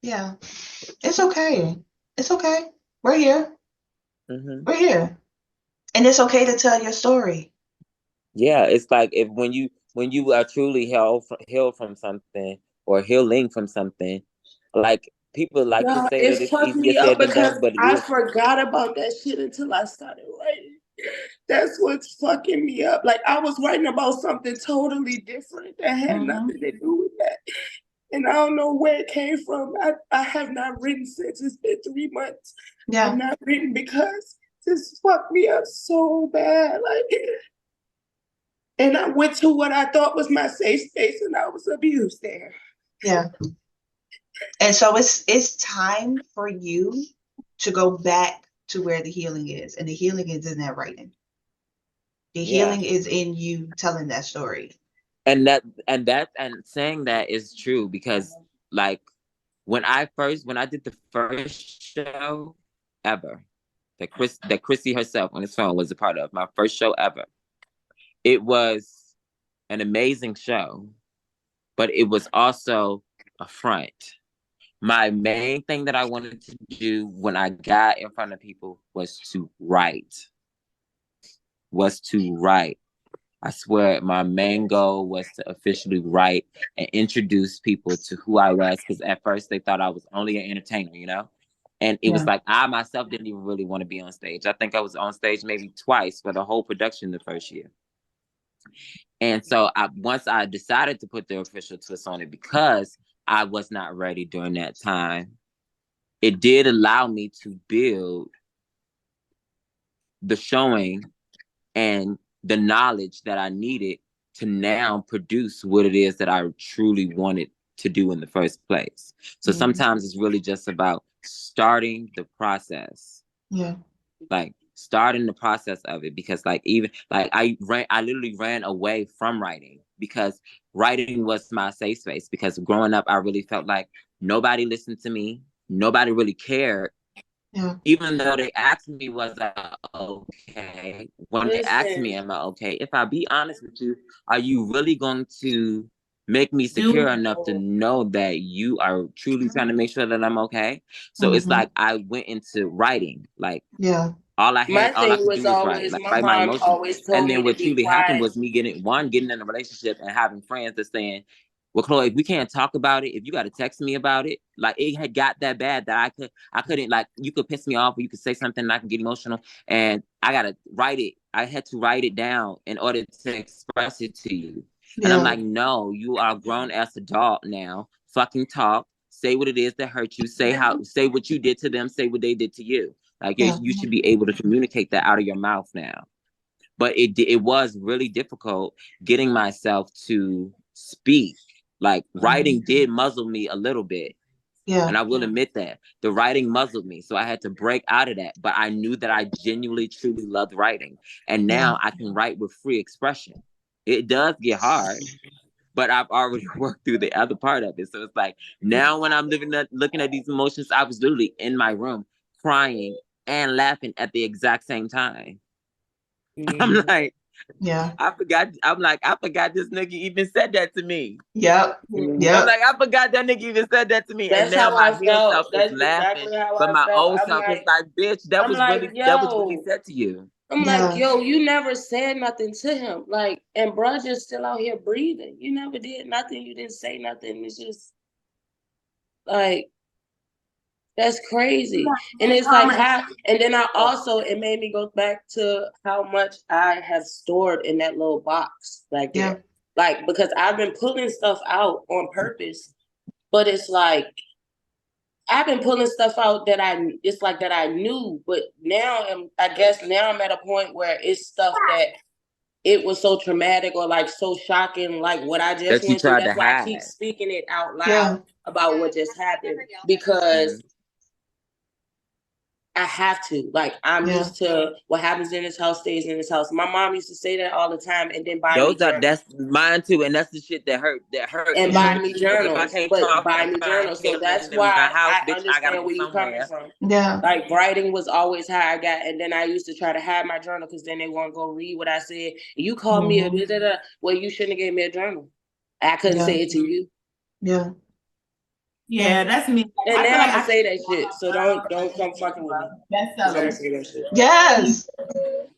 yeah. It's okay. It's okay. We're here. Mm-hmm. We're here. And it's okay to tell your story. Yeah, it's like when you are truly healed from something or healing from something, like people like to say that it it's fucked easier me up said than because done, but it I is. forgot about that shit until I started writing. That's what's fucking me up. Like I was writing about something totally different that had nothing to do with that. And I don't know where it came from. I have not written since. It's been 3 months. Yeah. I've not written because this fucked me up so bad. Like, and I went to what I thought was my safe space and I was abused there. Yeah. And so it's time for you to go back to where the healing is. And the healing is in that writing. The healing is in you telling that story. And saying that is true because like when I did the first show ever that Chrissy herself on his phone was a part of, my first show ever. It was an amazing show, but it was also a front. My main thing that I wanted to do when I got in front of people was to write. I swear my main goal was to officially write and introduce people to who I was, because at first they thought I was only an entertainer, you know? And it was like I myself didn't even really want to be on stage. I think I was on stage maybe twice for the whole production the first year. And so once I decided to put the official twist on it, because I was not ready during that time, it did allow me to build the showing and the knowledge that I needed to now produce what it is that I truly wanted to do in the first place. So sometimes it's really just about starting the process. Yeah. Like starting the process of it, because like even like I literally ran away from writing because writing was my safe space, because growing up I really felt like nobody listened to me, nobody really cared. Yeah. Even though they asked me, was I okay? When they asked me, am I okay? If I be honest with you, are you really going to make me secure enough to know that you are truly trying to make sure that I'm okay? So it's like I went into writing, like all I could do was write, like write my emotions. And then what truly happened was me getting in a relationship and having friends that saying, well, Chloe, if we can't talk about it, if you got to text me about it, like it had got that bad that I couldn't, like, you could piss me off or you could say something and I can get emotional, and I got to write it. I had to write it down in order to express it to you. And I'm like, no, you are a grown ass adult now. Fucking talk. Say what it is that hurt you. Say what you did to them. Say what they did to you. Like you should be able to communicate that out of your mouth now. But it was really difficult getting myself to speak. Like writing did muzzle me a little bit. Yeah. And I will admit that the writing muzzled me. So I had to break out of that. But I knew that I genuinely, truly loved writing. And now I can write with free expression. It does get hard, but I've already worked through the other part of it. So it's like now when I'm looking at these emotions, I was literally in my room crying and laughing at the exact same time. I'm like, I forgot. I'm like, I forgot this nigga even said that to me. Yep. I'm like, I forgot that nigga even said that to me. That's and now how my I real self felt. is That's laughing. exactly how But I my felt. old self is like, bitch, that was really said to you. I'm like, yo, you never said nothing to him. Like, and bruh just still out here breathing. You never did nothing. You didn't say nothing. It's just like, that's crazy. And it's like how, and then it made me go back to how much I have stored in that little box back there. Like, because I've been pulling stuff out on purpose, but it's like, I've been pulling stuff out that I knew, but now I'm at a point where it's stuff that it was so traumatic or like so shocking, like what I just That you went through. tried That's to why I keep hide. speaking it out loud about what just happened, because I have to. Like, I'm used to what happens in this house stays in this house. My mom used to say that all the time, and then buy me journals. That's mine too, and that's the shit that hurt. And me. buy me If journals, I can't but talk buy and me find journals. So healing that's in my why house, I bitch, I gotta understand go where you're coming somewhere. from. Yeah. Like, writing was always how I got, and then I used to try to hide my journal because then they won't go read what I said. You called me a da-da-da. Well, you shouldn't have gave me a journal. I couldn't say it to you. Yeah. Yeah, that's me. And I now feel like I'm gonna say that shit. So don't come fucking with me. That's I'm gonna say that shit. Yes.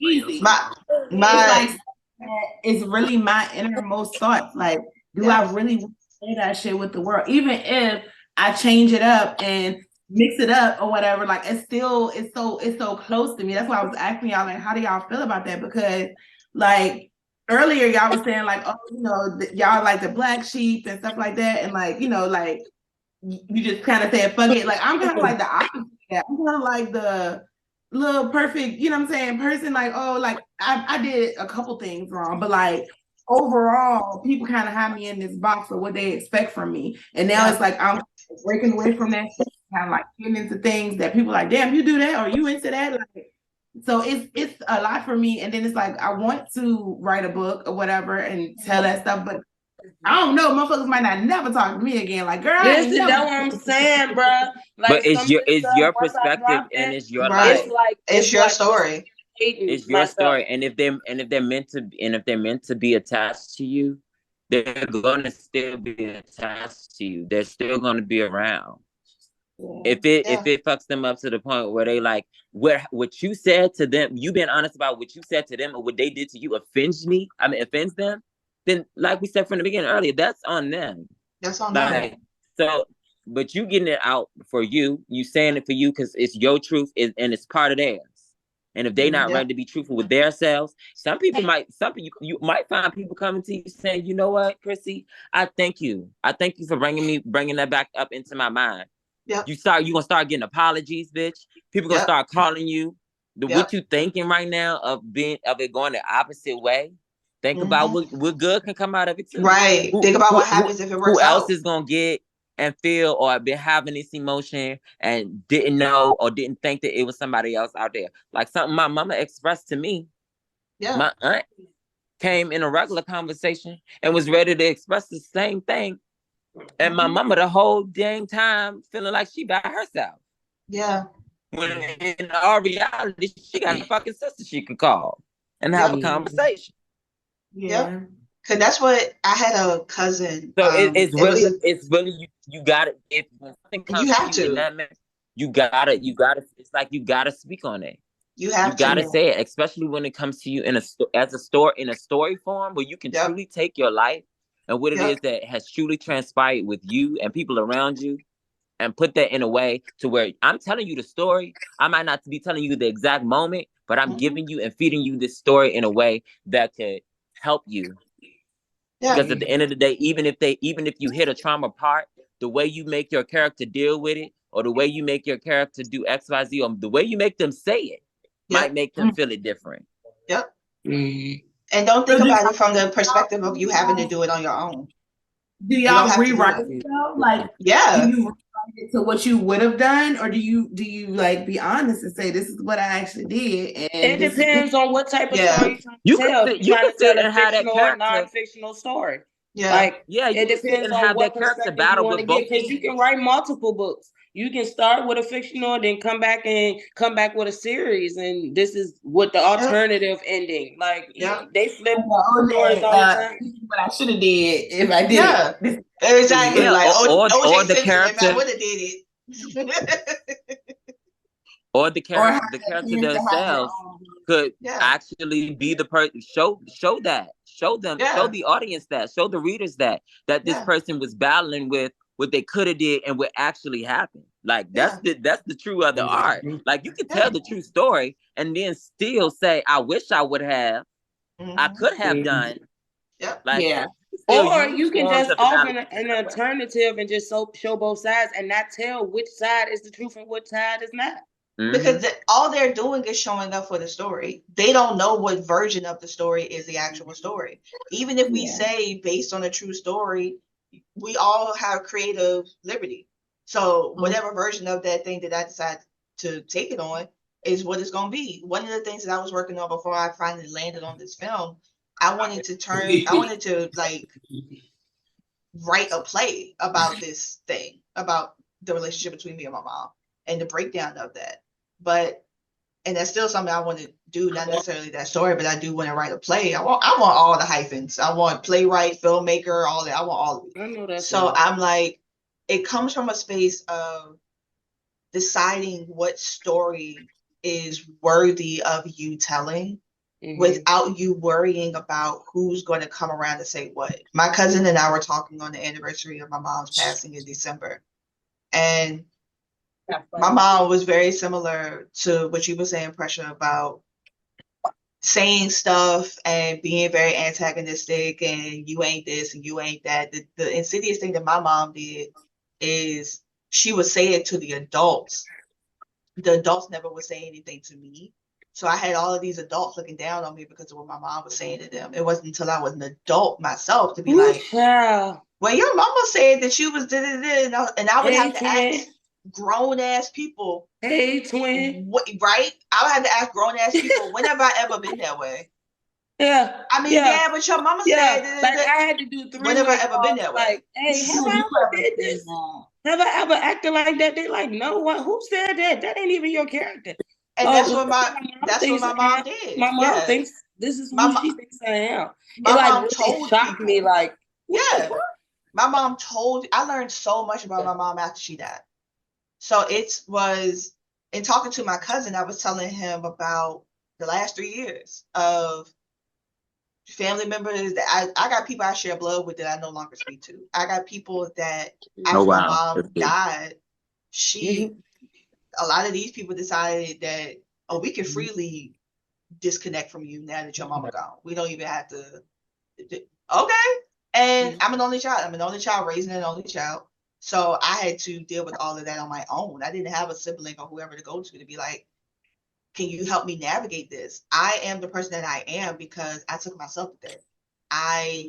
easy. My It's like it's really my innermost thoughts. Like, do I really want to say that shit with the world? Even if I change it up and mix it up or whatever, like it's so close to me. That's why I was asking y'all, like, how do y'all feel about that? Because like earlier y'all was saying like, oh, you know, y'all like the black sheep and stuff like that, and like, you know, like you just kind of said fuck it. Like I'm kind of like the opposite of that. I'm kind of like the little perfect, you know what I'm saying, person. Like, oh, like I did a couple things wrong, but like overall, people kind of have me in this box of what they expect from me. And now it's like I'm breaking away from that shit, kind of like getting into things that people are like, damn, you do that or you into that. Like, so it's a lot for me. And then it's like I want to write a book or whatever and tell that stuff, but I don't know, motherfuckers might not never talk to me again. Like, girl, I ain't Listen, never. that's what I'm saying, bro. Like, But some of this stuff, your once I perspective drop and it, it's your Right. life. It's your story. It's your story, and if they're meant to be attached to you, they're gonna still be attached to you. They're still gonna be around. If it fucks them up to the point where they like what you said to them, you being honest about what you said to them or what they did to you offends them, then like we said from the beginning earlier, that's on them. That's on them. So, but you getting it out for you saying it for you because it's your truth and it's part of theirs. And if they're not ready to be truthful with themselves, you might find people coming to you saying, you know what, Chrissy, I thank you for bringing that back up into my mind. Yep. You gonna start getting apologies, bitch. People gonna start calling you. What you thinking right now of it going the opposite way? Think about what good can come out of it too. Right. Think about what happens if it works out. Who else is gonna get and feel or been having this emotion and didn't know or didn't think that it was somebody else out there? Like something my mama expressed to me. Yeah. My aunt came in a regular conversation and was ready to express the same thing. And my mama the whole dang time feeling like she by herself. Yeah. When in our reality, she got a fucking sister she could call and have a conversation. Yeah. Cause that's what I had a cousin. So it's really you got it. If something comes you have to you in that manner, you gotta. It's like you gotta speak on it. You gotta say it, especially when it comes to you in a story form where you can truly take your life and what it is that has truly transpired with you and people around you, and put that in a way to where I'm telling you the story. I might not be telling you the exact moment, but I'm giving you and feeding you this story in a way that could help you. Because at the end of the day, even if you hit a trauma part, the way you make your character deal with it, or the way you make your character do X, Y, Z, or the way you make them say it, might make them feel it different. Yep. And don't think about it from the perspective of you having to do it on your own. Do y'all rewrite it though? Like, do you rewrite it to what you would have done, or do you like be honest and say this is what I actually did? And it depends on what type of story you trying to tell. You can tell and a have that fictional or non-fictional story. Like, it depends on what perspective you want to get, because you can write multiple books. You can start with a fictional, then come back with a series, and this is what the alternative ending. Like, they flip stories all the time. What I should have did if I did it. Exactly. Yeah, like or the character. character. I would have did it. Or the character themselves could actually be the person. Show them, show the audience show the readers that this person was battling with what they could have did and what actually happened. Like that's the true of the art. Like you can tell the true story and then still say, I wish I would have, I could have done. Like, or you can just offer an alternative and just show both sides and not tell which side is the truth and which side is not. Because all they're doing is showing up for the story. They don't know what version of the story is the actual story. Even if we say based on a true story, we all have creative liberty. So whatever version of that thing that I decide to take it on is what it's going to be. One of the things that I was working on before I finally landed on this film, I wanted to like write a play about this thing, about the relationship between me and my mom and the breakdown of that. And that's still something I want to do, not necessarily that story, but I do want to write a play. I want all the hyphens. I want playwright, filmmaker, all that. I want all of it. I know that. So I'm like, it comes from a space of deciding what story is worthy of you telling without you worrying about who's going to come around to say what. My cousin and I were talking on the anniversary of my mom's passing in December. And my mom was very similar to what you were saying, Pressha, about saying stuff and being very antagonistic and you ain't this and you ain't that. The insidious thing that my mom did is she would say it to the adults. The adults never would say anything to me. So I had all of these adults looking down on me because of what my mom was saying to them. It wasn't until I was an adult myself to be like, well, your mama said that you was and I would have to ask grown ass people. Hey, twin. What, right? I would have to ask grown ass people, when have I ever been that way? Yeah. I mean, yeah, but your mama said like I had to do 3 when have I ever been that way? Like, hey, have I ever did this? Have I ever acted like that? They like, no, what? Who said that? That ain't even your character. And that's what my mom did. My mom thinks this is who she thinks I am. My mom really told shocked me, like, my mom I learned so much about my mom after she died. So it was, in talking to my cousin, I was telling him about the last 3 years of family members that I got people I share blood with that I no longer speak to. I got people that after my mom died, a lot of these people decided that, oh, we can freely disconnect from you now that your mama gone. We don't even have to. Okay. And I'm an only child. I'm an only child raising an only child. So I had to deal with all of that on my own. I didn't have a sibling or whoever to go to be like, can you help me navigate this? I am the person that I am because I took myself there. I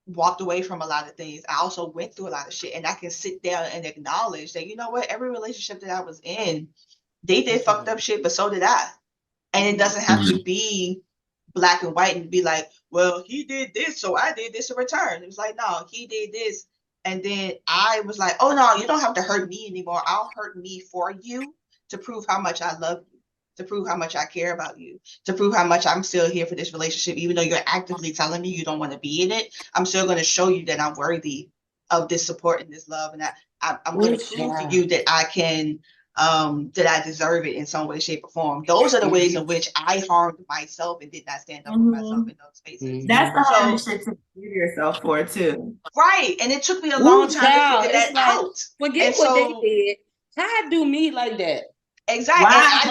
walked away from a lot of things. I also went through a lot of shit, and I can sit down and acknowledge that, you know what, every relationship that I was in, they did fucked up shit, but so did I. And it doesn't have to be black and white and be like, well, he did this, so I did this in return. It was like, no, he did this. And then I was like, oh, no, you don't have to hurt me anymore. I'll hurt me for you to prove how much I love you, to prove how much I care about you, to prove how much I'm still here for this relationship. Even though you're actively telling me you don't want to be in it, I'm still going to show you that I'm worthy of this support and this love. And I'm going to prove to you that I can, that I deserve it in some way, shape, or form. Those are the ways in which I harmed myself and did not stand up for myself in those spaces. That's the hardest shit to forgive yourself for too. Right. And it took me a long time to figure that out. Forget what they did. How do me like that? Exactly. I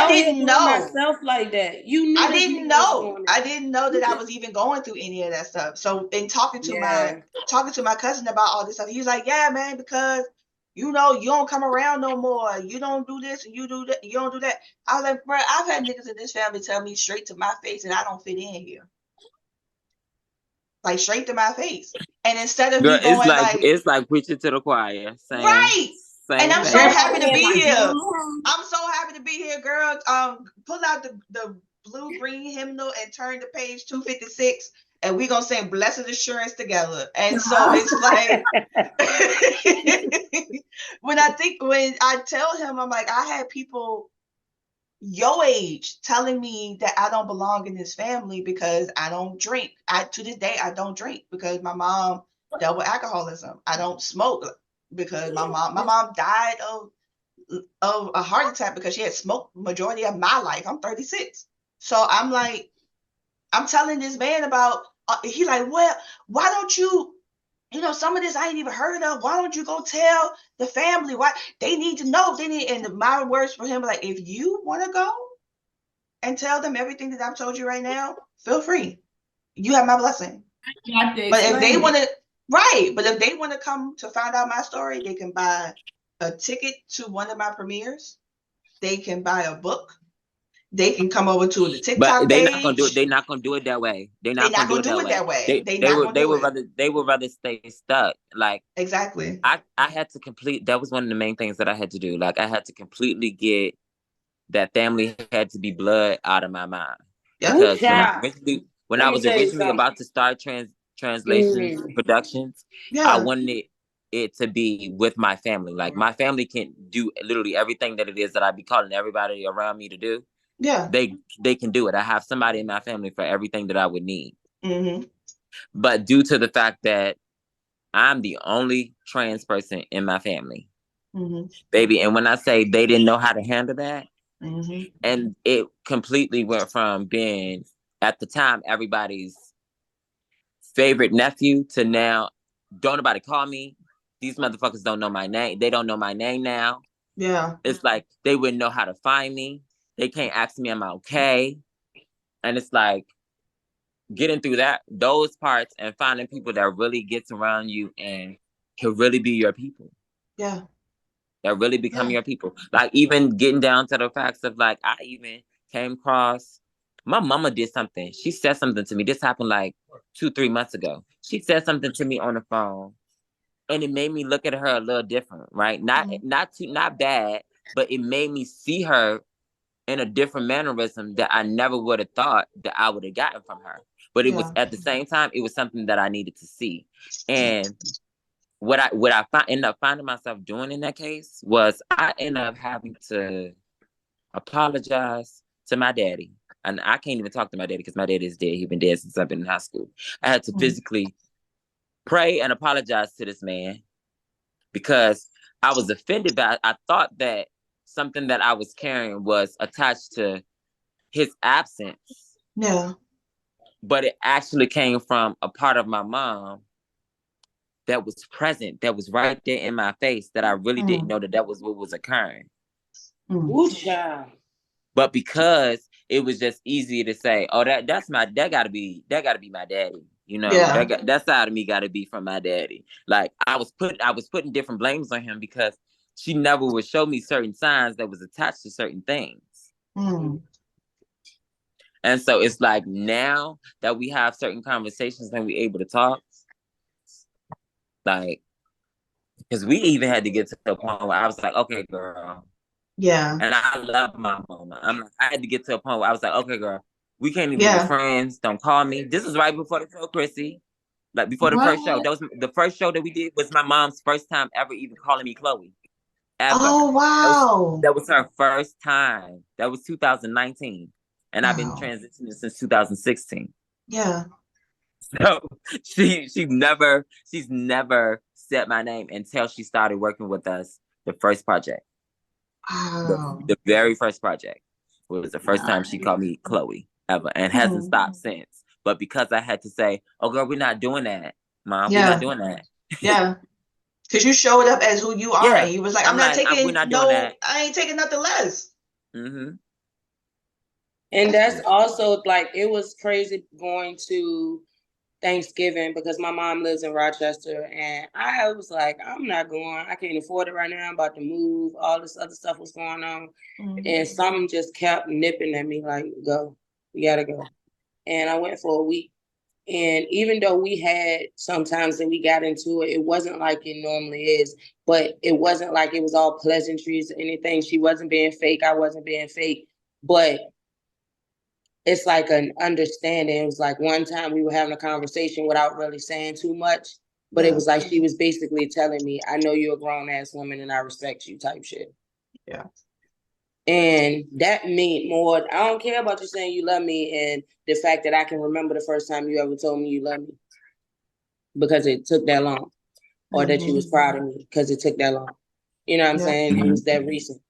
didn't know myself like that. You knew I didn't know that I was even going through any of that stuff. So in talking to my cousin about all this stuff, he was like, yeah, man, because you don't come around no more. You don't do this and you do that. You don't do that. I was like, bro, I've had niggas in this family tell me straight to my face that I don't fit in here. Like straight to my face. And instead of me going it's like preaching to the choir. Right. And I'm so happy to be here. I'm so happy to be here, girl. Pull out the blue green hymnal and turn to page 256, and we're gonna sing Blessed Assurance together. And so it's like when I tell him, I'm like, I had people your age telling me that I don't belong in this family because I don't drink. To this day I don't drink because my mom dealt with alcoholism. I don't smoke because my mom died of a heart attack because she had smoked majority of my life. I'm 36. So I'm like, I'm telling this man about, he like, well, why don't you, some of this I ain't even heard of. Why don't you go tell the family? Why they need to know? And my words for him were like, if you want to go and tell them everything that I've told you right now, feel free. You have my blessing. But if they want to, but if they want to come to find out my story, they can buy a ticket to one of my premieres they can buy a book. They can come over to the TikTok But they're page. not gonna do it. They're not gonna do it that way. They're They're not gonna do it that way. They would rather stay stuck. Like exactly. I had to complete. That was one of the main things that I had to do. Like I had to completely get that family had to be blood out of my mind. Yep. Because when Let I me was tell you originally something. about to start translations productions, Yeah. I wanted it to be with my family. Like my family can do literally everything that it is that I be calling everybody around me to do. Yeah. They can do it. I have somebody in my family for everything that I would need. Mm-hmm. But due to the fact that I'm the only trans person in my family, baby, and when I say they didn't know how to handle that, and it completely went from being at the time everybody's favorite nephew to now don't nobody call me. These motherfuckers don't know my name. They don't know my name now. Yeah. It's like they wouldn't know how to find me. They can't ask me, am I okay? And it's like getting through those parts and finding people that really gets around you and can really be your people. Yeah. That really become your people. Like even getting down to the facts of like, I even came across, my mama did something. She said something to me. This happened like 2-3 months ago. She said something to me on the phone and it made me look at her a little different, right? Not bad, but it made me see her in a different mannerism that I never would have thought that I would have gotten from her. But it was at the same time, it was something that I needed to see. And what I ended up finding myself doing in that case was I ended up having to apologize to my daddy. And I can't even talk to my daddy because my daddy is dead. He's been dead since I've been in high school. I had to physically pray and apologize to this man because I was offended by it. I thought that something that I was carrying was attached to his absence. Yeah. But it actually came from a part of my mom that was present, that was right there in my face, that I really didn't know that was what was occurring. Ooh, child. But because it was just easier to say, oh, that gotta be my daddy. You know, that side of me gotta be from my daddy. Like I was putting different blames on him because she never would show me certain signs that was attached to certain things. And so it's like now that we have certain conversations and we're able to talk, like, because we even had to get to the point where I was like, okay, girl. Yeah. And I love my mama. I had to get to a point where I was like, okay, girl, we can't even be friends. Don't call me. This is right before the show, Chrissy. Like before the first show. That was the first show that we did was my mom's first time ever even calling me Chloe. Ever. Oh, wow. That was her first time. That was 2019. And I've been transitioning since 2016. Yeah. So she's never said my name until she started working with us the first project. Wow. The very first project was the first time she called me Chloe ever and hasn't stopped since. But because I had to say, oh girl, we're not doing that, Mom. We're not doing that. Yeah. Because you showed up as who you are and you was like, we're not doing that. I ain't taking nothing less. And that's also like, it was crazy going to Thanksgiving because my mom lives in Rochester and I was like, I'm not going. I can't afford it right now. I'm about to move. All this other stuff was going on. And something just kept nipping at me like, go. You gotta go. And I went for a week. And even though we had sometimes that we got into it, it wasn't like it normally is. But it wasn't like it was all pleasantries or anything. She wasn't being fake. I wasn't being fake. But it's like an understanding. It was like one time we were having a conversation without really saying too much. But it was like she was basically telling me, I know you're a grown-ass woman and I respect you type shit. Yeah. And that meant more. I don't care about you saying you love me and the fact that I can remember the first time you ever told me you love me because it took that long, or that you was proud of me because it took that long. You know what I'm saying? It was that recent.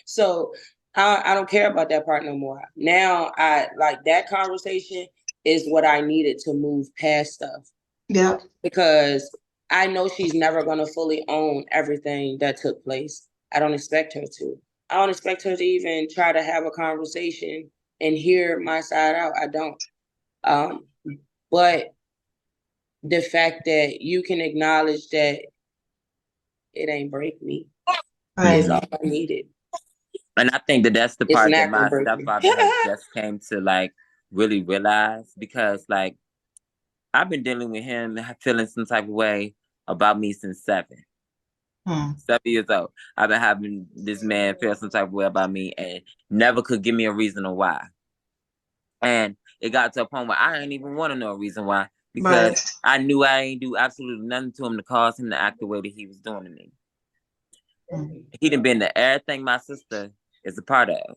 So I don't care about that part no more. Now I like that conversation is what I needed to move past stuff. Yeah. Because I know she's never going to fully own everything that took place. I don't expect her to. I don't expect her to even try to have a conversation and hear my side out. I don't. But the fact that you can acknowledge that it ain't break me is all I needed. And I think that that's the It's part that not gonna my break you. stepfather has just came to like really realize, because like I've been dealing with him feeling some type of way about me since 7. 7 years old. I've been having this man feel some type of way about me and never could give me a reason of why. And it got to a point where I didn't even want to know a reason why, because I knew I ain't do absolutely nothing to him to cause him to act the way that he was doing to me. He done been to everything my sister is a part of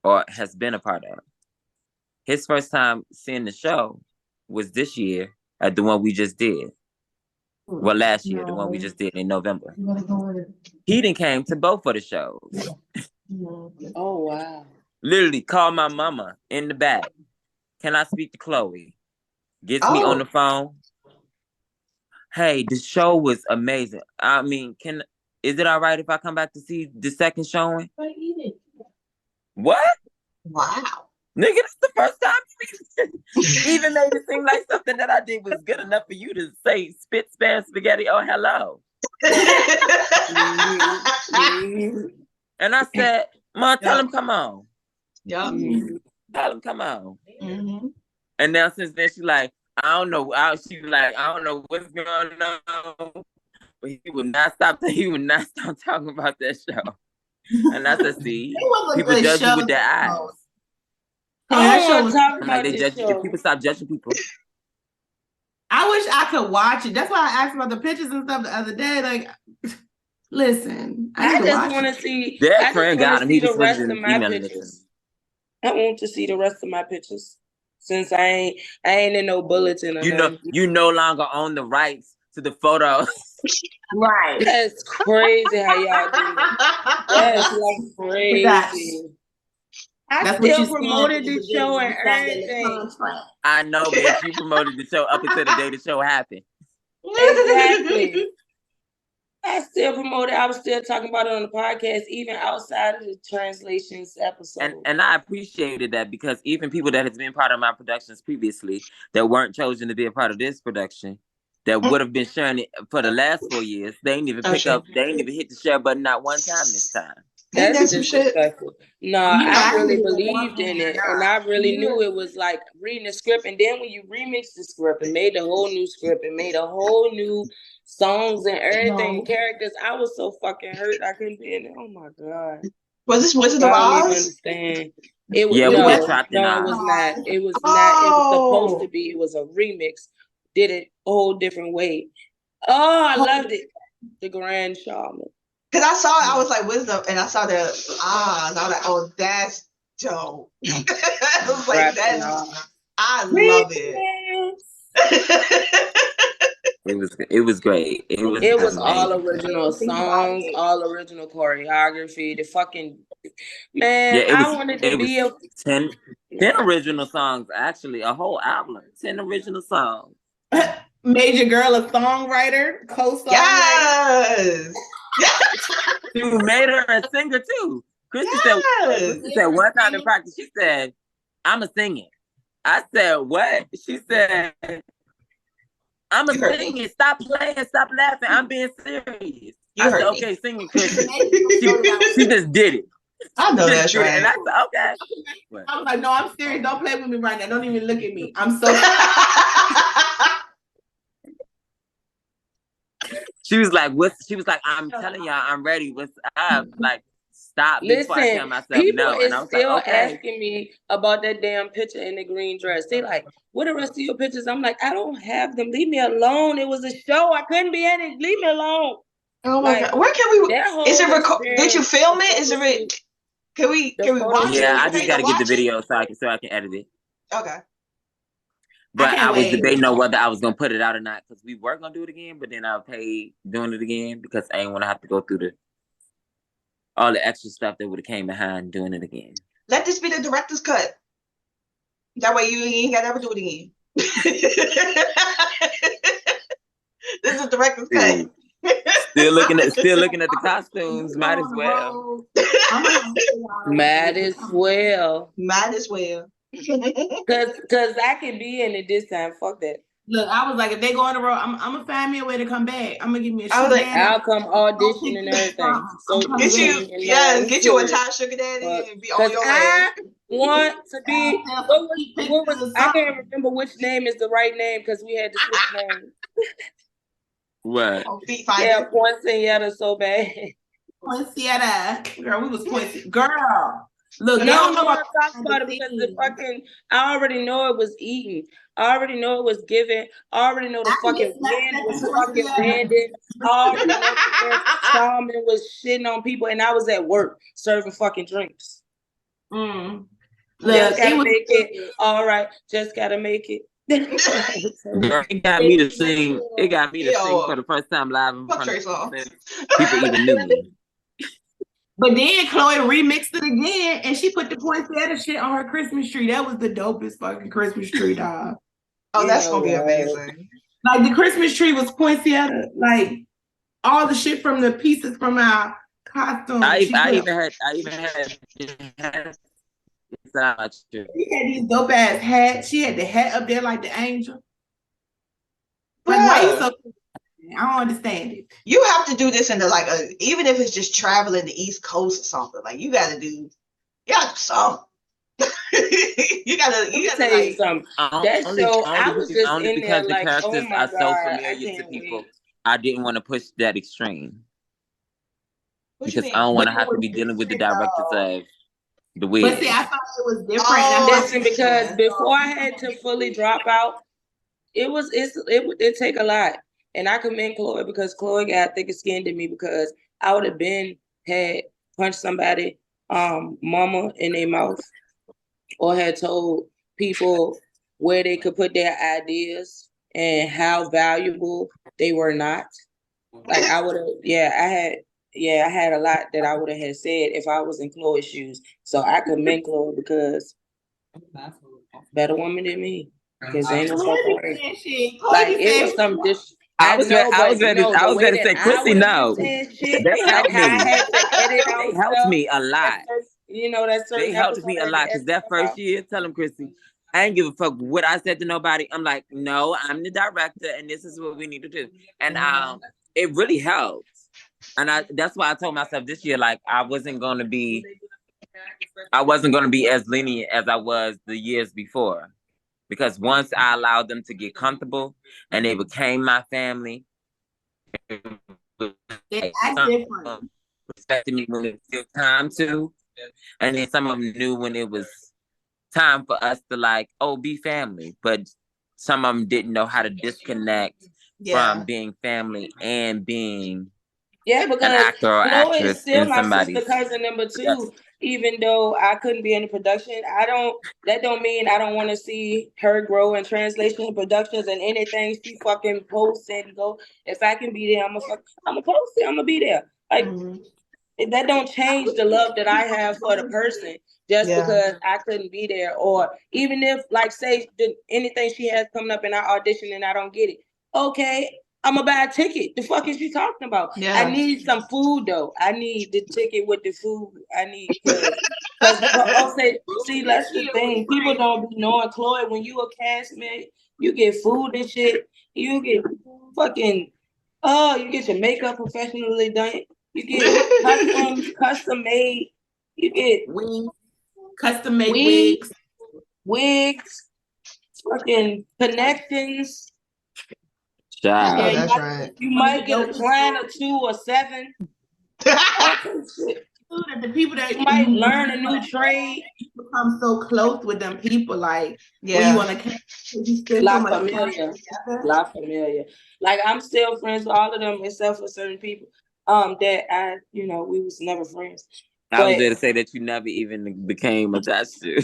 or has been a part of. His first time seeing the show was this year at the one we just did. Well, last year, the one we just did in November. He done came to both of the shows. Oh, wow. Literally called my mama in the back. Can I speak to Chloe? Gets me on the phone. Hey, the show was amazing. I mean, is it all right if I come back to see the second showing? What? Wow. Nigga, that's the first time you even made it seem like something that I did was good enough for you to say spit, span, spaghetti, oh, hello. And I said, Mom, tell him come on. Yeah. Tell him come on. And now since then, she's like, I don't know. She's like, I don't know what's going on. But he would not stop talking about that show. And I said, see, people judge you with their eyes. I don't want to talk about they this judge show. people stop judging people. I wish I could watch it. That's why I asked about the pictures and stuff the other day. Like, listen, I just want to see. Their friend got him. He the just rest wasn't of my emailing pictures. I want to see the rest of my pictures, since I ain't in no bulletin. You no longer own the rights to the photos. Right. That's crazy how y'all do that. That's like crazy. I still promoted the show and everything. I know, bitch. You promoted the show up until the day the show happened. Exactly. I still promoted. I was still talking about it on the podcast, even outside of the translations episode. And I appreciated that, because even people that has been part of my productions previously that weren't chosen to be a part of this production, that would have been sharing it for the last 4 years, they ain't even pick up. They ain't even hit the share button not one time this time. That's disrespectful. No, I really believed in it, and I really knew it was like reading the script, and then when you remix the script and made a whole new script and made a whole new songs and everything, characters, I was so fucking hurt I couldn't be in it. Oh my god! Was this Wizard of I don't even Oz? understand. It was we get trapped in no, Oz. it was not. It was not. It was supposed to be. It was a remix. Did it a whole different way. Oh, I loved it. The Grand Shaman. Because I saw it, I was like, wisdom, and I saw the and I was like, oh, that's dope. I was like, I love it. It was great. It was all original songs, all original choreography. The fucking man, I wanted to be a 10 original songs, actually, a whole album, 10 original songs. Major Girl, a songwriter, co-songwriter. Yes. You made her a singer too. Christy said one time in practice, she said, I'm a singer. I said, what? She said, I'm a singing. Stop playing. Stop laughing. I'm being serious. I said, okay, singing, Christy. She just did it. I know that's right. And I said, okay. I was like, no, I'm serious. Don't play with me right now. Don't even look at me. I'm so She was like, I'm telling y'all, I'm ready. What's up? Like, stop before I tell myself no. And I was still like, okay. asking me about that damn picture in the green dress. They like, what the rest of your pictures? I'm like, I don't have them. Leave me alone. It was a show. I couldn't be in it. Leave me alone. Oh my god. Where can we is it did you film it? Is it can we watch it? Yeah, I just gotta get the video so I can edit it. Okay. But I was debating on whether I was gonna put it out or not, because we were gonna do it again, but then I paid doing it again because I didn't want to have to go through all the extra stuff that would have came behind doing it again. Let this be the director's cut. That way you ain't gotta ever do it again. This is the director's cut. Still looking at the costumes. Might as well. Might as well. Might as well. Cause I can be in it this time. Fuck that. Look, I was like, if they go on the road, I'm gonna find me a way to come back. I'm gonna give me a I was sugar like, daddy. I'll come audition and everything. So I'm get coming you, back. yes, get you a Thai sugar daddy and be on Because your way. I want to be. What was? I can't remember which name is the right name because we had to switch names. What? Oh, feet finder. Yeah, Poinsettia so bad. Poinsettia, girl, we was Poinsettia, girl. Look, No, y'all know I about talk about it because the fucking. I already know it was eaten. I already know it was given. I already know the fucking wind was fucking winded. I already know the Charmin was shitting on people, and I was at work serving fucking drinks. Look, just gotta make it. All right, just gotta make it. It got me to sing. It got me to sing for the first time live in front of people even knew me. But then Chloe remixed it again, and she put the poinsettia shit on her Christmas tree. That was the dopest fucking Christmas tree, dog. Oh, that's gonna be amazing. Like the Christmas tree was poinsettia, like all the shit from the pieces from our costume. I even had she had these dope ass hats. She had the hat up there like the angel. Like, why you so? I don't understand it. You have to do this in the even if it's just traveling the East Coast or something. Like you gotta do something. you gotta tell you something. That show, I was just only in because there the like, characters oh my are God, so familiar to people. Wait. I didn't want to push that extreme because I don't want to have to be dealing with the directors of the wig. But see, I thought it was different. Listen, because before I had to fully drop out, it take a lot. And I commend Chloe because Chloe got thicker skin than me because I would have had punched somebody mama in their mouth or had told people where they could put their ideas and how valuable they were not. Like I would have, I had a lot that I would have said if I was in Chloe's shoes. So I commend Chloe because better woman than me. Because ain't no fucking way. Like it was some I was ready to say, Chrissy, no. They helped me. They helped me a lot. They helped me a lot because that first year, tell them, Chrissy, I ain't give a fuck what I said to nobody. I'm like, no, I'm the director, and this is what we need to do. And it really helped. And that's why I told myself this year, like, I wasn't gonna be as lenient as I was the years before. Because once I allowed them to get comfortable and they became my family, they respected me when it was time to. And then some of them knew when it was time for us to be family. But some of them didn't know how to disconnect from being family and being because an actor or Chloe actress is still in my somebody's. sister cousin number 2. Even though I couldn't be in the production, that don't mean I don't want to see her grow in translation and productions and anything she fucking posts and go. If I can be there, I'm gonna post it. I'm gonna be there. Like that don't change the love that I have for the person just because I couldn't be there. Or even if say anything she has coming up in our audition and I don't get it. Okay, I'm gonna buy a ticket. The fuck is she talking about? Yeah. I need some food though. I need the ticket with the food. I need because see, that's the thing. People don't be knowing, Chloe, when you a castmate, you get food and shit. You get fucking you get your makeup professionally done. You get custom made. You get custom made wigs, fucking connections. Yeah, that's right. You might get a client or 2 or 7. The people that you might learn a new trade. You become so close with them people, when you want to La familia. Like I'm still friends with all of them except for certain people. That we was never friends. I was there to say that you never even became attached to.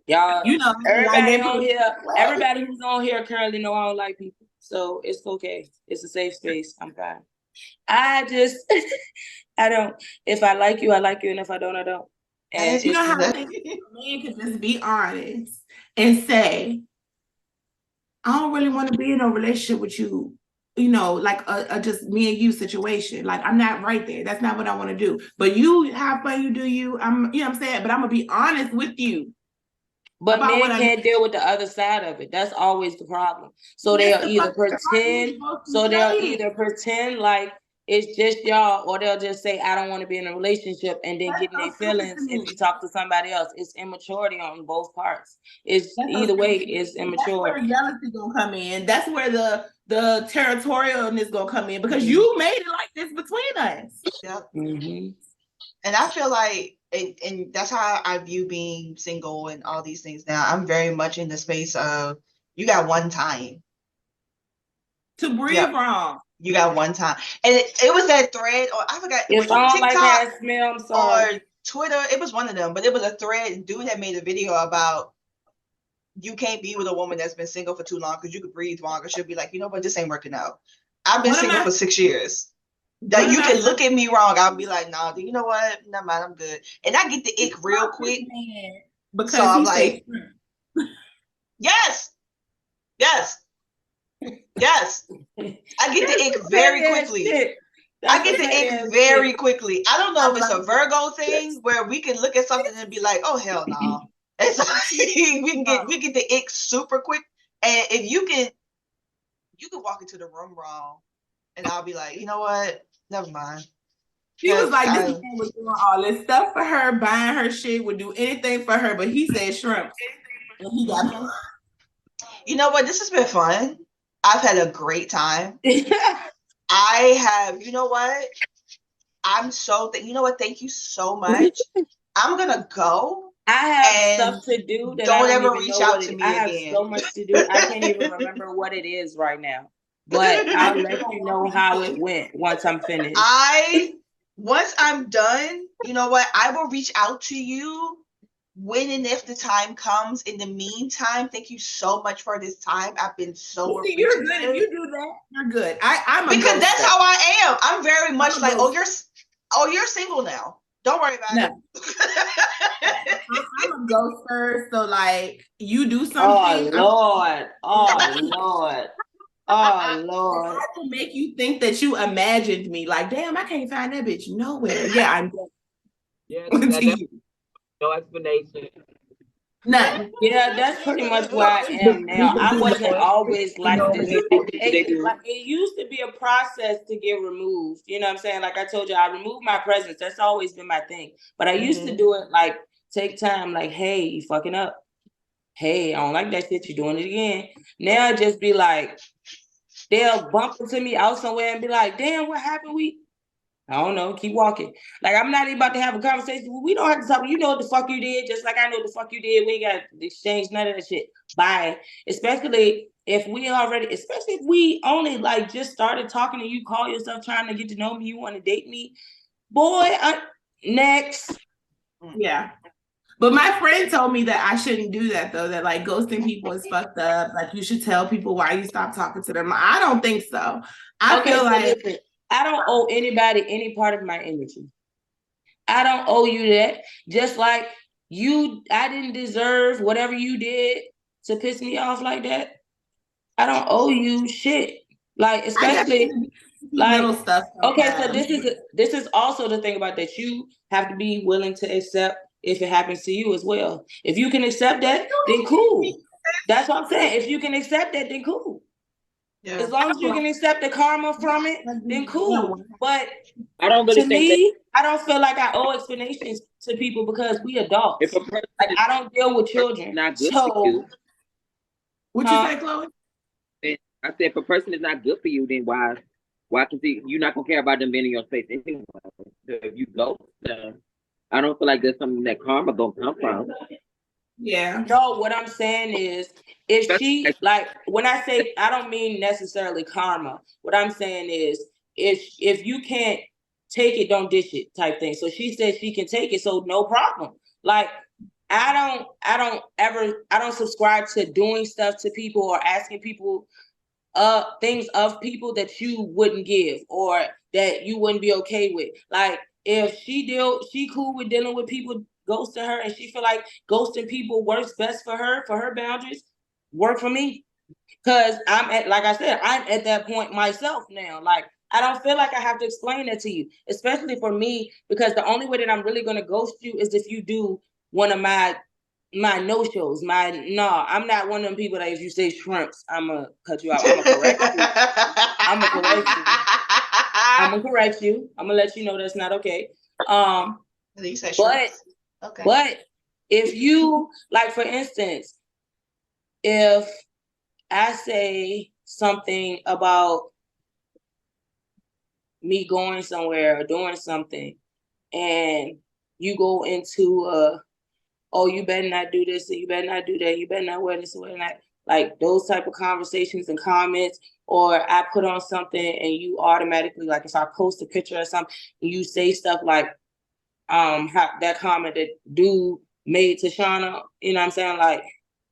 Y'all, everybody who's on here currently know I don't like people. So it's okay. It's a safe space. I'm fine. I just, I don't. If I like you, I like you. And if I don't, I don't. And you know how a man can just be honest and say, I don't really want to be in a relationship with you. Like a just me and you situation. Like I'm not right there. That's not what I want to do. But you have fun, you do you. You know what I'm saying? But I'm gonna be honest with you. But men can't deal with the other side of it. That's always the problem. So they'll either pretend. So they'll either pretend like it's just y'all, or they'll just say, "I don't want to be in a relationship," and then get in their feelings if you talk to somebody else. It's immaturity on both parts. It's either way, it's immature. That's where jealousy gonna come in. That's where the territorialness gonna come in, because you made it like this between us. Yep. Mm-hmm. And I feel like, and that's how I view being single and all these things now. I'm very much in the space of, you got one time to breathe wrong. You got one time. And it was that thread, or I forgot, if I don't like that smell, I'm sorry. Or Twitter, it was one of them, but it was a thread, and dude had made a video about, you can't be with a woman that's been single for too long because you could breathe wrong, or she'll be like, you know what, this ain't working out. I've been single for 6 years. That you can look at me wrong, I'll be like, nah, you know what? Never mind, I'm good. And I get the ick real quick. Because so I'm like, yes. I get the ick very quickly. I get the ick very quickly. I don't know if it's a Virgo thing where we can look at something and be like, oh hell no. It's like, we get the ick super quick. And if you can walk into the room wrong, and I'll be like, you know what? Never mind. She was like, this man was doing all this stuff for her, buying her shit, would do anything for her, but he said shrimp. And he got You know what? This has been fun. I've had a great time. I have, you know what? I'm so, you know what? Thank you so much. I'm going to go. I have stuff to do that don't I ever don't even reach know out what to me I have again. so much to do. I can't even remember what it is right now. But I'll let you know how it went once I'm finished. Once I'm done, you know what? I will reach out to you when and if the time comes. In the meantime, thank you so much for this time. I've been so appreciative. You're good. If you do that, you're good. I'm because that's how I am. I'm very much like, you're single now. Don't worry about it. I'm a ghoster, so like, you do something. Oh Lord. I can make you think that you imagined me. Like, damn, I can't find that bitch nowhere. Yeah, I'm dead. Yeah, no explanation. None. Yeah, that's pretty much where I am now. I wasn't always like this. It used to be a process to get removed. You know what I'm saying? Like I told you, I removed my presence. That's always been my thing. But I used to do it like, take time, like, hey, you fucking up. Hey, I don't like that shit. You're doing it again. Now it just be like, they'll bump into me out somewhere and be like, damn, what happened? I don't know, keep walking. Like, I'm not even about to have a conversation. We don't have to talk. You know what the fuck you did, just like I know what the fuck you did. We ain't got to exchange none of that shit. Bye. Especially if we only like just started talking and you call yourself trying to get to know me, you want to date me. Boy, next. Yeah. But my friend told me that I shouldn't do that, though, that like ghosting people is fucked up. Like, you should tell people why you stopped talking to them. I don't think so. I feel like, listen, I don't owe anybody any part of my energy. I don't owe you that. Just like I didn't deserve whatever you did to piss me off like that. I don't owe you shit. Like, especially like little stuff. Okay, so this is also the thing about that. You have to be willing to accept if it happens to you as well. If you can accept that, then cool. That's what I'm saying. If you can accept that, then cool. Yeah. As long as you can accept the karma from it, then cool. But I don't really think I don't feel like I owe explanations to people because we adults. Like, I don't deal with children. Not good for you. What you say, Chloe? I said, if a person is not good for you, then why can you're not gonna care about them being in your space anyway? So if you go, I don't feel like there's something that karma gonna come from. Yeah. No, what I'm saying is, if she, like, when I say, I don't mean necessarily karma. What I'm saying is, if you can't take it, don't dish it type thing. So she said she can take it, so no problem. Like, I don't subscribe to doing stuff to people or asking people things of people that you wouldn't give or that you wouldn't be okay with. Like, if she cool with dealing with people ghosting her and she feel like ghosting people works best for her boundaries, work for me. Cause like I said, I'm at that point myself now. Like, I don't feel like I have to explain that to you, especially for me, because the only way that I'm really going to ghost you is if you do one of my my no-shows. I'm not one of them people that if you say shrimps, I'm going to cut you out. I'm going to correct you. I'm going to correct you. I'm going to correct you. I'm going to let you know that's not okay. You said shrimps? Okay. But if you, like, for instance, if I say something about me going somewhere or doing something, and you go into oh, you better not do this, and you better not do that, you better not wear this, and wear that, like those type of conversations and comments, or I put on something and you automatically, like if I post a picture or something, and you say stuff like that comment that dude made to Shauna, you know what I'm saying, like,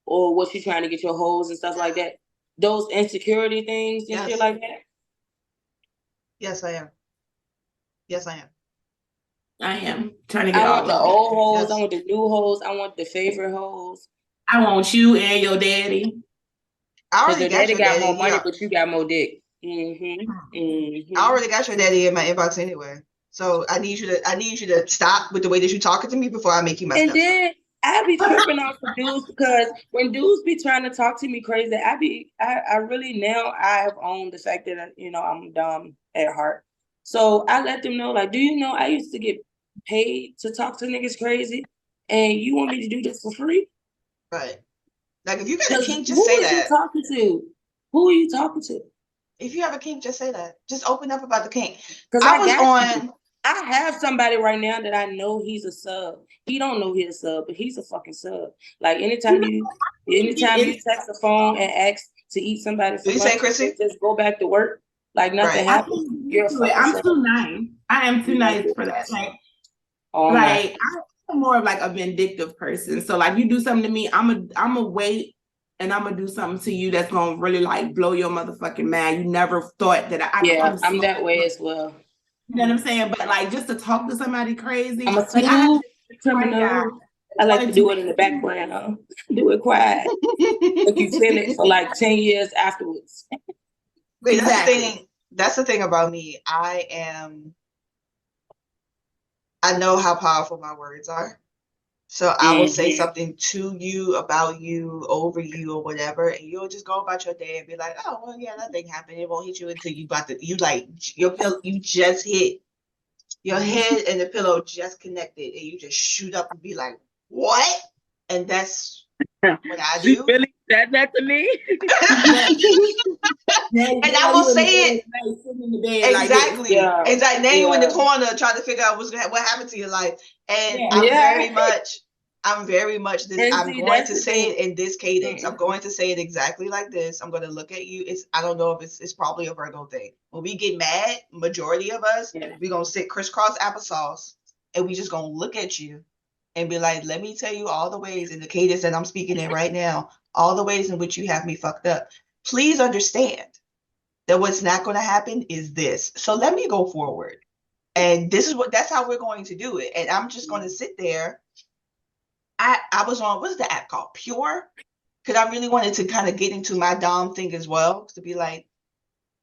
or what you trying to get your hoes and stuff like that, those insecurity things and shit like that. Yes, I am. Yes, I am. I am trying to get I all want the old hoes. I want the new hoes. I want the favorite hoes. I want you and your daddy. I already got your daddy. More money, but you got more dick. I already got your daddy in my inbox anyway. So I need you to stop with the way that you're talking to me before I make you my stepson. And then I be tripping off the dudes because when dudes be trying to talk to me crazy, I really now I have owned the fact that I'm dumb at heart. So I let them know, like, do you know I used to get paid to talk to niggas crazy, and you want me to do this for free? Right. Like if you got a kink, just say that. Who are you talking to? Who are you talking to? If you have a kink, just say that. Just open up about the kink. Because I have somebody right now that I know he's a sub. He don't know he's a sub, but he's a fucking sub. Like anytime you text the phone and ask to eat somebody for lunch, Chrissy? Just go back to work. Like nothing happened. I'm too nice. I am too nice for that. Like I'm more of like a vindictive person. So like you do something to me, I'm a wait and I'm gonna do something to you that's gonna really like blow your motherfucking mind. You never thought that I'm that way as well. You know what I'm saying? But like just to talk to somebody crazy, I'm a smooth criminal. I like to do it in the background. Do it quiet. But you feel it for like 10 years afterwards. Wait, that's the thing about me. I know how powerful my words are. So I will say something to you, about you, over you, or whatever, and you'll just go about your day and be like, "Oh, well, yeah, nothing happened." It won't hit you until you just hit your head and the pillow just connected, and you just shoot up and be like, "What?" And that's what I do. You really said that to me? And I will say it exactly. It's like now you in the corner trying to figure out what happened to your life. And I'm very much this. I'm going to say it in this cadence. I'm going to say it exactly like this. I'm going to look at you. I don't know if it's probably a Virgo thing. When we get mad, majority of us, we're gonna sit crisscross applesauce, and we just gonna look at you and be like, "Let me tell you all the ways in the cadence that I'm speaking in right now, all the ways in which you have me fucked up. Please understand that what's not going to happen is this. So let me go forward." And that's how we're going to do it. And I'm just going to sit there. I was on, what's the app called? Pure? Because I really wanted to kind of get into my Dom thing as well. To be like,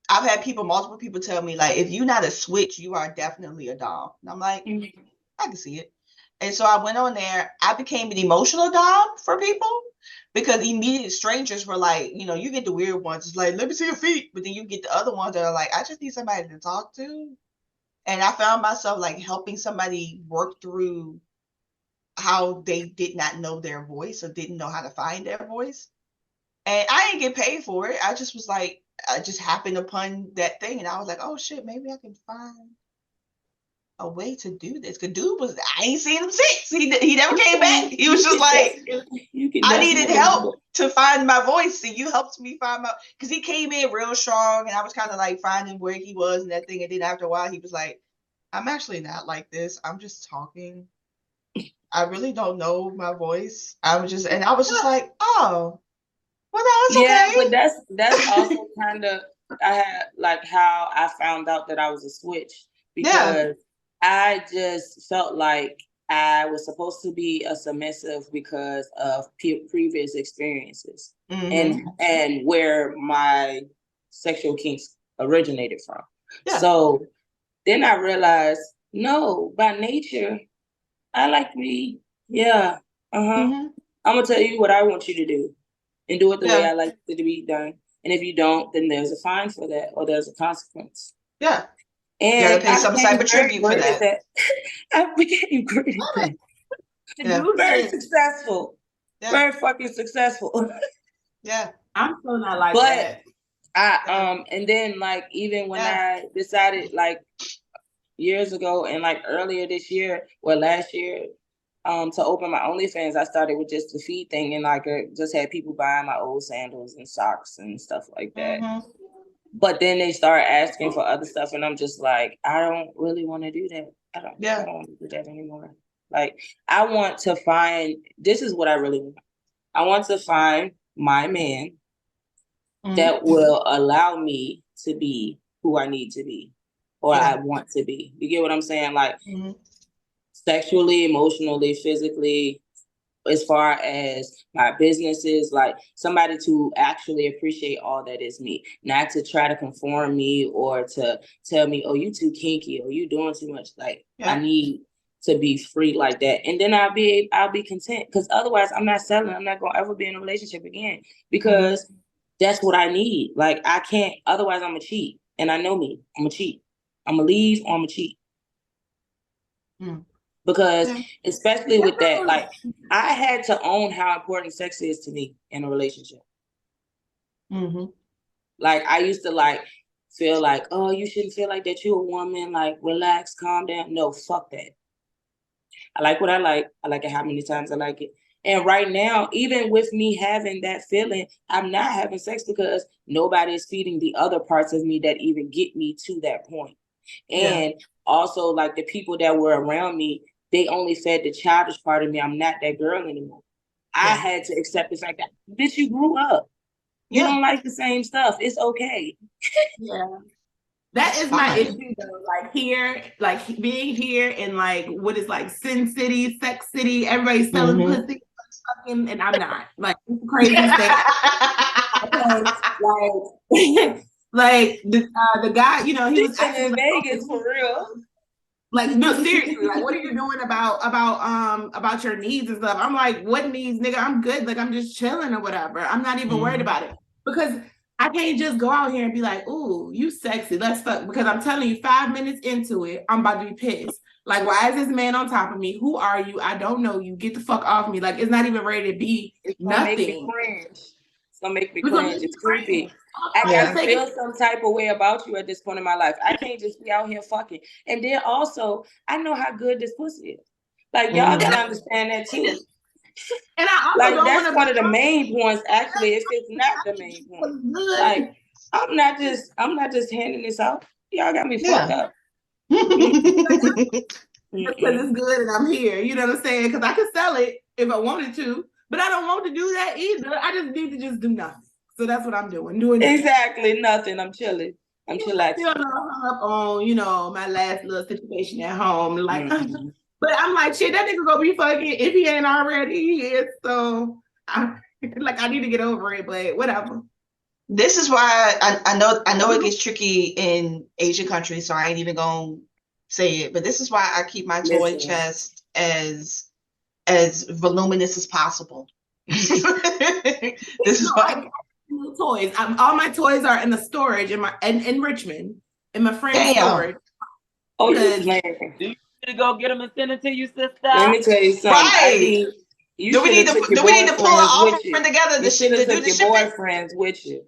I've had multiple people tell me, like, if you're not a switch, you are definitely a Dom. And I'm like, I can see it. And so I went on there. I became an emotional Dom for people because immediate strangers were like, you get the weird ones. It's like, let me see your feet. But then you get the other ones that are like, I just need somebody to talk to. And I found myself like helping somebody work through how they did not know their voice or didn't know how to find their voice. And I didn't get paid for it. I just was like, I just happened upon that thing. And I was like, oh shit, maybe I can find a way to do this. Because dude I ain't seen him since. He never came back. He was just like, I needed help to find my voice. And you helped me find because he came in real strong and I was kind of like finding where he was and that thing. And then after a while, he was like, I'm actually not like this. I'm just talking. I really don't know my voice. I was just like, oh, well, that was okay. Yeah, but that's also kind of how I found out that I was a switch, because I just felt like I was supposed to be a submissive because of previous experiences and where my sexual kinks originated from. Yeah. So then I realized, no, by nature, I like to be, I'm gonna tell you what I want you to do, and do it the way I like it to be done. And if you don't, then there's a fine for that, or there's a consequence. Yeah. And you gotta pay some type of tribute for that. I became great at that. Yeah. Very successful. Yeah. Very fucking successful. Yeah. I'm so not like that. And then like even when I decided like years ago and like earlier this year or last year, to open my OnlyFans, I started with just the feet thing, and like just had people buying my old sandals and socks and stuff like that. Mm-hmm. But then they start asking for other stuff, and I'm just like, I don't really want to do that. I don't want to do that anymore. Like, I want to find, this is what I really want. I want to find my man that will allow me to be who I need to be, or I want to be. You get what I'm saying? Like, sexually, emotionally, physically, as far as my businesses, like somebody to actually appreciate all that is me, not to try to conform me or to tell me, oh, you too kinky or you doing too much. Like, I need to be free like that. And then I'll be content, because otherwise I'm not settling. I'm not going to ever be in a relationship again, because that's what I need. Like, I can't, otherwise I'm a cheat. And I know me, I'm a cheat. I'm going to leave or I'm a cheat. Because especially with that, like, I had to own how important sex is to me in a relationship. Like, I used to like feel like, oh, you shouldn't feel like that. You're a woman. Like, relax, calm down. No, fuck that. I like what I like. I like it how many times I like it. And right now, even with me having that feeling, I'm not having sex because nobody is feeding the other parts of me that even get me to that point. And also, like, the people that were around me, they only fed the childish part of me. I'm not that girl anymore. I had to accept the fact that, bitch, you grew up. You don't like the same stuff. It's okay. That is my issue though. Like here, like being here in like what is like Sin City, Sex City, everybody's selling pussy, fucking, and I'm not. Like, it's crazy thing. Like the guy, you know, he was actually in Vegas for real. Like, no, seriously, like, what are you doing about your needs and stuff? I'm like, what needs, nigga? I'm good. Like, I'm just chilling or whatever. I'm not even worried about it, because I can't just go out here and be like, ooh, you sexy, let's fuck. Because I'm telling you, 5 minutes into it, I'm about to be pissed. Like, why is this man on top of me? Who are you? I don't know you. Get the fuck off me. Like, it's not even ready to be nothing. Make me cringe. It's gonna make me cringe. It's creepy. I gotta feel some type of way about you at this point in my life. I can't just be out here fucking. And then also, I know how good this pussy is. Like, y'all gotta understand that too. And I also like, that's one of the main points, actually, if it's not the main point. Like, I'm not just handing this out. Y'all got me fucked up. Because it's good and I'm here. You know what I'm saying? Because I could sell it if I wanted to, but I don't want to do that either. I just need to just do nothing. So that's what I'm doing. Exactly nothing. I'm chilling. I'm chillaxing. Still hung up on, you know, my last little situation at home. Like, but I'm like, shit, that nigga gonna be fucking if he ain't already. He is. So I need to get over it, but whatever. This is why I know it gets tricky in Asian countries, so I ain't even gonna say it. But this is why I keep my toy chest as voluminous as possible. This is why. Toys. All my toys are in the storage in Richmond in my friend's storage. Oh, you playing? Do you need to go get them and send it to you, sister? Let me tell you something. Right. Do we need to pull an offering together to do the your boyfriends with you?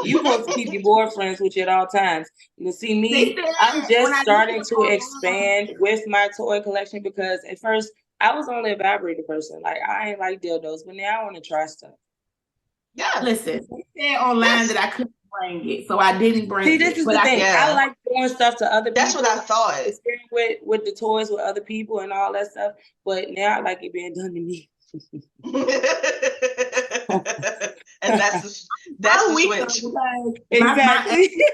You supposed to keep your boyfriends with you at all times. You see me, I'm just starting to expand with my toy collection, because at first I was only a vibrator person. Like, I ain't like dildos, but now I want to try stuff. Yeah. Listen, they said online that I couldn't bring it, so I didn't bring it. See, this is the thing. I like doing stuff to other people. That's what I thought. With the toys with other people and all that stuff. But now I like it being done to me. And that's the switch. Exactly. He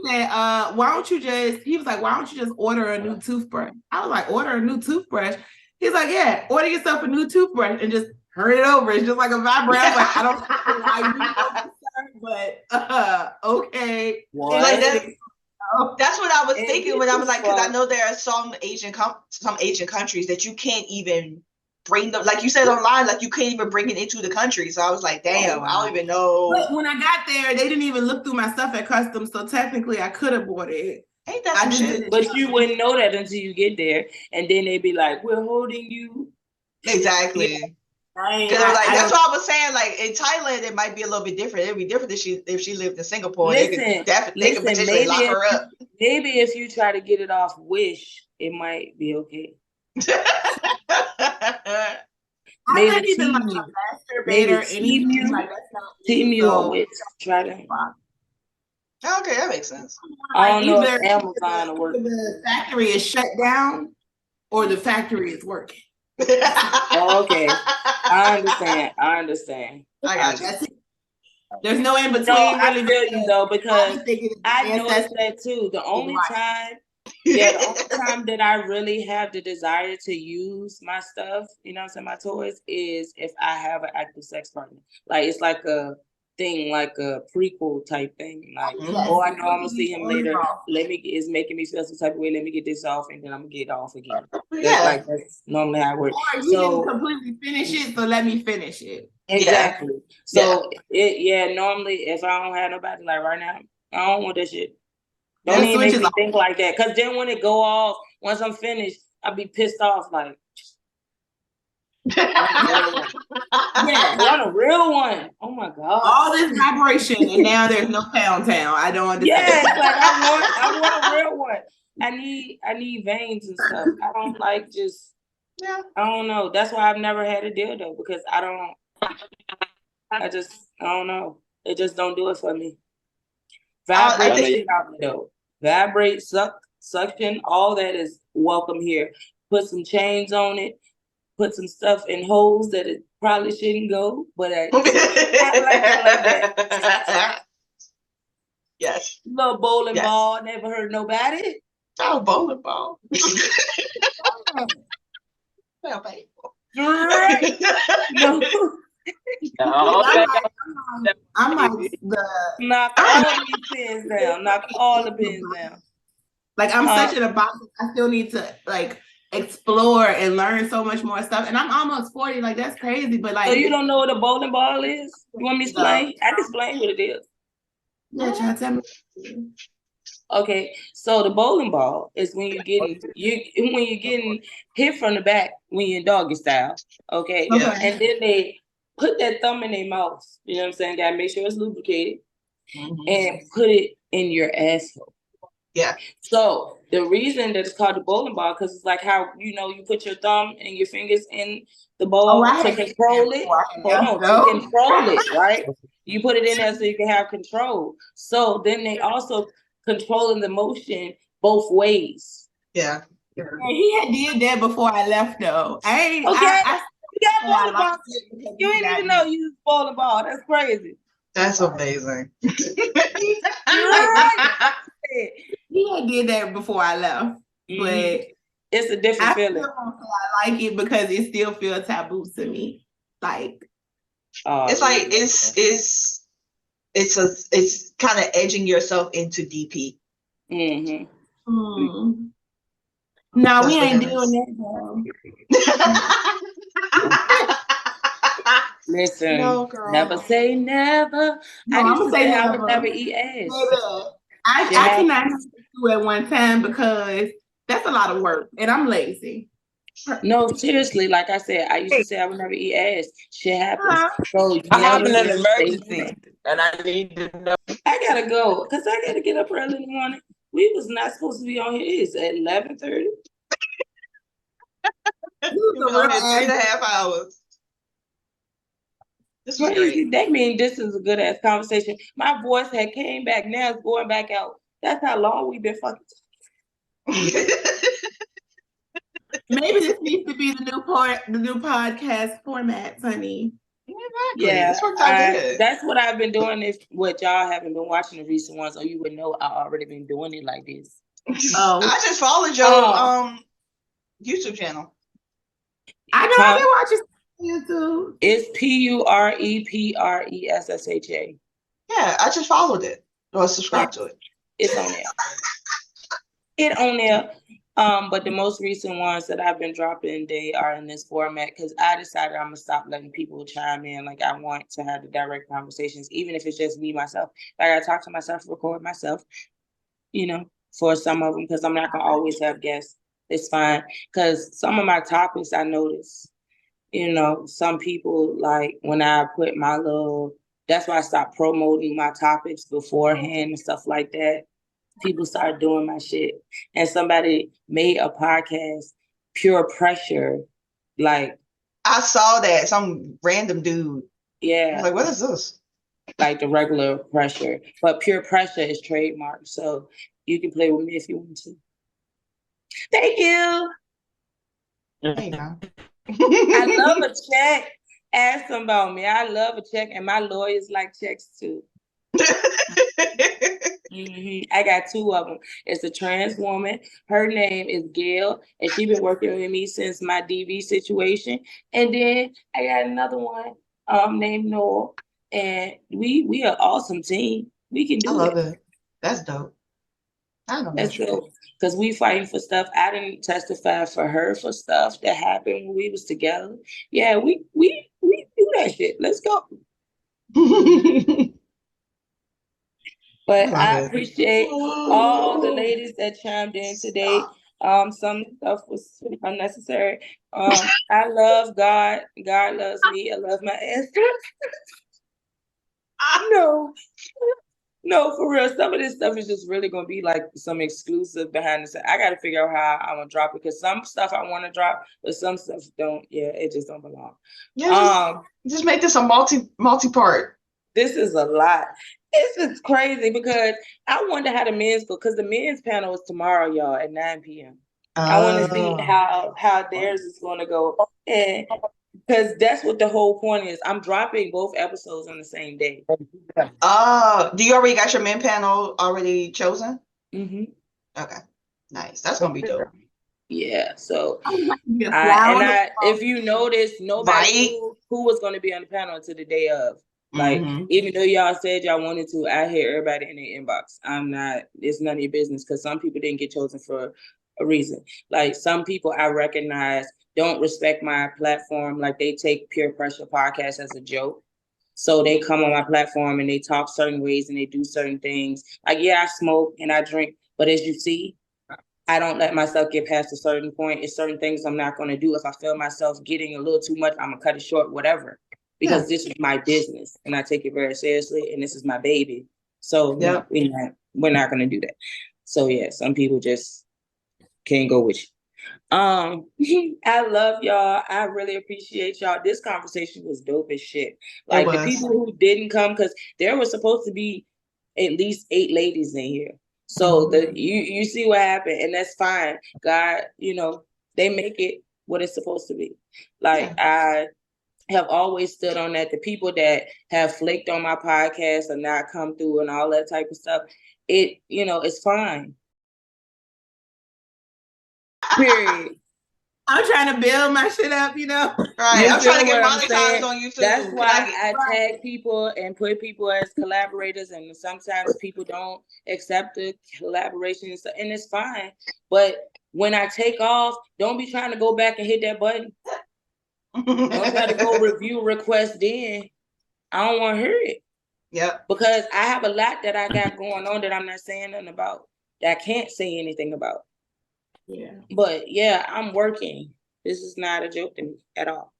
said, why don't you just order a new toothbrush? I was like, order a new toothbrush? He's like, yeah, order yourself a new toothbrush and just hurry it over. It's just like a vibrator. I was like, I don't know why you but okay. Like that's what I was thinking when I was like, because I know there are some Asian countries that you can't even bring them, like you said online, like you can't even bring it into the country. So I was like, damn, I don't even know. But when I got there, they didn't even look through my stuff at customs, so technically I could have bought it. Ain't that some shit? But you wouldn't know that until you get there, and then they'd be like, "We're holding you." Exactly. Because that's what I was saying. Like in Thailand, it might be a little bit different. It'd be different if she lived in Singapore. They could potentially lock her up. Maybe if you try to get it off Wish, it might be okay. I'm not even like a masturbator or anything like that's not Temu or Wish. Try that. Okay, that makes sense. I don't know if Amazon will work. The factory is shut down or the factory is working. Oh, okay. I understand. I got you. There's no in between. No, I feel you though, because I noticed that too. The only time that I really have the desire to use my stuff, you know what I'm saying, my toys, is if I have an active sex partner. Like it's like a thing, like a prequel type thing. Like, oh, I know I'm gonna see him later. It's making me feel some type of way. Let me get this off, and then I'm gonna get off again. That's normally how it works. Or you didn't completely finish it, so let me finish it. Exactly. So normally if I don't have nobody, like right now, I don't want that shit. Don't even make me think like that. Cause then when it go off, once I'm finished, I'll be pissed off. Like, I want a real one. Oh my god! All this vibration, and now there's no pound town. I don't understand. Yeah, it's like I want a real one. I need veins and stuff. I don't like just. Yeah. I don't know. That's why I've never had a dildo, because I don't know. It just don't do it for me. Vibrate though. Vibrate, suction, all that is welcome here. Put some chains on it. Put some stuff in holes that it probably shouldn't go, but I like that. Yes. Little bowling ball. Never heard nobody. Oh, bowling ball. No. I'm like knock all these pins down. Knock all the pins down. Like I'm such an box. I still need to like explore and learn so much more stuff. And I'm almost 40. Like that's crazy. But like, so you don't know what a bowling ball is? You want me to explain? I can explain what it is. Yeah, try to tell me. Okay, so the bowling ball is when you're getting hit from the back when you're in doggy style. Okay, and then they put that thumb in their mouth. You know what I'm saying? Gotta make sure it's lubricated, and put it in your asshole. Yeah. So the reason that it's called the bowling ball, because it's like how you put your thumb and your fingers in the ball to control it. To control it, right? You put it in there so you can have control. So then they also controlling the motion both ways. Yeah. He had did that before I left though. You got bowling ball. You didn't even know you used bowling ball. That's crazy. That's amazing. He had did that before I left, but it's a different feeling. I like it because it still feels taboo to me. Like it's like it's kind of edging yourself into DP. No, we ain't doing that though. Listen, never say never. I used to say I would never eat ass. I cannot do it one time because that's a lot of work and I'm lazy. No, seriously, like I said, I used to say I would never eat ass. Shit happens. So I have an emergency and I need to know. I gotta go because I gotta get up early in the morning. We was not supposed to be on here. It's at 11:30. You've been on here 3.5 hours. This is crazy. That means this is a good ass conversation. My voice had came back. Now it's going back out. That's how long we've been fucking talking. Maybe this needs to be the new podcast format, honey. Exactly. Yeah, that's what I've been doing. If what y'all haven't been watching the recent ones, or you would know I already been doing it like this. I just followed your YouTube channel. I know I've been watching YouTube. It's PUREPRESSHA. Yeah, I just followed it or subscribed to it. It's on there. It on there. But the most recent ones that I've been dropping, they are in this format because I decided I'm gonna stop letting people chime in. Like I want to have the direct conversations, even if it's just me myself. Like I talk to myself, record myself, you know, for some of them because I'm not gonna always have guests. It's fine because some of my topics I notice, you know, some people like when I put my little. That's why I stopped promoting my topics beforehand and stuff like that. People started doing my shit. And somebody made a podcast, Pure Pressure. Like I saw that. Some random dude. yeah. I was like, what is this? Like the regular pressure. But Pure Pressure is trademarked. So you can play with me if you want to. Thank you. There you go. I love a check. Ask them about me. I love a check, and my lawyers like checks too. I got 2 of them. It's a trans woman. Her name is Gail, and she's been working with me since my DV situation. And then I got another one named Noel, and we are an awesome team. We can do it. I love it. That's dope. I know that's dope because we fighting for stuff. I didn't testify for her for stuff that happened when we was together. Yeah, we do that shit. Let's go. But I appreciate all the ladies that chimed in today. Some stuff was unnecessary. I love God. God loves me. I love my ancestors. No, for real. Some of this stuff is just really gonna be like some exclusive behind the scenes. I got to figure out how I'm gonna drop it because some stuff I want to drop, but some stuff don't. Yeah, it just don't belong. Yeah, just make this a multi-part. This is a lot. This is crazy because I wonder how the men's go because the men's panel is tomorrow, y'all, at 9 p.m. I want to see how theirs is going to go, and because that's what the whole point is. I'm dropping both episodes on the same day. Do you already got your men panel already chosen? Mm-hmm. Okay, nice. That's gonna be dope. Yeah. So, if you notice, nobody knew who was going to be on the panel until the day of. Like, even though y'all said y'all wanted to, I hear everybody in their inbox. I'm not. It's none of your business because some people didn't get chosen for a reason. Like some people I recognize don't respect my platform. Like they take Peer Pressure podcast as a joke. So they come on my platform and they talk certain ways and they do certain things. Like, yeah, I smoke and I drink, but as you see, I don't let myself get past a certain point. It's certain things I'm not going to do. If I feel myself getting a little too much, I'm going to cut it short, whatever. Because this is my business and I take it very seriously and this is my baby. So we're not going to do that. So yeah, some people just can't go with you. I love y'all. I really appreciate y'all. This conversation was dope as shit. Like the people who didn't come, because there was supposed to be at least 8 ladies in here. So you see what happened, and that's fine. God, they make it what it's supposed to be. Like I have always stood on that. The people that have flaked on my podcast and not come through and all that type of stuff, it's fine. Period. I'm trying to build my shit up, Right. I'm trying to get monetized on YouTube. That's why I tag people and put people as collaborators, and sometimes people don't accept the collaboration and stuff, and it's fine. But when I take off, don't be trying to go back and hit that button. Don't try to go review request then. I don't want to hear it. Yep. Because I have a lot that I got going on that I'm not saying nothing about, that I can't say anything about. Yeah. But yeah, I'm working. This is not a joke to me at all.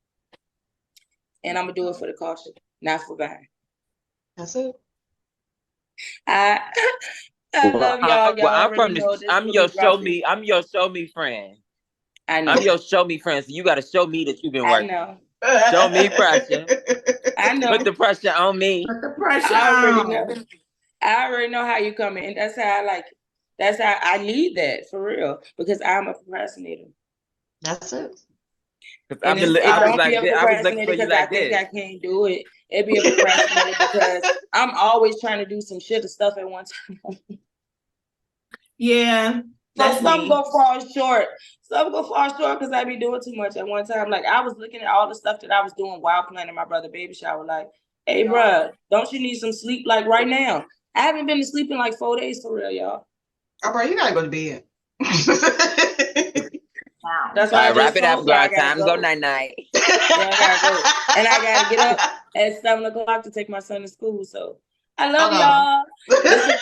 And I'm gonna do it for the culture, not for Vine. That's it. I love y'all. Y'all I'm your show me friend. I know. I'm your show me friend. So you gotta show me that you've been working. I know. Show me pressure. I know. Put the pressure on me. Put the pressure I already know how you come in. That's how I like it. That's how I need that for real. Because I'm a procrastinator. That's it. I was looking for you like this. I can't do it. It'd be a procrastinator because I'm always trying to do some shit or stuff at one time. Yeah. So some go fall short. Some go fall short because I be doing too much at one time. Like I was looking at all the stuff that I was doing while planning my brother's baby shower. Like, hey, bruh, don't you need some sleep like right now? I haven't been to sleep in like 4 days for real, y'all. Oh, bro, you gotta go to bed. That's All why I right, wrap just it up, told y'all girl. I gotta Time to go. go night night. Yeah, I gotta go. And I gotta get up at 7:00 to take my son to school. So I love y'all. This is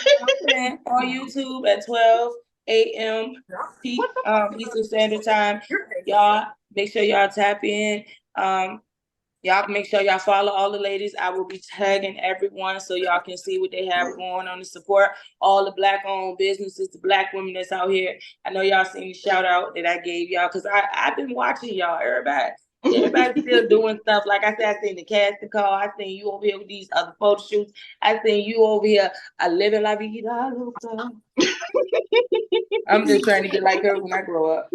on YouTube at 12 a.m. Eastern Standard Time. Y'all make sure y'all tap in. Y'all make sure y'all follow all the ladies. I will be tagging everyone so y'all can see what they have going on to support all the Black-owned businesses, the Black women that's out here. I know y'all seen the shout out that I gave y'all because I've been watching y'all. Everybody's still doing stuff. Like I said, I seen the casting call. I seen you over here with these other photo shoots. I seen you over here. I live in La Vida Loca. I'm just trying to get like her when I grow up.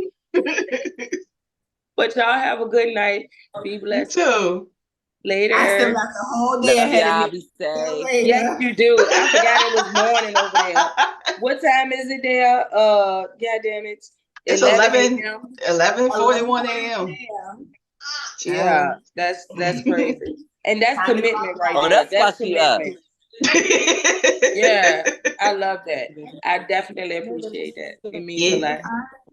But y'all have a good night. Be blessed. You too. Later. I still got the whole day ahead of me. Be safe. Yes, you do. I forgot it was morning over there. What time is it there? God damn it. It's 11:41 a.m. Yeah, that's crazy. And that's commitment right there. That's why she up. commitment. Yeah, I love that. I definitely appreciate that. It means a lot.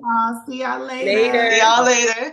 I'll see y'all later. Later. See y'all later.